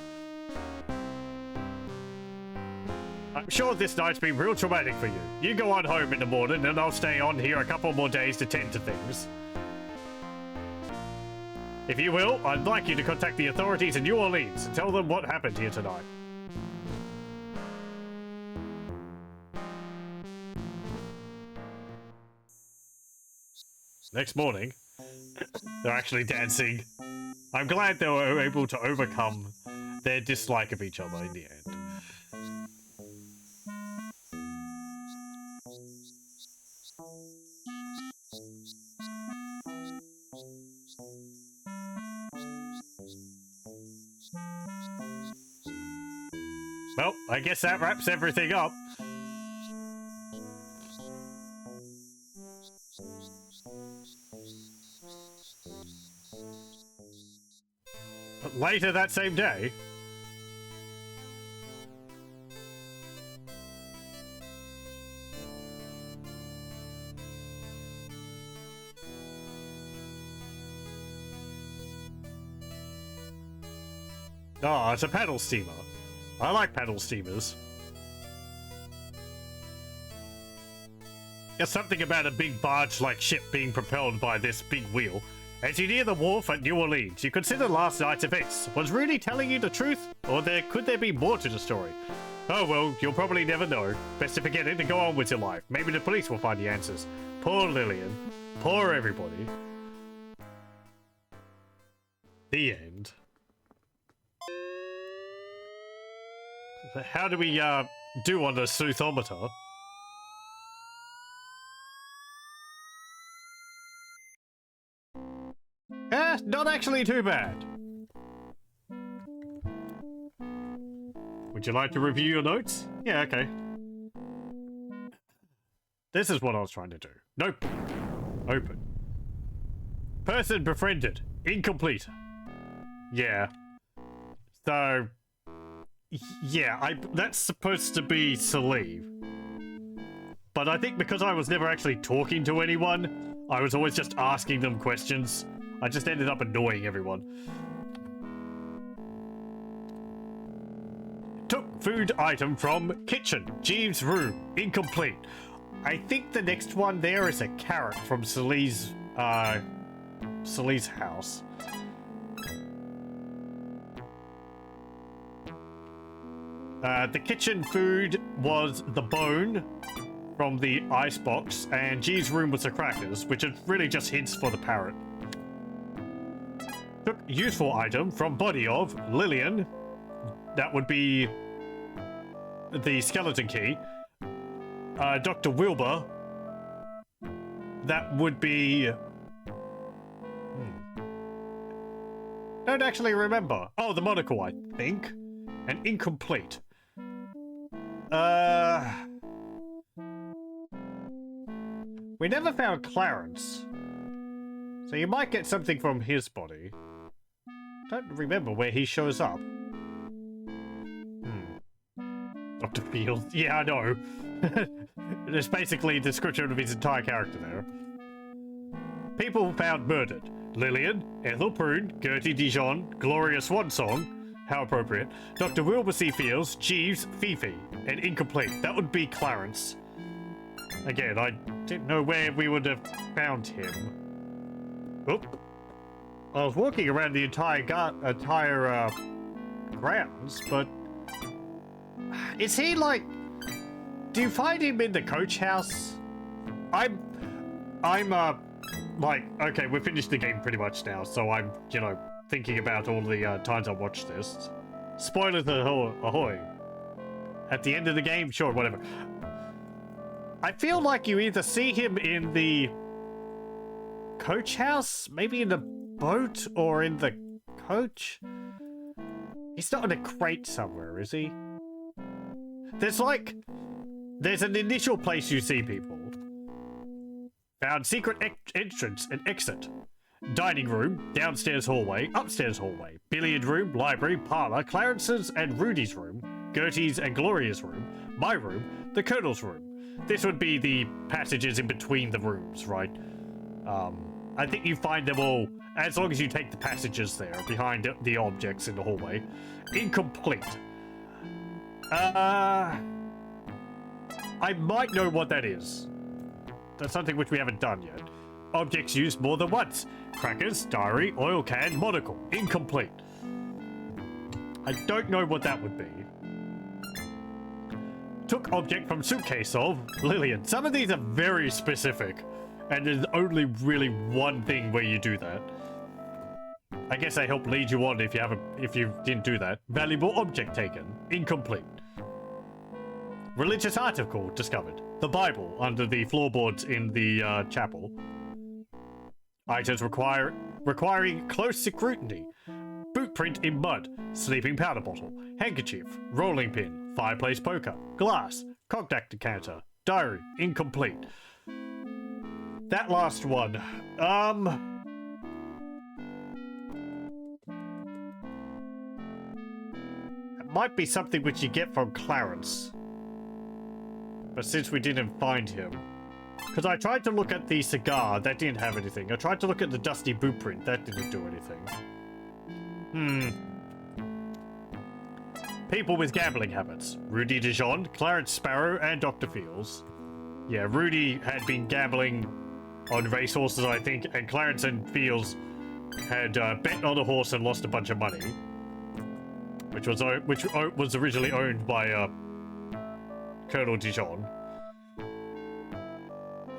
I'm sure this night's been real traumatic for you. You go on home in the morning, and I'll stay on here a couple more days to tend to things. If you will, I'd like you to contact the authorities in New Orleans and tell them what happened here tonight. Next morning, they're actually dancing. I'm glad they were able to overcome their dislike of each other in the end. Well, I guess that wraps everything up. But later that same day, oh, it's a paddle steamer. I like paddle steamers. There's something about a big barge-like ship being propelled by this big wheel. As you near the wharf at New Orleans, you consider last night's events. Was Rudy telling you the truth? Or could there be more to the story? Oh well, you'll probably never know. Best to forget it and go on with your life. Maybe the police will find the answers. Poor Lillian. Poor everybody. The end. How do we do on the soothometer? Not actually too bad. Would you like to review your notes? Yeah, okay. This is what I was trying to do. Nope. Open. Person befriended. Incomplete. Yeah. So... yeah, that's supposed to be Salive. But I think because I was never actually talking to anyone, I was always just asking them questions. I just ended up annoying everyone. Took food item from kitchen. Jeeves' room. Incomplete. I think the next one there is a carrot from Sally's house. The kitchen food was the bone from the icebox, and G's room was the crackers, which are really just hints for the parrot. Took useful item from body of Lillian. That would be the skeleton key. Dr. Wilbur. That would be... don't actually remember. Oh, the monocle, I think. And incomplete. We never found Clarence. So you might get something from his body. Don't remember where he shows up. Dr. Fields. Yeah, I know. There's basically a description of his entire character there. People found murdered. Lillian, Ethel Prune, Gertie Dijon, Gloria Swansong. How appropriate. Dr. Wilbur C. Fields, Jeeves, Fifi, and incomplete. That would be Clarence. Again, I didn't know where we would have found him. Oop. I was walking around the entire grounds, but is he like? Do you find him in the coach house? I'm like, okay, we've finished the game pretty much now, so I'm, you know, thinking about all the times I watched this. Spoilers ahoy. At the end of the game? Sure, whatever. I feel like you either see him in the coach house, maybe in the boat, or in the coach. He's not in a crate somewhere, is he? There's an initial place you see people. Found secret entrance and exit. Dining room, downstairs hallway, upstairs hallway, billiard room, library, parlor, Clarence's and Rudy's room, Gertie's and Gloria's room, my room, the Colonel's room. This would be the passages in between the rooms, right? I think you find them all, as long as you take the passages there, behind the objects in the hallway. Incomplete. I might know what that is. That's something which we haven't done yet. Objects used more than once. Crackers, diary, oil can, monocle. Incomplete. I don't know what that would be. Took object from suitcase of Lillian. Some of these are very specific, and there's only really one thing where you do that. I guess they help lead you on if you didn't do that. Valuable object taken. Incomplete. Religious article discovered. The Bible under the floorboards in the chapel. Items requiring close scrutiny. Boot print in mud. Sleeping powder bottle. Handkerchief. Rolling pin. Fireplace poker. Glass. Cognac decanter. Diary. Incomplete. That last one. It might be something which you get from Clarence. But since we didn't find him. Because I tried to look at the cigar, that didn't have anything. I tried to look at the dusty boot print, that didn't do anything. People with gambling habits. Rudy Dijon, Clarence Sparrow, and Dr. Fields. Yeah, Rudy had been gambling on racehorses, I think, and Clarence and Fields had bet on a horse and lost a bunch of money. Which was originally owned by Colonel Dijon.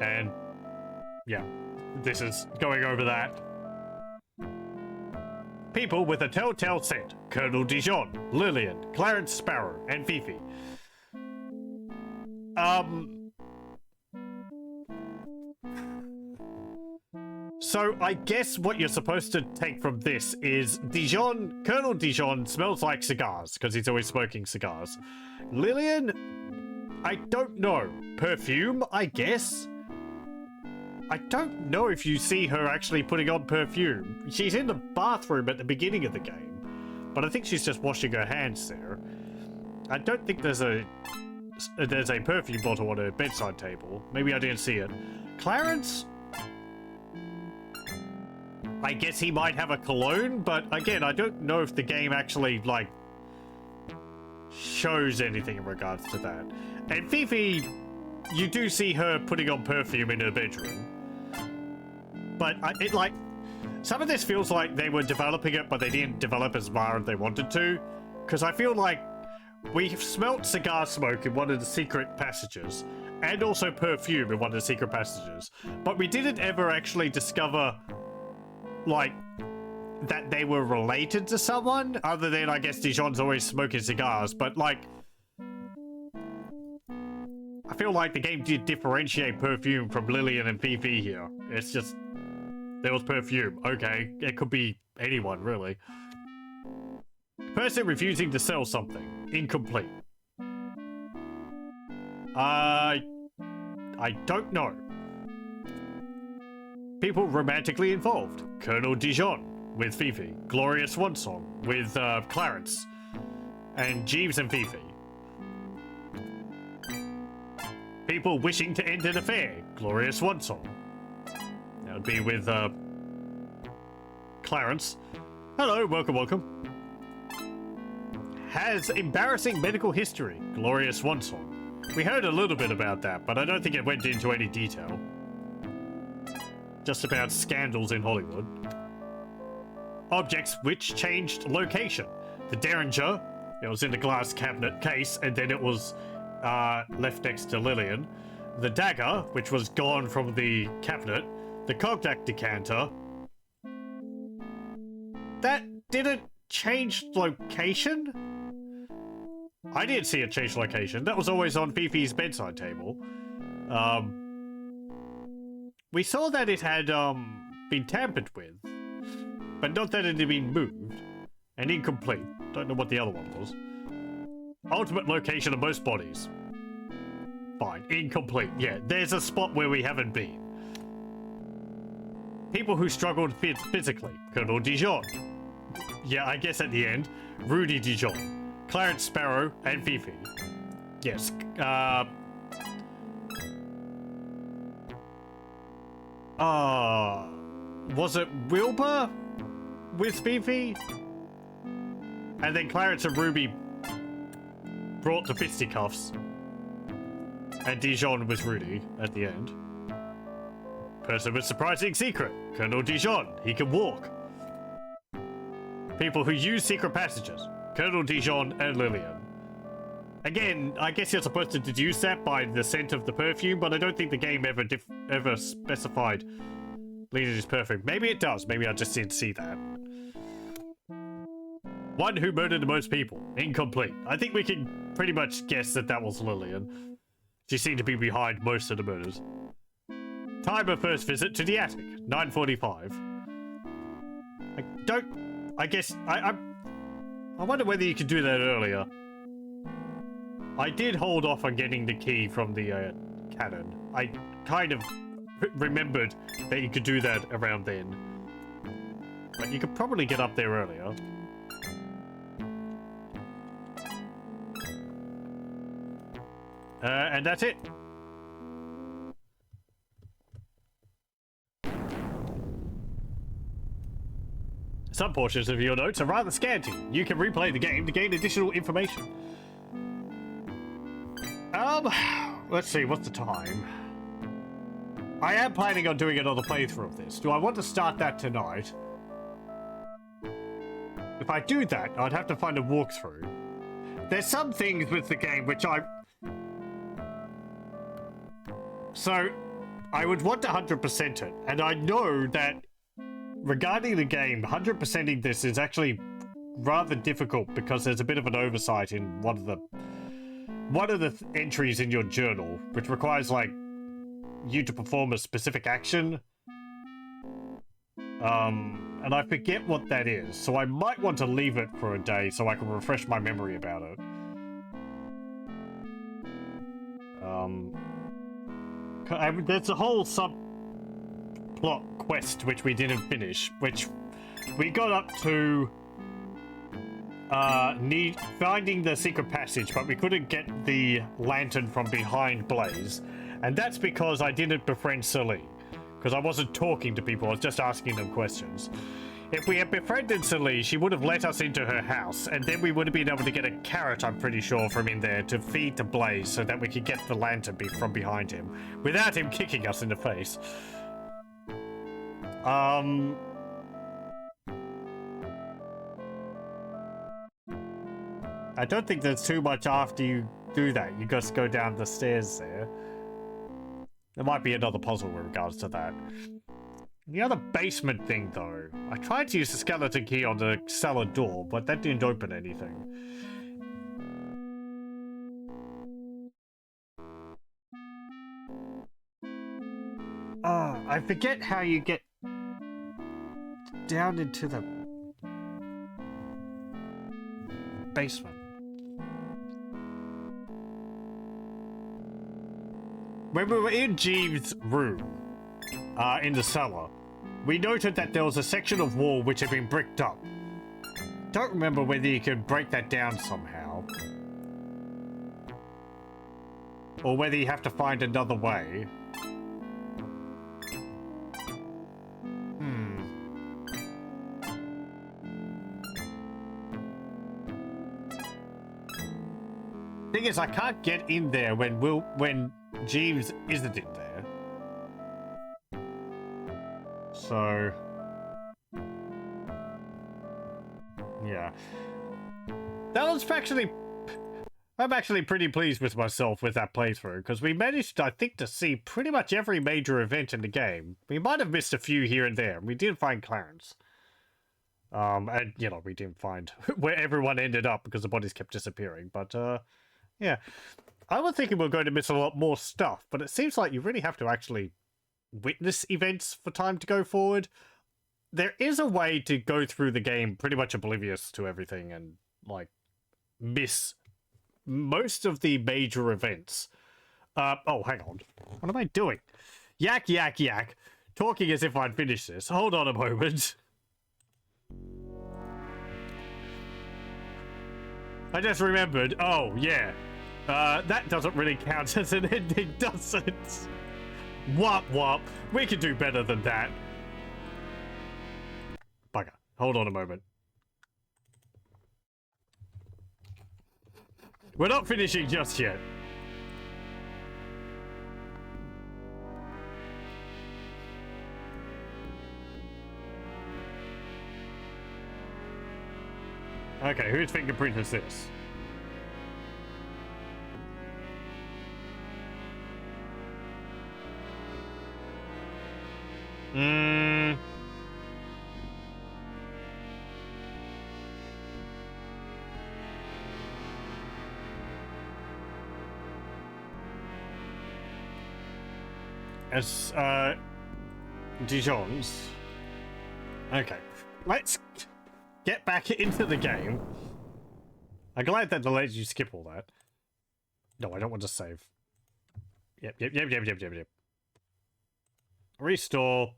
And yeah, this is going over that. People with a telltale scent. Colonel Dijon, Lillian, Clarence Sparrow, and Fifi. So I guess what you're supposed to take from this is Dijon, Colonel Dijon smells like cigars because he's always smoking cigars. Lillian, I don't know. Perfume, I guess. I don't know if you see her actually putting on perfume. She's in the bathroom at the beginning of the game, but I think she's just washing her hands there. I don't think there's a perfume bottle on her bedside table. Maybe I didn't see it. Clarence? I guess he might have a cologne, but again, I don't know if the game actually, like, shows anything in regards to that. And Fifi, you do see her putting on perfume in her bedroom. But some of this feels like they were developing it, but they didn't develop as far as they wanted to. Because I feel like we smelt cigar smoke in one of the secret passages, and also perfume in one of the secret passages. But we didn't ever actually discover, like, that they were related to someone, other than, I guess, Dijon's always smoking cigars. But, like, I feel like the game did differentiate perfume from Lillian and Fifi here. It's just, there was perfume. Okay, it could be anyone, really. Person refusing to sell something. Incomplete. I don't know. People romantically involved. Colonel Dijon with Fifi. Glorious Swan Song with Clarence. And Jeeves and Fifi. People wishing to end an affair. Glorious Swan Song. That would be with Clarence. Hello, welcome, welcome. Has embarrassing medical history. Glorious Swan Song. We heard a little bit about that, but I don't think it went into any detail. Just about scandals in Hollywood. Objects which changed location. The Derringer, it was in the glass cabinet case, and then it was left next to Lillian. The dagger, which was gone from the cabinet. The cognac decanter. That didn't change location? I didn't see it change location. That was always on Fifi's bedside table. We saw that it had been tampered with, but not that it had been moved. And incomplete. Don't know what the other one was. Ultimate location of most bodies. Fine. Incomplete. Yeah, there's a spot where we haven't been. People who struggled physically. Colonel Dijon. Yeah, I guess at the end. Rudy Dijon. Clarence Sparrow and Fifi. Yes. Was it Wilbur with Fifi? And then Clarence and Ruby brought the fisticuffs. And Dijon was Rudy at the end. Person with surprising secret. Colonel Dijon. He can walk. People who use secret passages. Colonel Dijon and Lillian. Again, I guess you're supposed to deduce that by the scent of the perfume, but I don't think the game ever specified Lillian's perfume. Maybe it does. Maybe I just didn't see that. One who murdered the most people. Incomplete. I think we can pretty much guess that that was Lillian. She seemed to be behind most of the murders. Time of first visit to the attic. 9:45. I wonder whether you could do that earlier. I did hold off on getting the key from the cannon. I kind of remembered that you could do that around then. But you could probably get up there earlier. And that's it. Some portions of your notes are rather scanty. You can replay the game to gain additional information. Let's see, what's the time? I am planning on doing another playthrough of this. Do I want to start that tonight? If I do that, I'd have to find a walkthrough. There's some things with the game which So, I would want to 100% it, and I know that regarding the game, 100%ing this is actually rather difficult because there's a bit of an oversight in one of the entries in your journal, which requires, like, you to perform a specific action. And I forget what that is, so I might want to leave it for a day so I can refresh my memory about it. There's a whole subplot quest which we didn't finish, which we got up to finding the secret passage, but we couldn't get the lantern from behind Blaze, and that's because I didn't befriend Celie, because I wasn't talking to people, I was just asking them questions. If we had befriended Celie, she would have let us into her house, and then we would have been able to get a carrot, I'm pretty sure, from in there to feed to Blaze so that we could get the lantern from behind him, without him kicking us in the face. I don't think there's too much after you do that. You just go down the stairs there. There might be another puzzle with regards to that. The other basement thing, though. I tried to use the skeleton key on the cellar door, but that didn't open anything. I forget how you get down into the basement. When we were in Jeeves' room, in the cellar, we noted that there was a section of wall which had been bricked up. Don't remember whether you could break that down somehow. Or whether you have to find another way. Thing is, I can't get in there when Jeeves isn't in there. So, yeah. I'm actually pretty pleased with myself with that playthrough, because we managed, I think, to see pretty much every major event in the game. We might have missed a few here and there, and we did find Clarence. And, you know, we didn't find where everyone ended up because the bodies kept disappearing. But, yeah. I was thinking we we're going to miss a lot more stuff, but it seems like you really have to actually witness events for time to go forward. There is a way to go through the game pretty much oblivious to everything and, like, miss most of the major events. Oh, hang on. What am I doing? Yak, yak, yak. Talking as if I'd finished this. Hold on a moment. I just remembered. Oh, yeah. That doesn't really count as an ending, does it? Wop wop. We can do better than that. Bugger. Hold on a moment. We're not finishing just yet. Okay, whose fingerprint is this? As, Dijon's. Okay, let's get back into the game. I'm glad that lets you skip all that. No, I don't want to save. Yep. Restore.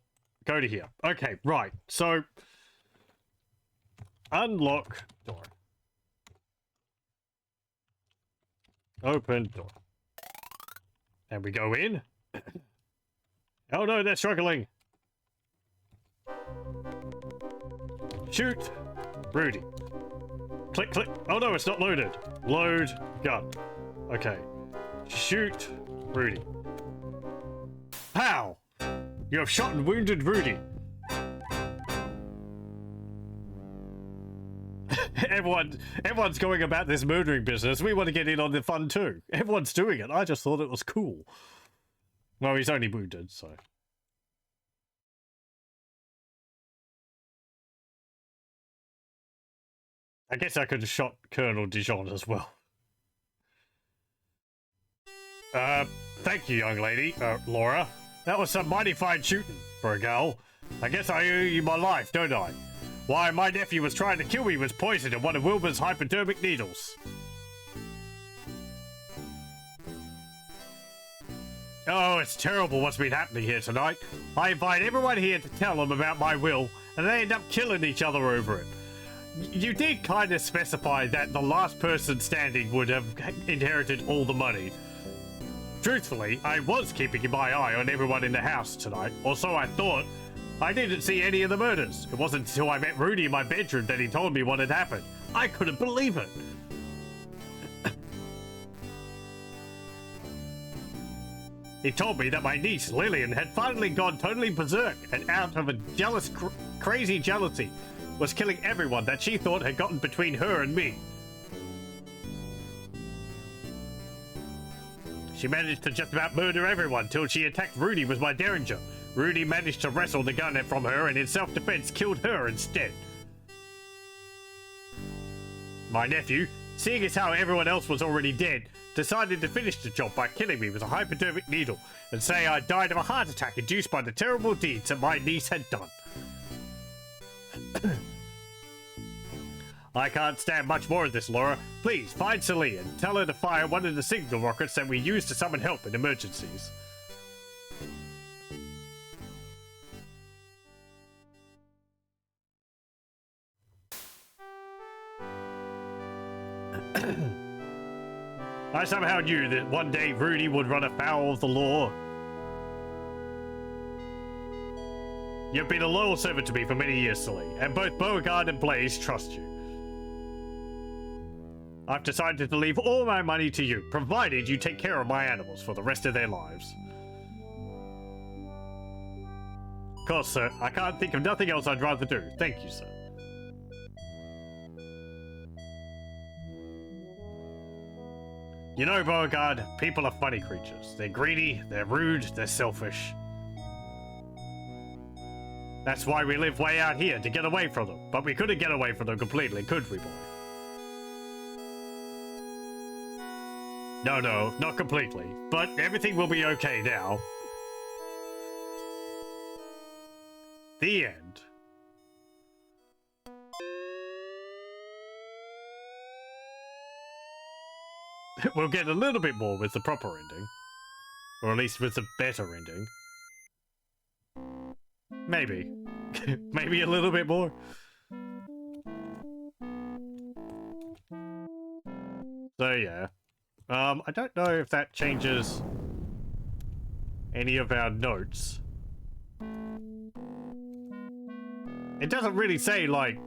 Go to here. Okay, right. So, unlock door. Open door. And we go in. Oh no, they're struggling. Shoot. Rudy. Click, click. Oh no, it's not loaded. Load gun. Okay. Shoot Rudy. Pow! You have shot and wounded Rudy. Everyone's going about this murdering business. We want to get in on the fun too. Everyone's doing it. I just thought it was cool. Well, he's only wounded, so. I guess I could have shot Colonel Dijon as well. Thank you, young lady, Laura. That was some mighty fine shooting for a girl. I guess I owe you my life, don't I? Why, my nephew was trying to kill me with poison in one of Wilbur's hypodermic needles. Oh, it's terrible what's been happening here tonight. I invite everyone here to tell them about my will, and they end up killing each other over it. You did kind of specify that the last person standing would have inherited all the money. Truthfully, I was keeping my eye on everyone in the house tonight, or so I thought. I didn't see any of the murders. It wasn't until I met Rudy in my bedroom that he told me what had happened. I couldn't believe it. He told me that my niece, Lillian, had finally gone totally berserk and out of a crazy jealousy, was killing everyone that she thought had gotten between her and me. She managed to just about murder everyone till she attacked Rudy with my derringer. Rudy managed to wrestle the gun from her and in self-defense killed her instead. My nephew, seeing as how everyone else was already dead, decided to finish the job by killing me with a hypodermic needle and say I died of a heart attack induced by the terrible deeds that my niece had done. I can't stand much more of this, Laura. Please, find Celie and tell her to fire one of the signal rockets that we use to summon help in emergencies. I somehow knew that one day Rudy would run afoul of the law. You've been a loyal servant to me for many years, Celie, and both Beauregard and Blaze trust you. I've decided to leave all my money to you, provided you take care of my animals for the rest of their lives. Of course, sir. I can't think of nothing else I'd rather do. Thank you, sir. You know, Beauregard, people are funny creatures. They're greedy, they're rude, they're selfish. That's why we live way out here, to get away from them. But we couldn't get away from them completely, could we, boy? No, no, not completely. But everything will be okay now. The end. We'll get a little bit more with the proper ending. Or at least with the better ending. Maybe. Maybe a little bit more. So yeah. I don't know if that changes any of our notes. It doesn't really say, like...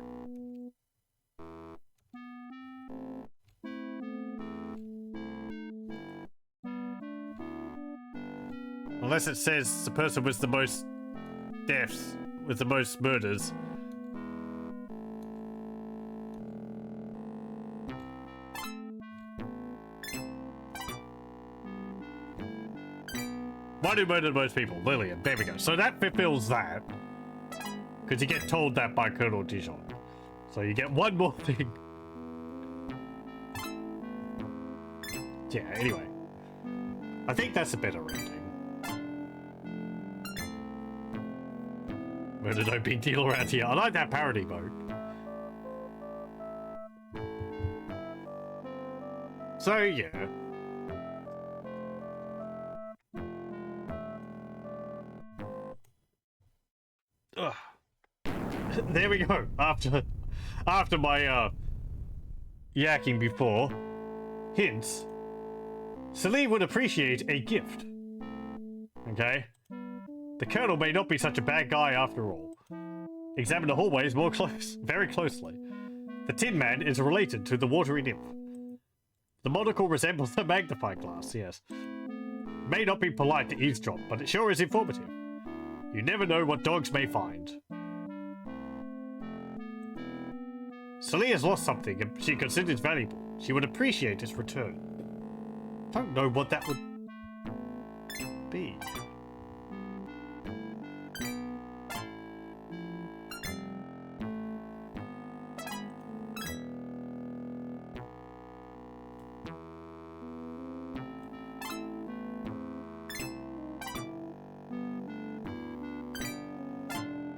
Unless it says the person with the most deaths, with the most murders. One who murdered most people, Lillian. There we go. So that fulfills that. Because you get told that by Colonel Dijon. So you get one more thing. Yeah, anyway. I think that's a better ending. Murder no big deal around here. I like that parody mode. So, yeah. Ugh. There we go. After my yakking before. Hints. Celine would appreciate a gift. Okay? The Colonel may not be such a bad guy after all. Examine the hallways very closely. The Tin Man is related to the watery nymph. The monocle resembles a magnifying glass, yes. May not be polite to eavesdrop, but it sure is informative. You never know what dogs may find. Celine has lost something she considers valuable. She would appreciate its return. Don't know what that would be.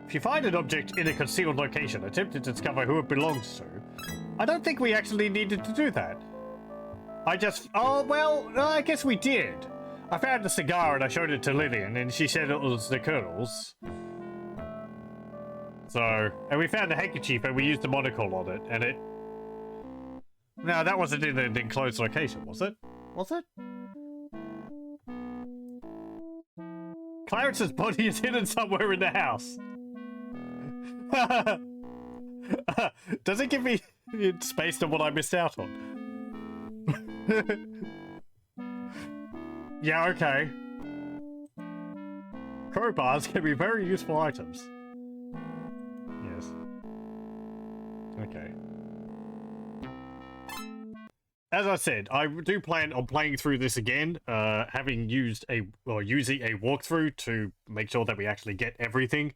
If you find an object in a concealed location, attempt to discover who it belongs to. I don't think we actually needed to do that. Oh, well, I guess we did. I found a cigar and I showed it to Lillian and she said it was the Colonel's. So, and we found a handkerchief and we used the monocle on it and it... No, that wasn't in an enclosed location, was it? Was it? Clarence's body is hidden somewhere in the house. Does it give me space to what I missed out on? Yeah, okay. Crowbars can be very useful items. Yes. Okay. As I said, I do plan on playing through this again, having using a walkthrough to make sure that we actually get everything.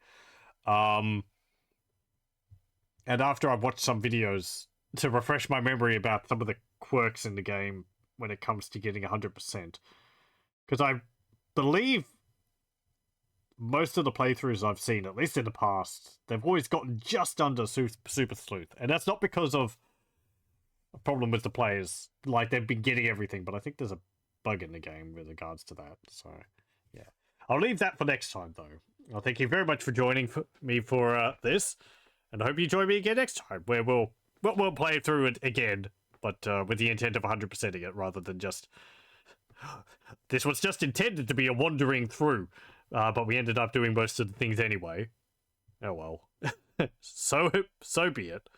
And after I've watched some videos to refresh my memory about some of the quirks in the game when it comes to getting 100%. Because I believe most of the playthroughs I've seen, at least in the past, they've always gotten just under Super Sleuth. And that's not because of a problem with the players. Like, they've been getting everything, but I think there's a bug in the game with regards to that. So, yeah. I'll leave that for next time, though. Well, thank you very much for joining me for this. And I hope you join me again next time, where we'll play through it again, but with the intent of 100%ing it, rather than just... This was just intended to be a wandering through, but we ended up doing most of the things anyway. Oh well. So be it.